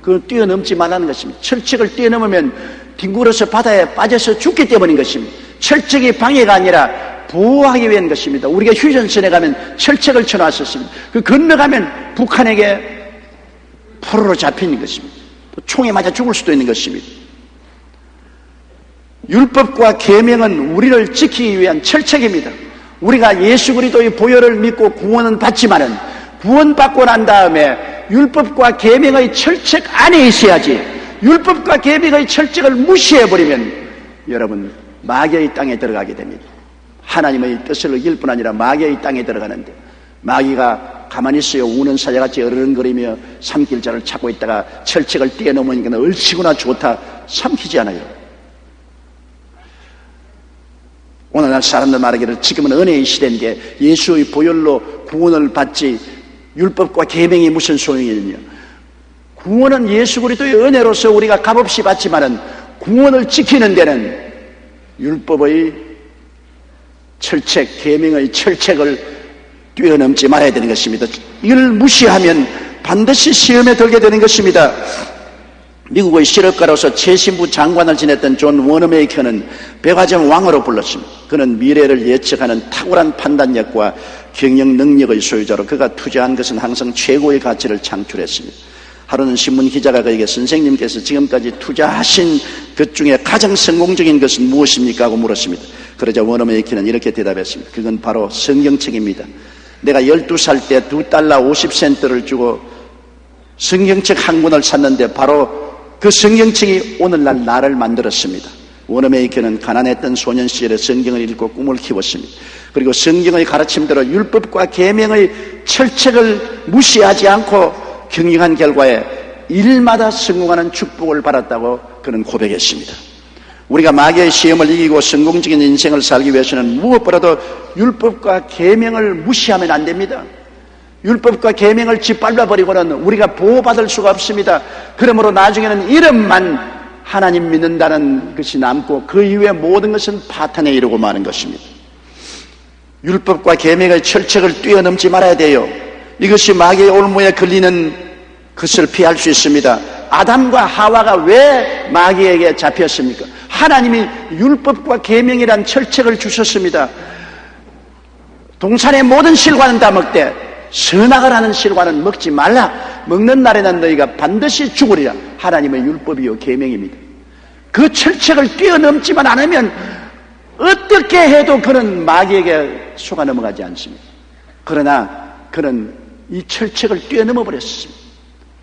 그걸 뛰어넘지 말라는 것입니다. 철책을 뛰어넘으면 뒹굴어서 바다에 빠져서 죽기 때문인 것입니다. 철책이 방해가 아니라 보호하기 위한 것입니다. 우리가 휴전선에 가면 철책을 쳐놨었습니다. 그 건너가면 북한에게 포로로 잡히는 것입니다. 또 총에 맞아 죽을 수도 있는 것입니다. 율법과 계명은 우리를 지키기 위한 철책입니다. 우리가 예수 그리스도의 보혈을 믿고 구원은 받지만은 구원받고 난 다음에 율법과 계명의 철책 안에 있어야지, 율법과 계명의 철책을 무시해버리면 여러분 마귀의 땅에 들어가게 됩니다. 하나님의 뜻을 이길 뿐 아니라 마귀의 땅에 들어가는데, 마귀가 가만히 있어요. 우는 사자같이 어르렁거리며 삼킬 자를 찾고 있다가 철책을 뛰어넘으니까 얼치구나 좋다 삼키지 않아요. 오늘날 사람들 말하기를 지금은 은혜의 시대인데 예수의 보혈로 구원을 받지 율법과 계명이 무슨 소용이냐. 구원은 예수 그리스도의 은혜로서 우리가 값없이 받지만은 구원을 지키는 데는 율법의 철책, 계명의 철책을 뛰어넘지 말아야 되는 것입니다. 이걸 무시하면 반드시 시험에 들게 되는 것입니다. 미국의 실업가로서 최신부 장관을 지냈던 존 워너메이커는 백화점 왕으로 불렀습니다. 그는 미래를 예측하는 탁월한 판단력과 경영 능력의 소유자로 그가 투자한 것은 항상 최고의 가치를 창출했습니다. 하루는 신문 기자가 그에게 선생님께서 지금까지 투자하신 것 중에 가장 성공적인 것은 무엇입니까? 하고 물었습니다. 그러자 워너메이커는 이렇게 대답했습니다. 그건 바로 성경책입니다. 내가 12살 때 $2 50센트를 주고 성경책 한 권을 샀는데 바로 그 성경책이 오늘날 나를 만들었습니다. 워너메이커는 가난했던 소년 시절에 성경을 읽고 꿈을 키웠습니다. 그리고 성경의 가르침대로 율법과 계명의 철책을 무시하지 않고 경영한 결과에 일마다 성공하는 축복을 받았다고 그는 고백했습니다. 우리가 마귀의 시험을 이기고 성공적인 인생을 살기 위해서는 무엇보다도 율법과 계명을 무시하면 안 됩니다. 율법과 계명을 짓밟아버리고는 우리가 보호받을 수가 없습니다. 그러므로 나중에는 이름만 하나님 믿는다는 것이 남고 그 이후에 모든 것은 파탄에 이르고 마는 것입니다. 율법과 계명의 철책을 뛰어넘지 말아야 돼요. 이것이 마귀의 올무에 걸리는 그것을 피할 수 있습니다. 아담과 하와가 왜 마귀에게 잡혔습니까? 하나님이 율법과 계명이란 철책을 주셨습니다. 동산의 모든 실과는 다 먹되 선악을 하는 실과는 먹지 말라. 먹는 날에는 너희가 반드시 죽으리라. 하나님의 율법이요 계명입니다. 그 철책을 뛰어넘지만 않으면 어떻게 해도 그는 마귀에게 속아 넘어가지 않습니다. 그러나 그는 이 철책을 뛰어넘어 버렸습니다.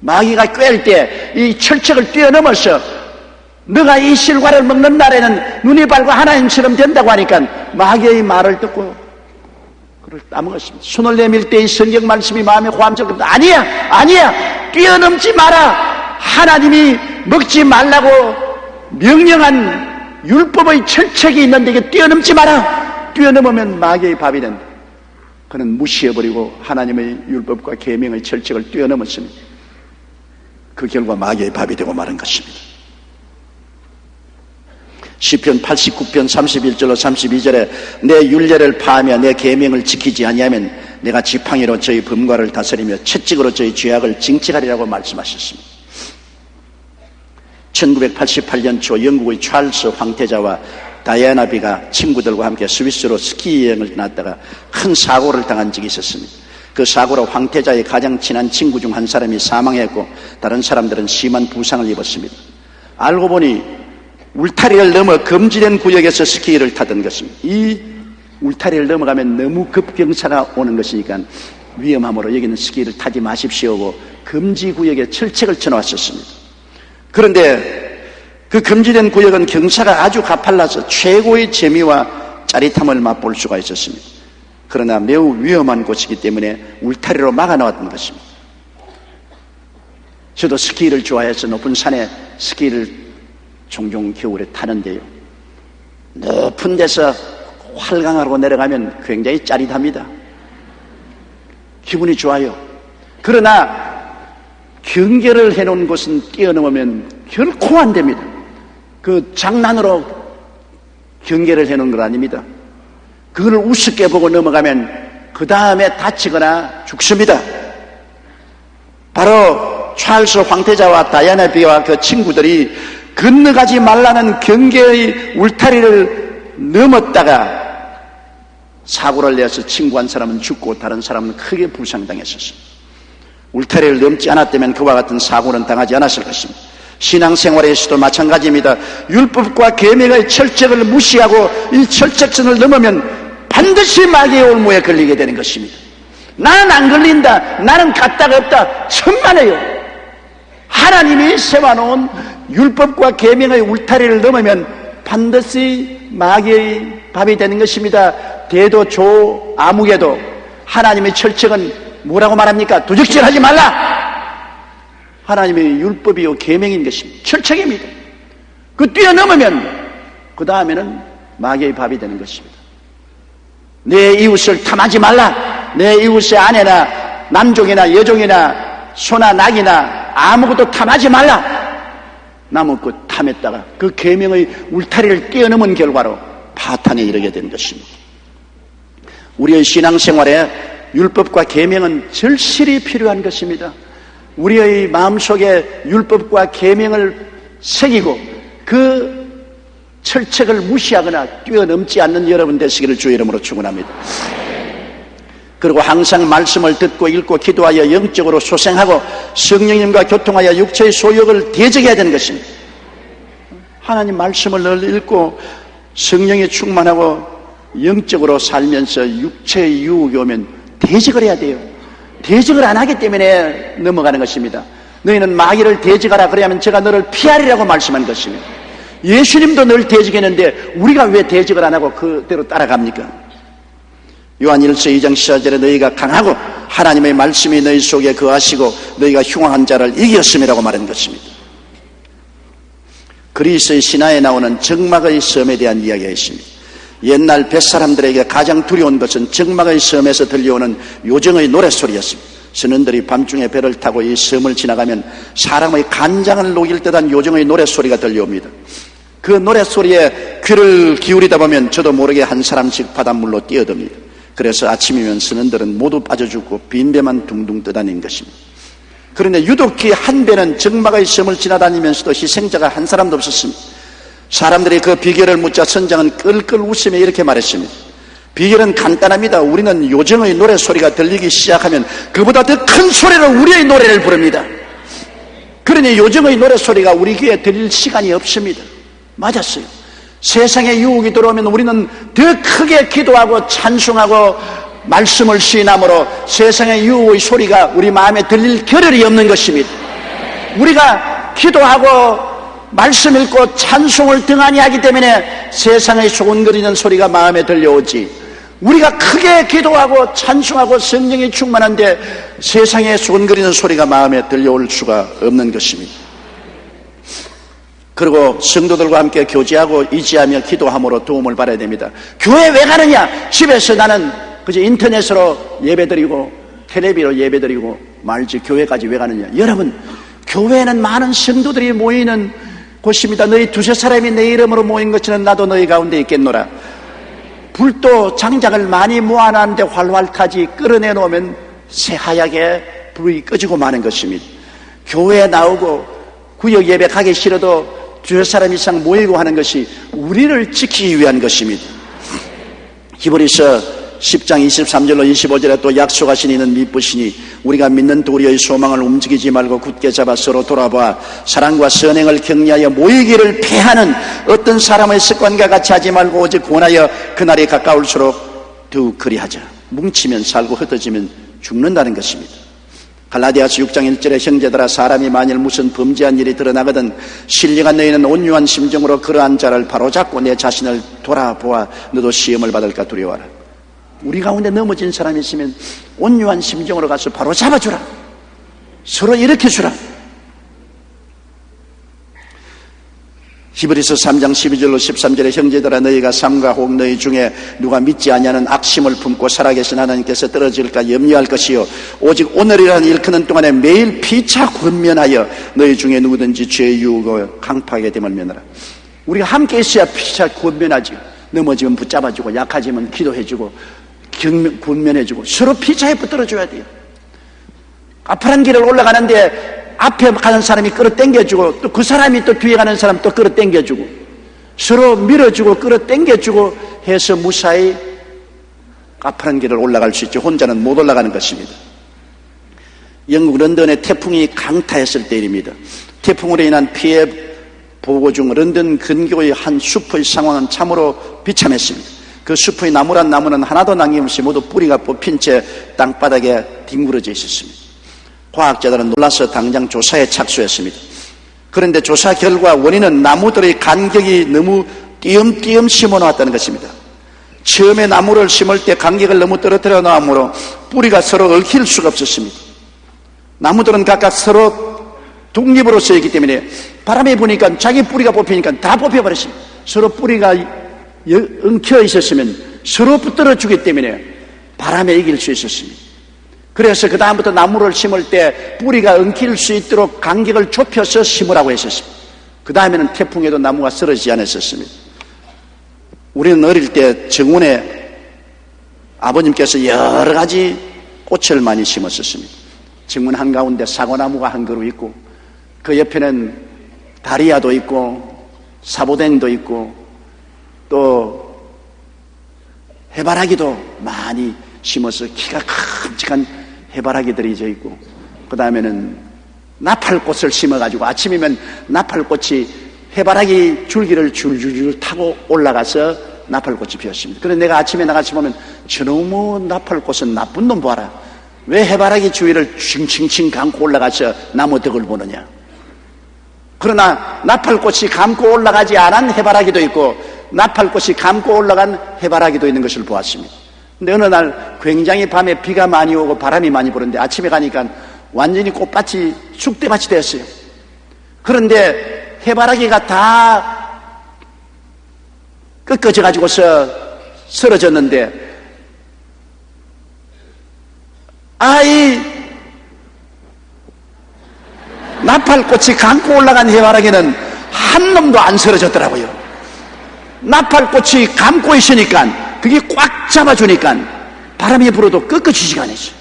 마귀가 꿰을 때 이 철책을 뛰어넘어서 너가 이 실과를 먹는 날에는 눈이 밝고 하나님처럼 된다고 하니까 마귀의 말을 듣고 그걸 따먹었습니다. 손을 내밀 때 이 성경 말씀이 마음에 호함스럽다. 아니야 뛰어넘지 마라. 하나님이 먹지 말라고 명령한 율법의 철책이 있는데 이게 뛰어넘지 마라. 뛰어넘으면 마귀의 밥이 된다. 그는 무시해버리고 하나님의 율법과 계명의 철책을 뛰어넘었습니다. 그 결과 마귀의 밥이 되고 마는 것입니다. 시편 89편 31절로 32절에 내 율례를 파하며 내 계명을 지키지 아니하면 내가 지팡이로 저희 범과를 다스리며 채찍으로 저희 죄악을 징책하리라고 말씀하셨습니다. 1988년 초 영국의 찰스 황태자와 다이애나 비가 친구들과 함께 스위스로 스키 여행을 떠났다가 큰 사고를 당한 적이 있었습니다. 그 사고로 황태자의 가장 친한 친구 중 한 사람이 사망했고 다른 사람들은 심한 부상을 입었습니다. 알고 보니 울타리를 넘어 금지된 구역에서 스키를 타던 것입니다. 이 울타리를 넘어가면 너무 급경사가 오는 것이니까 위험함으로 여기는 스키를 타지 마십시오고 금지 구역에 철책을 쳐놓았었습니다. 그런데 그 금지된 구역은 경사가 아주 가팔라서 최고의 재미와 짜릿함을 맛볼 수가 있었습니다. 그러나 매우 위험한 곳이기 때문에 울타리로 막아놓았던 것입니다. 저도 스키를 좋아해서 높은 산에 스키를 종종 겨울에 타는데요, 높은 데서 활강하고 내려가면 굉장히 짜릿합니다. 기분이 좋아요. 그러나 경계를 해놓은 곳은 뛰어넘으면 결코 안 됩니다. 그 장난으로 경계를 해놓은 건 아닙니다. 그걸 우습게 보고 넘어가면 그 다음에 다치거나 죽습니다. 바로 찰스 황태자와 다이애나 비와 그 친구들이 건너가지 말라는 경계의 울타리를 넘었다가 사고를 내서 친구 한 사람은 죽고 다른 사람은 크게 부상당했었습니다. 울타리를 넘지 않았다면 그와 같은 사고는 당하지 않았을 것입니다. 신앙생활에서도 마찬가지입니다. 율법과 계명의 철책을 무시하고 이 철책선을 넘으면 반드시 마귀의 올무에 걸리게 되는 것입니다. 나는 안 걸린다, 나는 가짜가 없다, 천만에요. 하나님이 세워놓은 율법과 계명의 울타리를 넘으면 반드시 마귀의 밥이 되는 것입니다. 대도 조 아무개도 하나님의 철책은 뭐라고 말합니까? 도적질하지 말라. 하나님의 율법이요 계명인 것입니다. 철책입니다. 그 뛰어넘으면 그 다음에는 마귀의 밥이 되는 것입니다. 내 이웃을 탐하지 말라. 내 이웃의 아내나 남종이나 여종이나 소나 낙이나 아무것도 탐하지 말라. 남의 것 탐했다가 그 계명의 울타리를 뛰어넘은 결과로 파탄에 이르게 된 것입니다. 우리의 신앙생활에 율법과 계명은 절실히 필요한 것입니다. 우리의 마음속에 율법과 계명을 새기고 그 철책을 무시하거나 뛰어넘지 않는 여러분 되시기를 주의 이름으로 축원합니다. 그리고 항상 말씀을 듣고 읽고 기도하여 영적으로 소생하고 성령님과 교통하여 육체의 소욕을 대적해야 되는 것입니다. 하나님 말씀을 늘 읽고 성령에 충만하고 영적으로 살면서 육체의 유혹이 오면 대적을 해야 돼요. 대적을 안 하기 때문에 넘어가는 것입니다. 너희는 마귀를 대적하라 그래야면 제가 너를 피하리라고 말씀한 것입니다. 예수님도 늘 대적했는데 우리가 왜 대적을 안 하고 그대로 따라갑니까? 요한 1서 2장 14절에 너희가 강하고 하나님의 말씀이 너희 속에 거하시고 너희가 흉악한 자를 이겼음이라고 말한 것입니다. 그리스의 신화에 나오는 적막의 섬에 대한 이야기가 있습니다. 옛날 뱃사람들에게 가장 두려운 것은 적막의 섬에서 들려오는 요정의 노랫소리였습니다. 선원들이 밤중에 배를 타고 이 섬을 지나가면 사람의 간장을 녹일 듯한 요정의 노랫소리가 들려옵니다. 그 노랫소리에 귀를 기울이다 보면 저도 모르게 한 사람씩 바닷물로 뛰어듭니다. 그래서 아침이면 선원들은 모두 빠져 죽고 빈배만 둥둥 떠다니는 것입니다. 그런데 유독히 한 배는 적막의 섬을 지나다니면서도 희생자가 한 사람도 없었습니다. 사람들이 그 비결을 묻자 선장은 끌끌 웃으며 이렇게 말했습니다. 비결은 간단합니다. 우리는 요정의 노래 소리가 들리기 시작하면 그보다 더 큰 소리로 우리의 노래를 부릅니다. 그러니 요정의 노래 소리가 우리 귀에 들릴 시간이 없습니다. 맞았어요. 세상에 유혹이 들어오면 우리는 더 크게 기도하고 찬송하고 말씀을 시인함으로 세상의 유혹의 소리가 우리 마음에 들릴 겨를이 없는 것입니다. 우리가 기도하고 말씀 읽고 찬송을 등한히 하기 때문에 세상의 소곤거리는 소리가 마음에 들려오지, 우리가 크게 기도하고 찬송하고 성령이 충만한데 세상에 소곤거리는 소리가 마음에 들려올 수가 없는 것입니다. 그리고 성도들과 함께 교제하고 의지하며 기도함으로 도움을 받아야 됩니다. 교회 왜 가느냐? 집에서 나는 그저 인터넷으로 예배드리고 텔레비로 예배드리고 말지 교회까지 왜 가느냐? 여러분, 교회는 많은 성도들이 모이는 곳입니다. 너희 두세 사람이 내 이름으로 모인 것처럼 나도 너희 가운데 있겠노라. 불도 장작을 많이 모아놨는데 활활 타지 끌어내놓으면 새하얗게 불이 꺼지고 마는 것입니다. 교회에 나오고 구역 예배 가기 싫어도 두세 사람 이상 모이고 하는 것이 우리를 지키기 위한 것입니다. 히브리서 10장 23절로 25절에 또 약속하신 이는 미쁘시니 우리가 믿는 도리의 소망을 움직이지 말고 굳게 잡아 서로 돌아봐 사랑과 선행을 격려하여 모이기를 패하는 어떤 사람의 습관과 같이 하지 말고 오직 권하여 그날이 가까울수록 더욱 그리하자. 뭉치면 살고 흩어지면 죽는다는 것입니다. 갈라디아서 6장 1절에 형제들아, 사람이 만일 무슨 범죄한 일이 드러나거든 신령한 너희는 온유한 심정으로 그러한 자를 바로잡고 내 자신을 돌아보아 너도 시험을 받을까 두려워하라. 우리 가운데 넘어진 사람이 있으면 온유한 심정으로 가서 바로 잡아주라. 서로 일으켜주라. 히브리서 3장 12절로 13절에 형제들아, 너희가 삼가 혹 너희 중에 누가 믿지 아니하는 악심을 품고 살아계신 하나님께서 떨어질까 염려할 것이요 오직 오늘이라는 일컫는 동안에 매일 피차 권면하여 너희 중에 누구든지 죄의 유혹을 강파하게 됨을 면하라. 우리가 함께 있어야 피차 권면하죠. 넘어지면 붙잡아주고 약해지면 기도해주고 권면해주고 서로 피차에 붙들어줘야 돼요. 가파른 길을 올라가는데 앞에 가는 사람이 끌어당겨주고 또 그 사람이 또 뒤에 가는 사람 또 끌어당겨주고 서로 밀어주고 끌어당겨주고 해서 무사히 가파른 길을 올라갈 수 있죠. 혼자는 못 올라가는 것입니다. 영국 런던에 태풍이 강타했을 때입니다. 태풍으로 인한 피해 보고 중 런던 근교의 한 숲의 상황은 참으로 비참했습니다. 그 숲의 나무란 나무는 하나도 남김없이 모두 뿌리가 뽑힌 채 땅바닥에 뒹굴어져 있었습니다. 과학자들은 놀라서 당장 조사에 착수했습니다. 그런데 조사 결과 원인은 나무들의 간격이 너무 띄엄띄엄 심어 놓았다는 것입니다. 처음에 나무를 심을 때 간격을 너무 떨어뜨려 놓으므로 뿌리가 서로 얽힐 수가 없었습니다. 나무들은 각각 서로 독립으로 서 있기 때문에 바람이 부니까 자기 뿌리가 뽑히니까 다 뽑혀버렸습니다. 서로 뿌리가 엉켜 있었으면 서로 붙들어 주기 때문에 바람에 이길 수 있었습니다. 그래서 그 다음부터 나무를 심을 때 뿌리가 엉킬 수 있도록 간격을 좁혀서 심으라고 했었습니다. 그 다음에는 태풍에도 나무가 쓰러지지 않았었습니다. 우리는 어릴 때 정원에 아버님께서 여러 가지 꽃을 많이 심었었습니다. 정원 한가운데 사과나무가 한 그루 있고 그 옆에는 다리아도 있고 사보댕도 있고 또 해바라기도 많이 심어서 키가 큼직한 해바라기들이 져 있고 그 다음에는 나팔꽃을 심어가지고 아침이면 나팔꽃이 해바라기 줄기를 줄줄줄 타고 올라가서 나팔꽃이 피었습니다. 그래서 내가 아침에 나가서 보면 저놈의 나팔꽃은 나쁜 놈 봐라. 왜 해바라기 주위를 칭칭칭 감고 올라가서 나무 덕을 보느냐. 그러나 나팔꽃이 감고 올라가지 않은 해바라기도 있고 나팔꽃이 감고 올라간 해바라기도 있는 것을 보았습니다. 근데 어느 날 굉장히 밤에 비가 많이 오고 바람이 많이 부는데 아침에 가니까 완전히 꽃밭이 쑥대밭이 됐어요. 그런데 해바라기가 다 꺾어져 가지고서 쓰러졌는데 이 나팔꽃이 감고 올라간 해바라기는 한 놈도 안 쓰러졌더라고요. 나팔꽃이 감고 있으니까 그게 꽉 잡아주니까 바람이 불어도 꺾어지지가 않았어요.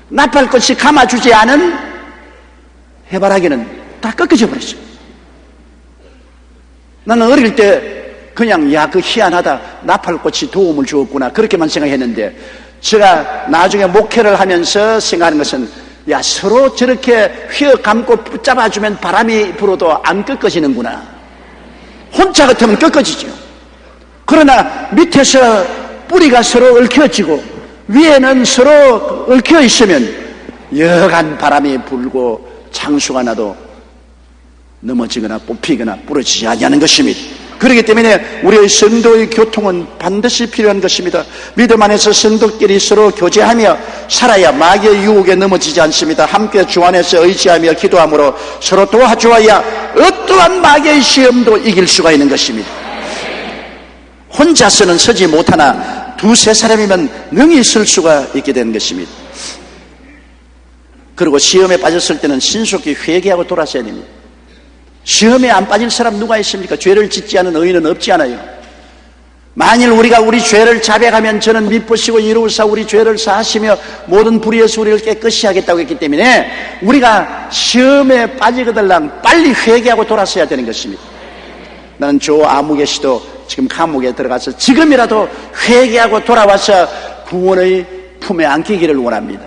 나팔꽃이 감아주지 않은 해바라기는 다 꺾어져 버렸어요. 나는 어릴 때 그냥 그 희한하다, 나팔꽃이 도움을 주었구나 그렇게만 생각했는데, 제가 나중에 목회를 하면서 생각하는 것은 서로 저렇게 휘어 감고 붙잡아주면 바람이 불어도 안 꺾어지는구나. 혼자 같으면 꺾어지죠. 그러나 밑에서 뿌리가 서로 얽혀지고 위에는 서로 얽혀 있으면 여간 바람이 불고 창수가 나도 넘어지거나 뽑히거나 부러지지 않는 것입니다. 그렇기 때문에 우리의 성도의 교통은 반드시 필요한 것입니다. 믿음 안에서 성도끼리 서로 교제하며 살아야 마귀의 유혹에 넘어지지 않습니다. 함께 주 안에서 의지하며 기도함으로 서로 도와주어야 어떠한 마귀의 시험도 이길 수가 있는 것입니다. 혼자서는 서지 못하나 두세 사람이면 능히 설 수가 있게 되는 것입니다. 그리고 시험에 빠졌을 때는 신속히 회개하고 돌아서야 됩니다. 시험에 안 빠질 사람 누가 있습니까? 죄를 짓지 않은 의인은 없지 않아요. 만일 우리가 우리 죄를 자백하면 저는 미쁘시고 이루사 우리 죄를 사하시며 모든 불의에서 우리를 깨끗이 하겠다고 했기 때문에 우리가 시험에 빠지거들랑 빨리 회개하고 돌아서야 되는 것입니다. 나는 조 아무개 씨도 지금 감옥에 들어가서 지금이라도 회개하고 돌아와서 구원의 품에 안기기를 원합니다.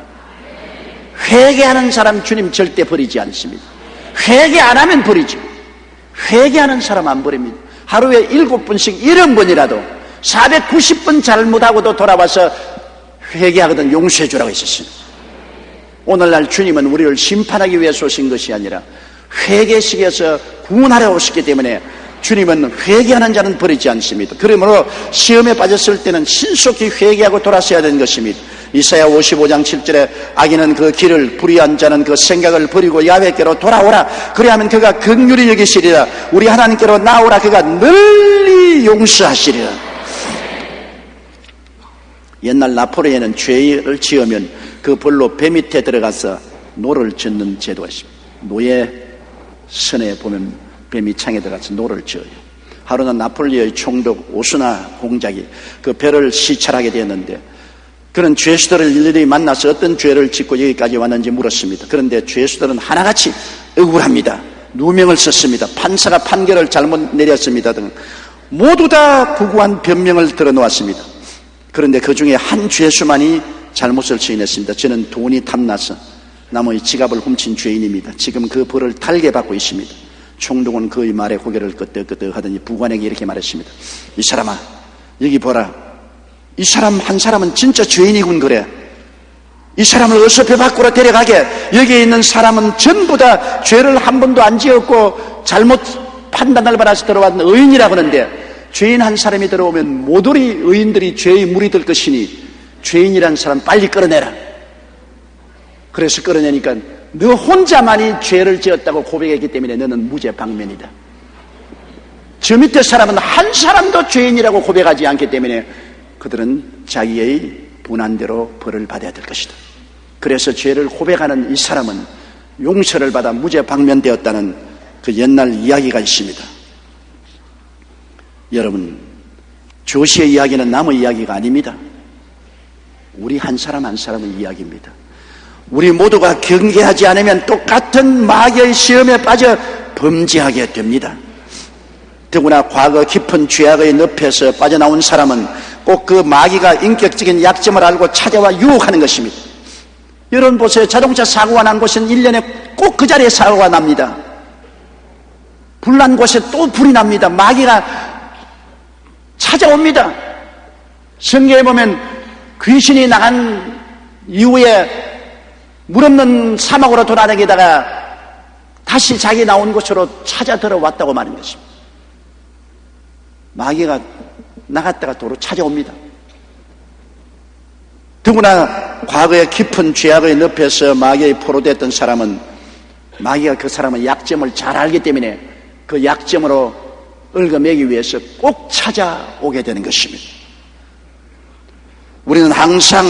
회개하는 사람 주님 절대 버리지 않습니다. 회개 안 하면 버리죠. 회개하는 사람 안 버립니다. 하루에 7번씩 70번이라도 490번 잘못하고도 돌아와서 회개하거든 용서해 주라고 했었습니다. 오늘날 주님은 우리를 심판하기 위해서 오신 것이 아니라 회개식에서 구원하러 오셨기 때문에 주님은 회개하는 자는 버리지 않습니다. 그러므로 시험에 빠졌을 때는 신속히 회개하고 돌아서야 되는 것입니다. 이사야 55장 7절에 악인은 그 길을, 불의한 자는 그 생각을 버리고 야훼께로 돌아오라. 그리하면 그가 긍휼히 여기시리라. 우리 하나님께로 나오라. 그가 널리 용서하시리라. 옛날 나폴레옹은 죄를 지으면 그 벌로 배 밑에 들어가서 노를 젓는 제도가 있습니다. 노예 선에 보면 배 밑창에 들어가서 노를 져요. 하루는 나폴레옹의 총독 오스나 공작이 그 배를 시찰하게 되었는데, 그런 죄수들을 일일이 만나서 어떤 죄를 짓고 여기까지 왔는지 물었습니다. 그런데 죄수들은 하나같이 억울합니다. 누명을 썼습니다. 판사가 판결을 잘못 내렸습니다 등 모두 다 구구한 변명을 들어놓았습니다. 그런데 그 중에 한 죄수만이 잘못을 시인했습니다. 저는 돈이 탐나서 남의 지갑을 훔친 죄인입니다. 지금 그 벌을 달게 받고 있습니다. 총독은 그의 말에 고개를 끄덕끄덕 하더니 부관에게 이렇게 말했습니다. 이 사람아, 여기 보라. 이 사람 한 사람은 진짜 죄인이군 그래. 이 사람을 어서 배 밖으로 데려가게. 여기에 있는 사람은 전부 다 죄를 한 번도 안 지었고 잘못 판단을 받아서 들어왔는 의인이라고 하는데, 죄인 한 사람이 들어오면 모조리 의인들이 죄의 물이 될 것이니 죄인이라는 사람 빨리 끌어내라. 그래서 끌어내니까 너 혼자만이 죄를 지었다고 고백했기 때문에 너는 무죄 방면이다. 저 밑에 사람은 한 사람도 죄인이라고 고백하지 않기 때문에 그들은 자기의 분한대로 벌을 받아야 될 것이다. 그래서 죄를 고백하는 이 사람은 용서를 받아 무죄 방면되었다는 그 옛날 이야기가 있습니다. 여러분, 조시의 이야기는 남의 이야기가 아닙니다. 우리 한 사람 한 사람의 이야기입니다. 우리 모두가 경계하지 않으면 똑같은 마귀의 시험에 빠져 범죄하게 됩니다. 더구나 과거 깊은 죄악의 늪에서 빠져나온 사람은 꼭 그 마귀가 인격적인 약점을 알고 찾아와 유혹하는 것입니다. 여러분 보세요. 자동차 사고가 난 곳은 1년에 꼭 그 자리에 사고가 납니다. 불난 곳에 또 불이 납니다. 마귀가 찾아옵니다. 성경에 보면 귀신이 나간 이후에 물 없는 사막으로 돌아다니다가 다시 자기 나온 곳으로 찾아 들어왔다고 말하는 것입니다. 마귀가 나갔다가 도로 찾아옵니다. 더구나 과거의 깊은 죄악의 늪에서 마귀의 포로됐던 사람은 마귀가 그 사람의 약점을 잘 알기 때문에 그 약점으로 얽어매기 위해서 꼭 찾아오게 되는 것입니다. 우리는 항상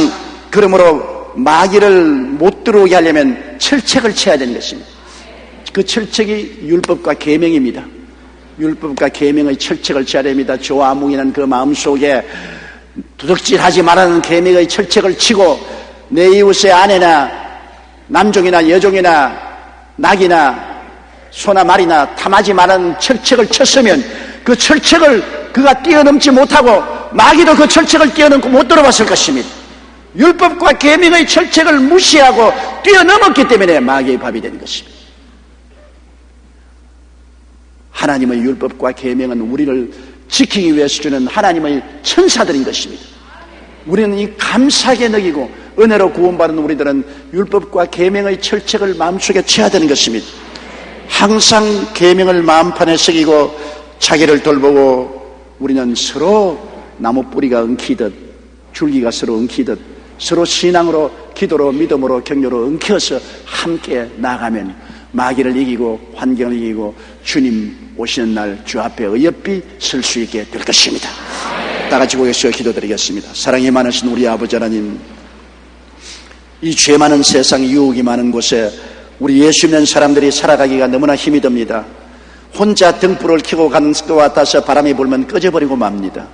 그러므로 마귀를 못 들어오게 하려면 철책을 쳐야 되는 것입니다. 그 철책이 율법과 계명입니다. 율법과 계명의 철책을 쳐야 됩니다. 조아무기는 그 마음속에 도둑질하지 말라는 계명의 철책을 치고 내 이웃의 아내나 남종이나 여종이나 낙이나 소나 말이나 탐하지 말라는 철책을 쳤으면 그 철책을 그가 뛰어넘지 못하고 마귀도 그 철책을 뛰어넘고 못 들어봤을 것입니다. 율법과 계명의 철책을 무시하고 뛰어넘었기 때문에 마귀의 밥이 된 것입니다. 하나님의 율법과 계명은 우리를 지키기 위해서 주는 하나님의 천사들인 것입니다. 우리는 이 감사하게 느끼고 은혜로 구원받은 우리들은 율법과 계명의 철책을 마음속에 채워야 되는 것입니다. 항상 계명을 마음판에 새기고 자기를 돌보고 우리는 서로 나무 뿌리가 엉키듯 줄기가 서로 엉키듯 서로 신앙으로 기도로 믿음으로 격려로 엉켜서 함께 나가면 마귀를 이기고 환경을 이기고 주님 오시는 날 주 앞에 어여삐 설 수 있게 될 것입니다. 다 같이 고개 숙여 기도드리겠습니다. 사랑이 많으신 우리 아버지 하나님, 이 죄 많은 세상, 유혹이 많은 곳에 우리 예수 믿는 사람들이 살아가기가 너무나 힘이 듭니다. 혼자 등불을 켜고 가는 것 같아서 바람이 불면 꺼져버리고 맙니다.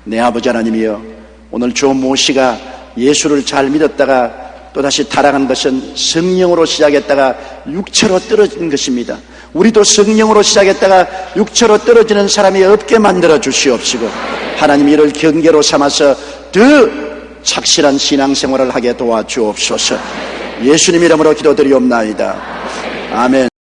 내 아버지 하나님이여, 오늘 조 모씨가 예수를 잘 믿었다가 또다시 타락한 것은 성령으로 시작했다가 육체로 떨어진 것입니다. 우리도 성령으로 시작했다가 육체로 떨어지는 사람이 없게 만들어 주시옵시고, 하나님 이를 경계로 삼아서 더 착실한 신앙생활을 하게 도와주옵소서. 예수님 이름으로 기도드리옵나이다. 아멘.